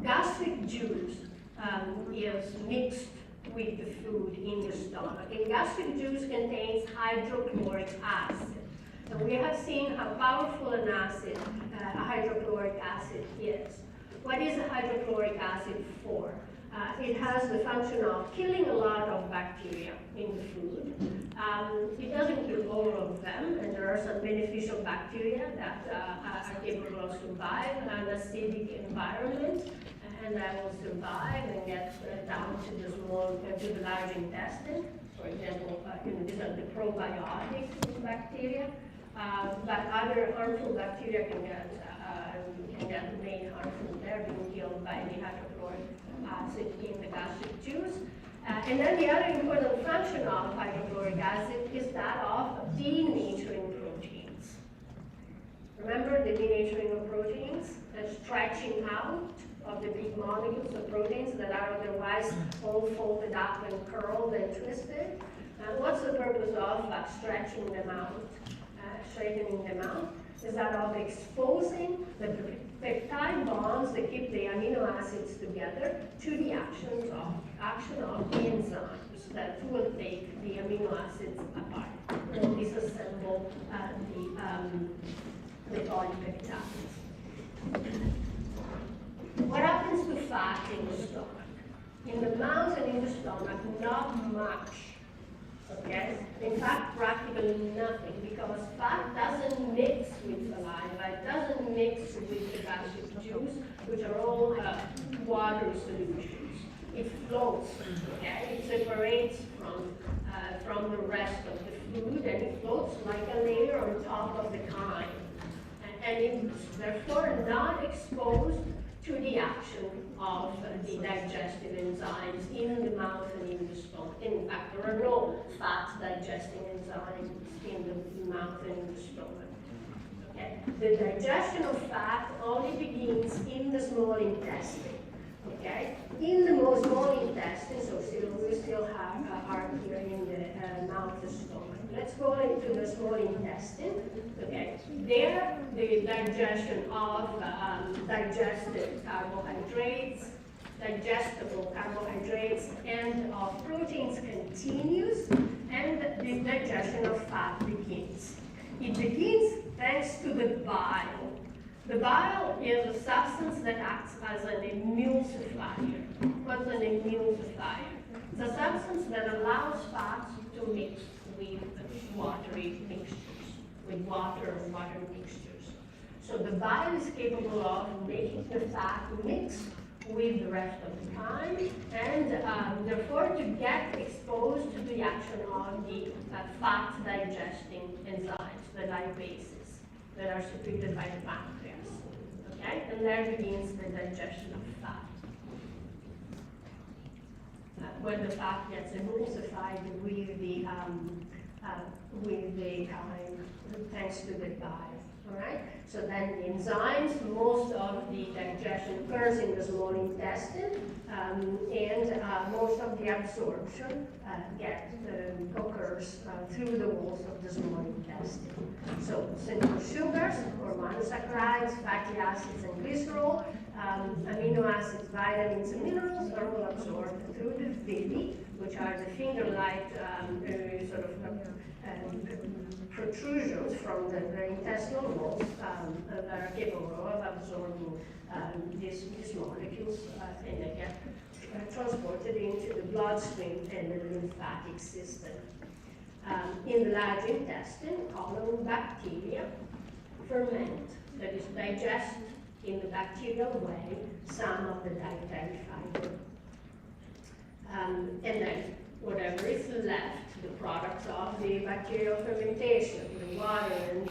Gastric juice is mixed with the food in the stomach. And gastric juice contains hydrochloric acid. And we have seen how powerful an acid hydrochloric acid is. What is hydrochloric acid for? It has the function of killing a lot of bacteria in the food. It doesn't kill all of them, and there are some beneficial bacteria that are capable of surviving an acidic environment, and that will survive and get down to the large intestine. For example, these are the probiotic bacteria, but other harmful bacteria can get made harmful. They're being killed by the hydrochloric acid in the gastric juice. And then the other important function of hydrochloric acid is that of denaturing proteins. Remember the denaturing of proteins? The stretching out of the big molecules of proteins that are otherwise all folded up and curled and twisted. What's the purpose of stretching them out, straightening them out? Is that of exposing the peptide bonds that keep the amino acids together to the action of enzymes that will take the amino acids apart and disassemble the polypeptides. What happens to fat in the stomach? In the mouth and in the stomach, not much. Okay? In fact, practically nothing, because fat doesn't mix with saliva, it doesn't mix with the gastric juice, which are all water solutions. It floats, okay? It separates from the rest of the food, and it floats like a layer on top of the chyme. And it's therefore not exposed to the action of the digestive enzymes in the mouth and in the stomach. In fact, there are no fat digesting enzymes in the mouth and in the stomach. Okay? The digestion of fat only begins in the small intestine. Okay? In the small intestine, so we still have a heart here in the mouth and stomach. Let's go into the small intestine. Okay, there the digestion of digested carbohydrates, digestible carbohydrates, and of proteins continues, and the digestion of fat begins. It begins thanks to the bile. The bile is a substance that acts as an emulsifier. What's an emulsifier? It's a substance that allows fats to mix with watery mixtures, with water and water mixtures. So the bile is capable of making the fat mix with the rest of the chyme, and therefore to get exposed to the action of the fat digesting enzymes, the lipases, that are secreted by the pancreas. Okay, and there begins the digestion of fat. When the fat gets emulsified with the chyme, thanks to the bile. All right. So then the enzymes, most of the digestion occurs in the small intestine, and most of the absorption occurs through the walls of the small intestine. So simple sugars, or monosaccharides, fatty acids, and glycerol, amino acids, vitamins, and minerals are all absorbed through the villi, which are the finger-like sort of protrusions from the intestinal walls that are capable of absorbing these molecules, and they get transported into the bloodstream and the lymphatic system. In the large intestine, colon bacteria ferment, that is, digest in the bacterial way some of the dietary fiber. And then whatever is left, the products of the bacterial fermentation, the water and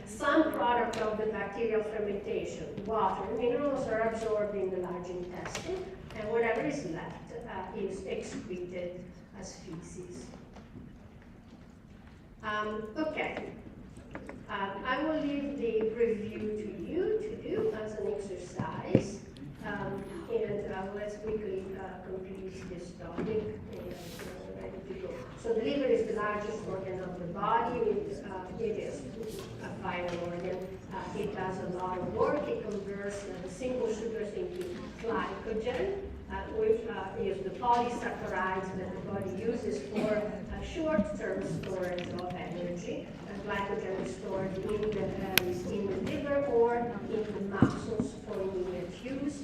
some product of the bacterial fermentation, water and minerals are absorbed in the large intestine, and whatever is left is excreted as feces. Okay. I will leave the review to you to do as an exercise, and let's quickly complete this topic and ready to go. So the liver is the largest organ of the body. It is a vital organ. It does a lot of work. It converts the simple sugars into glycogen, which is the polysaccharides that the body uses for short-term storage of energy. Glycogen is stored in the liver or in the muscles for immediate use.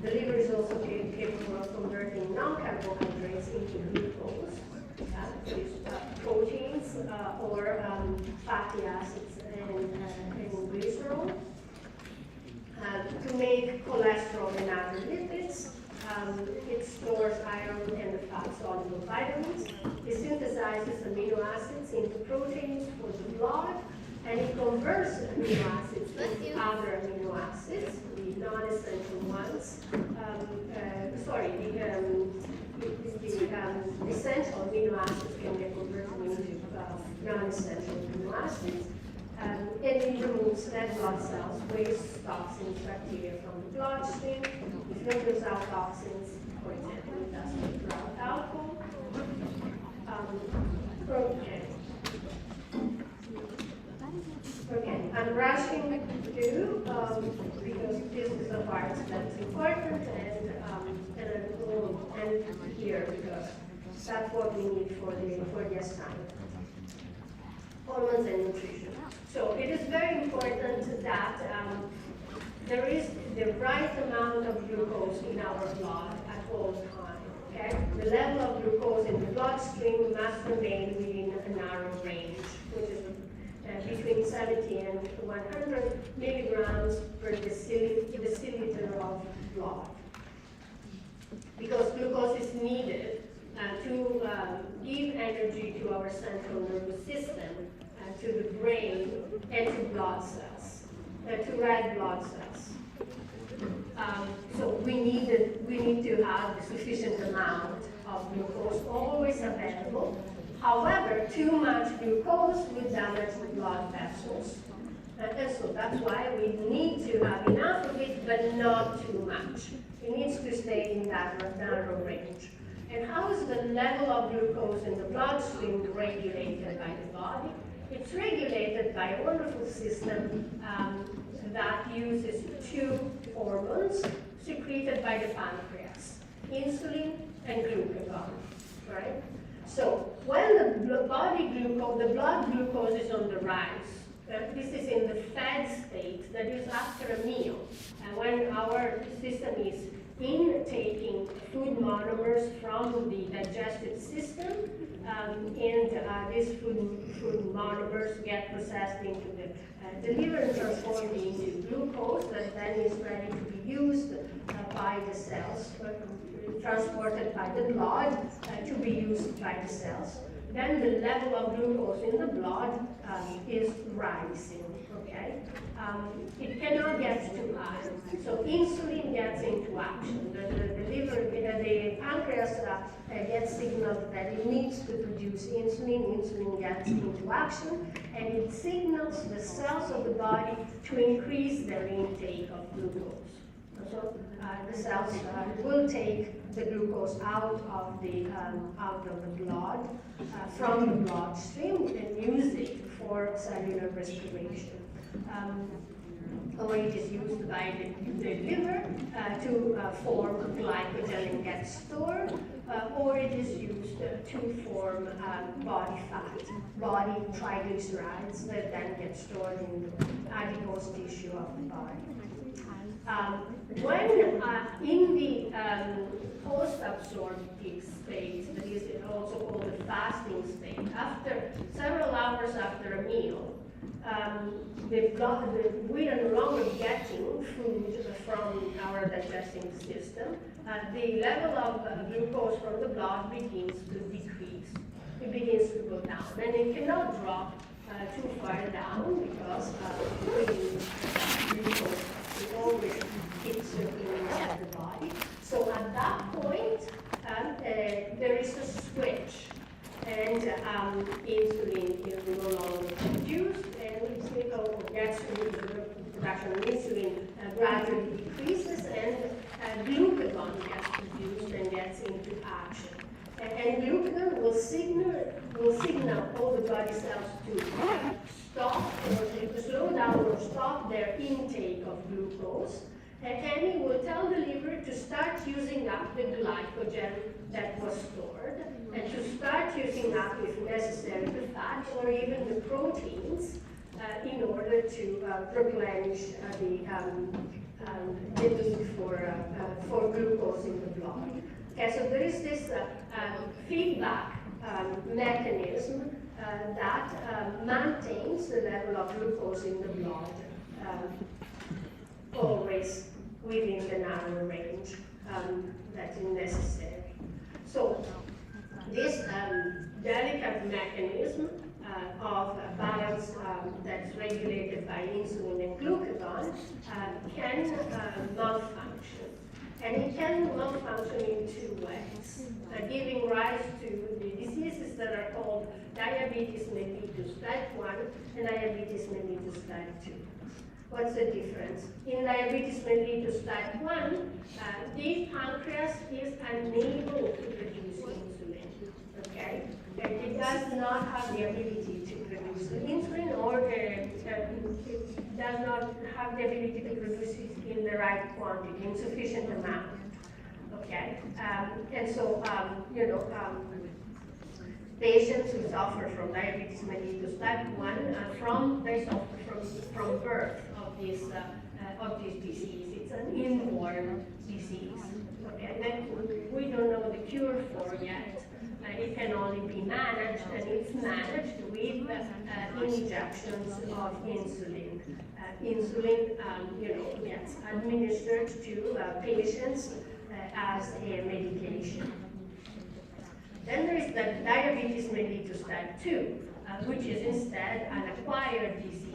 The liver is also capable of converting non-carbohydrates into glucose, proteins or fatty acids and glycerol. To make cholesterol and other lipids, it stores iron and the fat-soluble vitamins. It synthesizes amino acids into proteins for the blood, and it converts amino acids into other amino acids, the non-essential ones. The essential amino acids can get converted into non-essential amino acids. And it removes red blood cells, waste, toxins, bacteria from the bloodstream. It filters out toxins, for example, it does filter out alcohol. Okay, I'm rushing through because this is a part that's important, and here because that's what we need for the assignment. Hormones and nutrition. So it is very important that there is the right amount of glucose in our blood at all times. Okay? The level of glucose in the bloodstream must remain within a narrow range, which is between 70 and 100 milligrams per deciliter of blood. Because glucose is needed to give energy to our central nervous system, to the brain, and to blood cells, to red blood cells. So we need to have a sufficient amount of glucose always available. However, too much glucose will damage the blood vessels. And so that's why we need to have enough of it, but not too much. It needs to stay in that narrow range. And how is the level of glucose in the bloodstream regulated by the body? It's regulated by a wonderful system that uses two hormones secreted by the pancreas, insulin and glucagon, right? So when the blood glucose is on the rise, this is in the fed state, that is after a meal, and when our system is intaking food monomers from the digestive system, and these food monomers get processed into the liver and transformed into glucose that then is ready to be used by the cells, transported by the blood to be used by the cells. Then the level of glucose in the blood is rising, okay? It cannot get too high. So insulin gets into action. The liver, the pancreas gets signaled that it needs to produce insulin. Insulin gets into action, and it signals the cells of the body to increase their intake of glucose. So the cells will take the glucose out of the blood, from the bloodstream, and use it for cellular respiration. Or it is used by the liver to form glycogen and get stored, or it is used to form body fat, body triglycerides that then get stored in the adipose tissue of the body. When in the post-absorptive state, that is also called the fasting state, after several hours after a meal, we are no longer getting food from our digesting system. The level of glucose from the blood begins to decrease. It begins to go down, and it cannot drop too far down because glucose is always circulating inside the body. So at that point, there is a switch, and insulin is no longer produced, and the production of insulin gradually decreases, and glucagon gets produced and gets into action. And glucagon will signal glucose, and it will tell the liver to start using up the glycogen that was stored, and to start using up, if necessary, the fat or even the proteins in order to replenish the need for glucose in the blood. Okay, so there is this feedback mechanism that maintains the level of glucose in the blood always within the narrow range that is necessary. So this delicate mechanism of balance that's regulated by insulin and glucagon can malfunction. And it can malfunction in two ways, giving rise to the diseases that are called diabetes mellitus type 1 and diabetes mellitus type 2. What's the difference? In diabetes mellitus type 1, the pancreas is unable to produce insulin, okay? And it does not have the ability to produce the insulin, or it does not have the ability to produce it in the right quantity, in sufficient amount, okay? And so, patients who suffer from diabetes mellitus type 1, they suffer from birth of this disease. It's an inborn disease, okay? That we don't know the cure for yet. It can only be managed, and it's managed with injections of insulin. Insulin, gets administered to patients as a medication. Then there is the diabetes mellitus type 2, which is instead an acquired disease.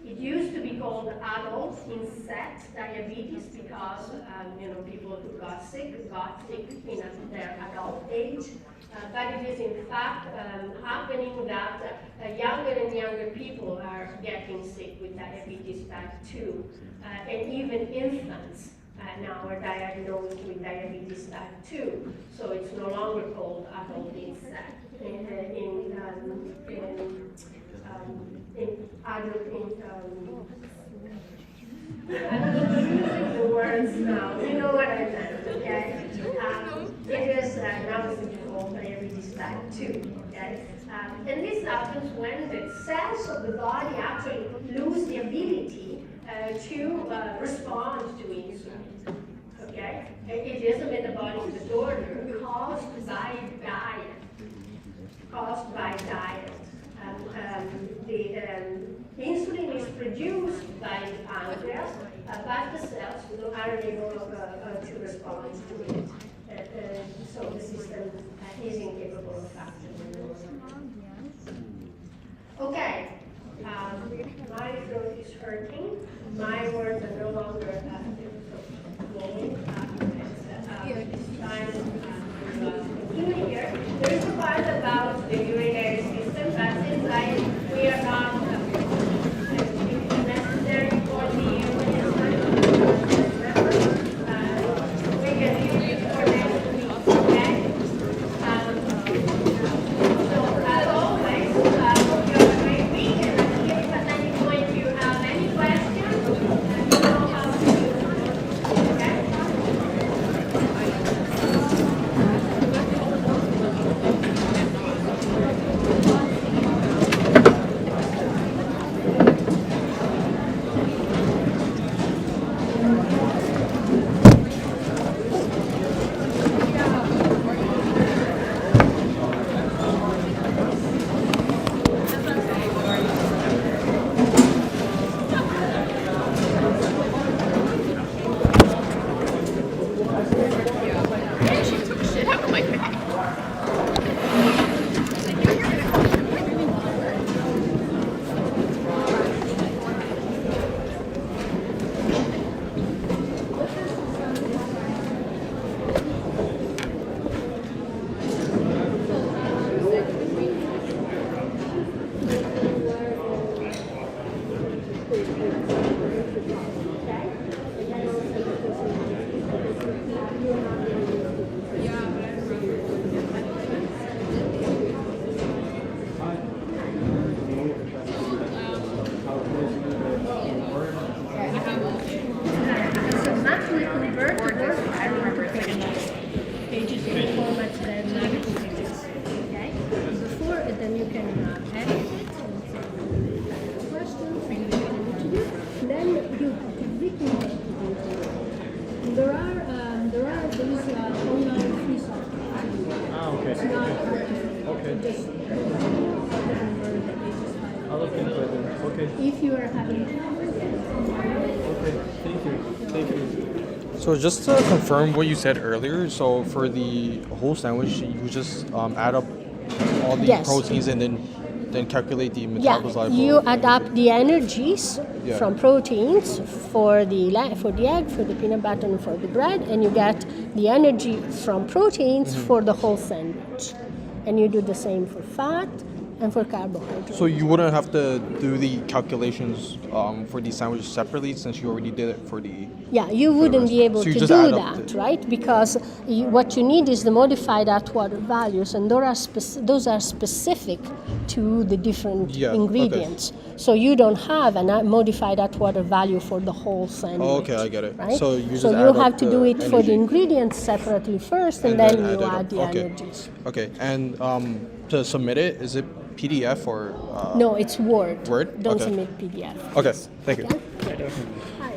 It used to be called adult onset diabetes because people who got sick in their adult age. But it is in fact happening that younger and younger people are getting sick with diabetes type 2, and even infants now are diagnosed with diabetes type 2. So it's no longer called adult onset. I'm using the words now. You know what I meant, okay? It is now called diabetes type 2, okay? And this happens when the cells of the body actually lose the ability to respond to insulin, okay? It is a metabolic disorder caused by diet. The insulin is produced by the pancreas, but the cells are unable to respond to it. So the system is incapable of functioning. Okay, my throat is hurting. My words are no longer flowing. It's time to continue here. There is a part about the urinary system, but we are not necessary for the we can leave it for next week, okay? then you can edit it. Questions, you can introduce. Then you have to recreate it. There are these online free software. Ah, okay. It's not artificial. Okay. Just convert the pages file. I'll look into it then. Okay. If you are having trouble, Okay. Thank you. Thank you. So just to confirm what you said earlier, so for the whole sandwich, you just add up all the Yes. proteins and then calculate the yeah, metabolite. you adapt the energies Yeah. from proteins for the egg, for the peanut butter, and for the bread, and you get the energy from proteins for the whole sandwich. And you do the same for fat and for carbohydrates. So you wouldn't have to do the calculations for the sandwich separately since you already did it for the. Yeah, you wouldn't be able So you to just do add up that, the- right? Because what you need is the modified Atwater values, and those are specific to the different Yeah, okay. ingredients. So you don't have a modified Atwater value for the whole sandwich. Oh, okay, I get it. Right? So you just so add you up have to do the it for the energy. ingredients separately first, and, then you add the Okay. energies. Okay, and to submit it, is it PDF or? No, it's Word. Word? Don't Okay. submit PDF. Okay, thank you. Okay? Hi.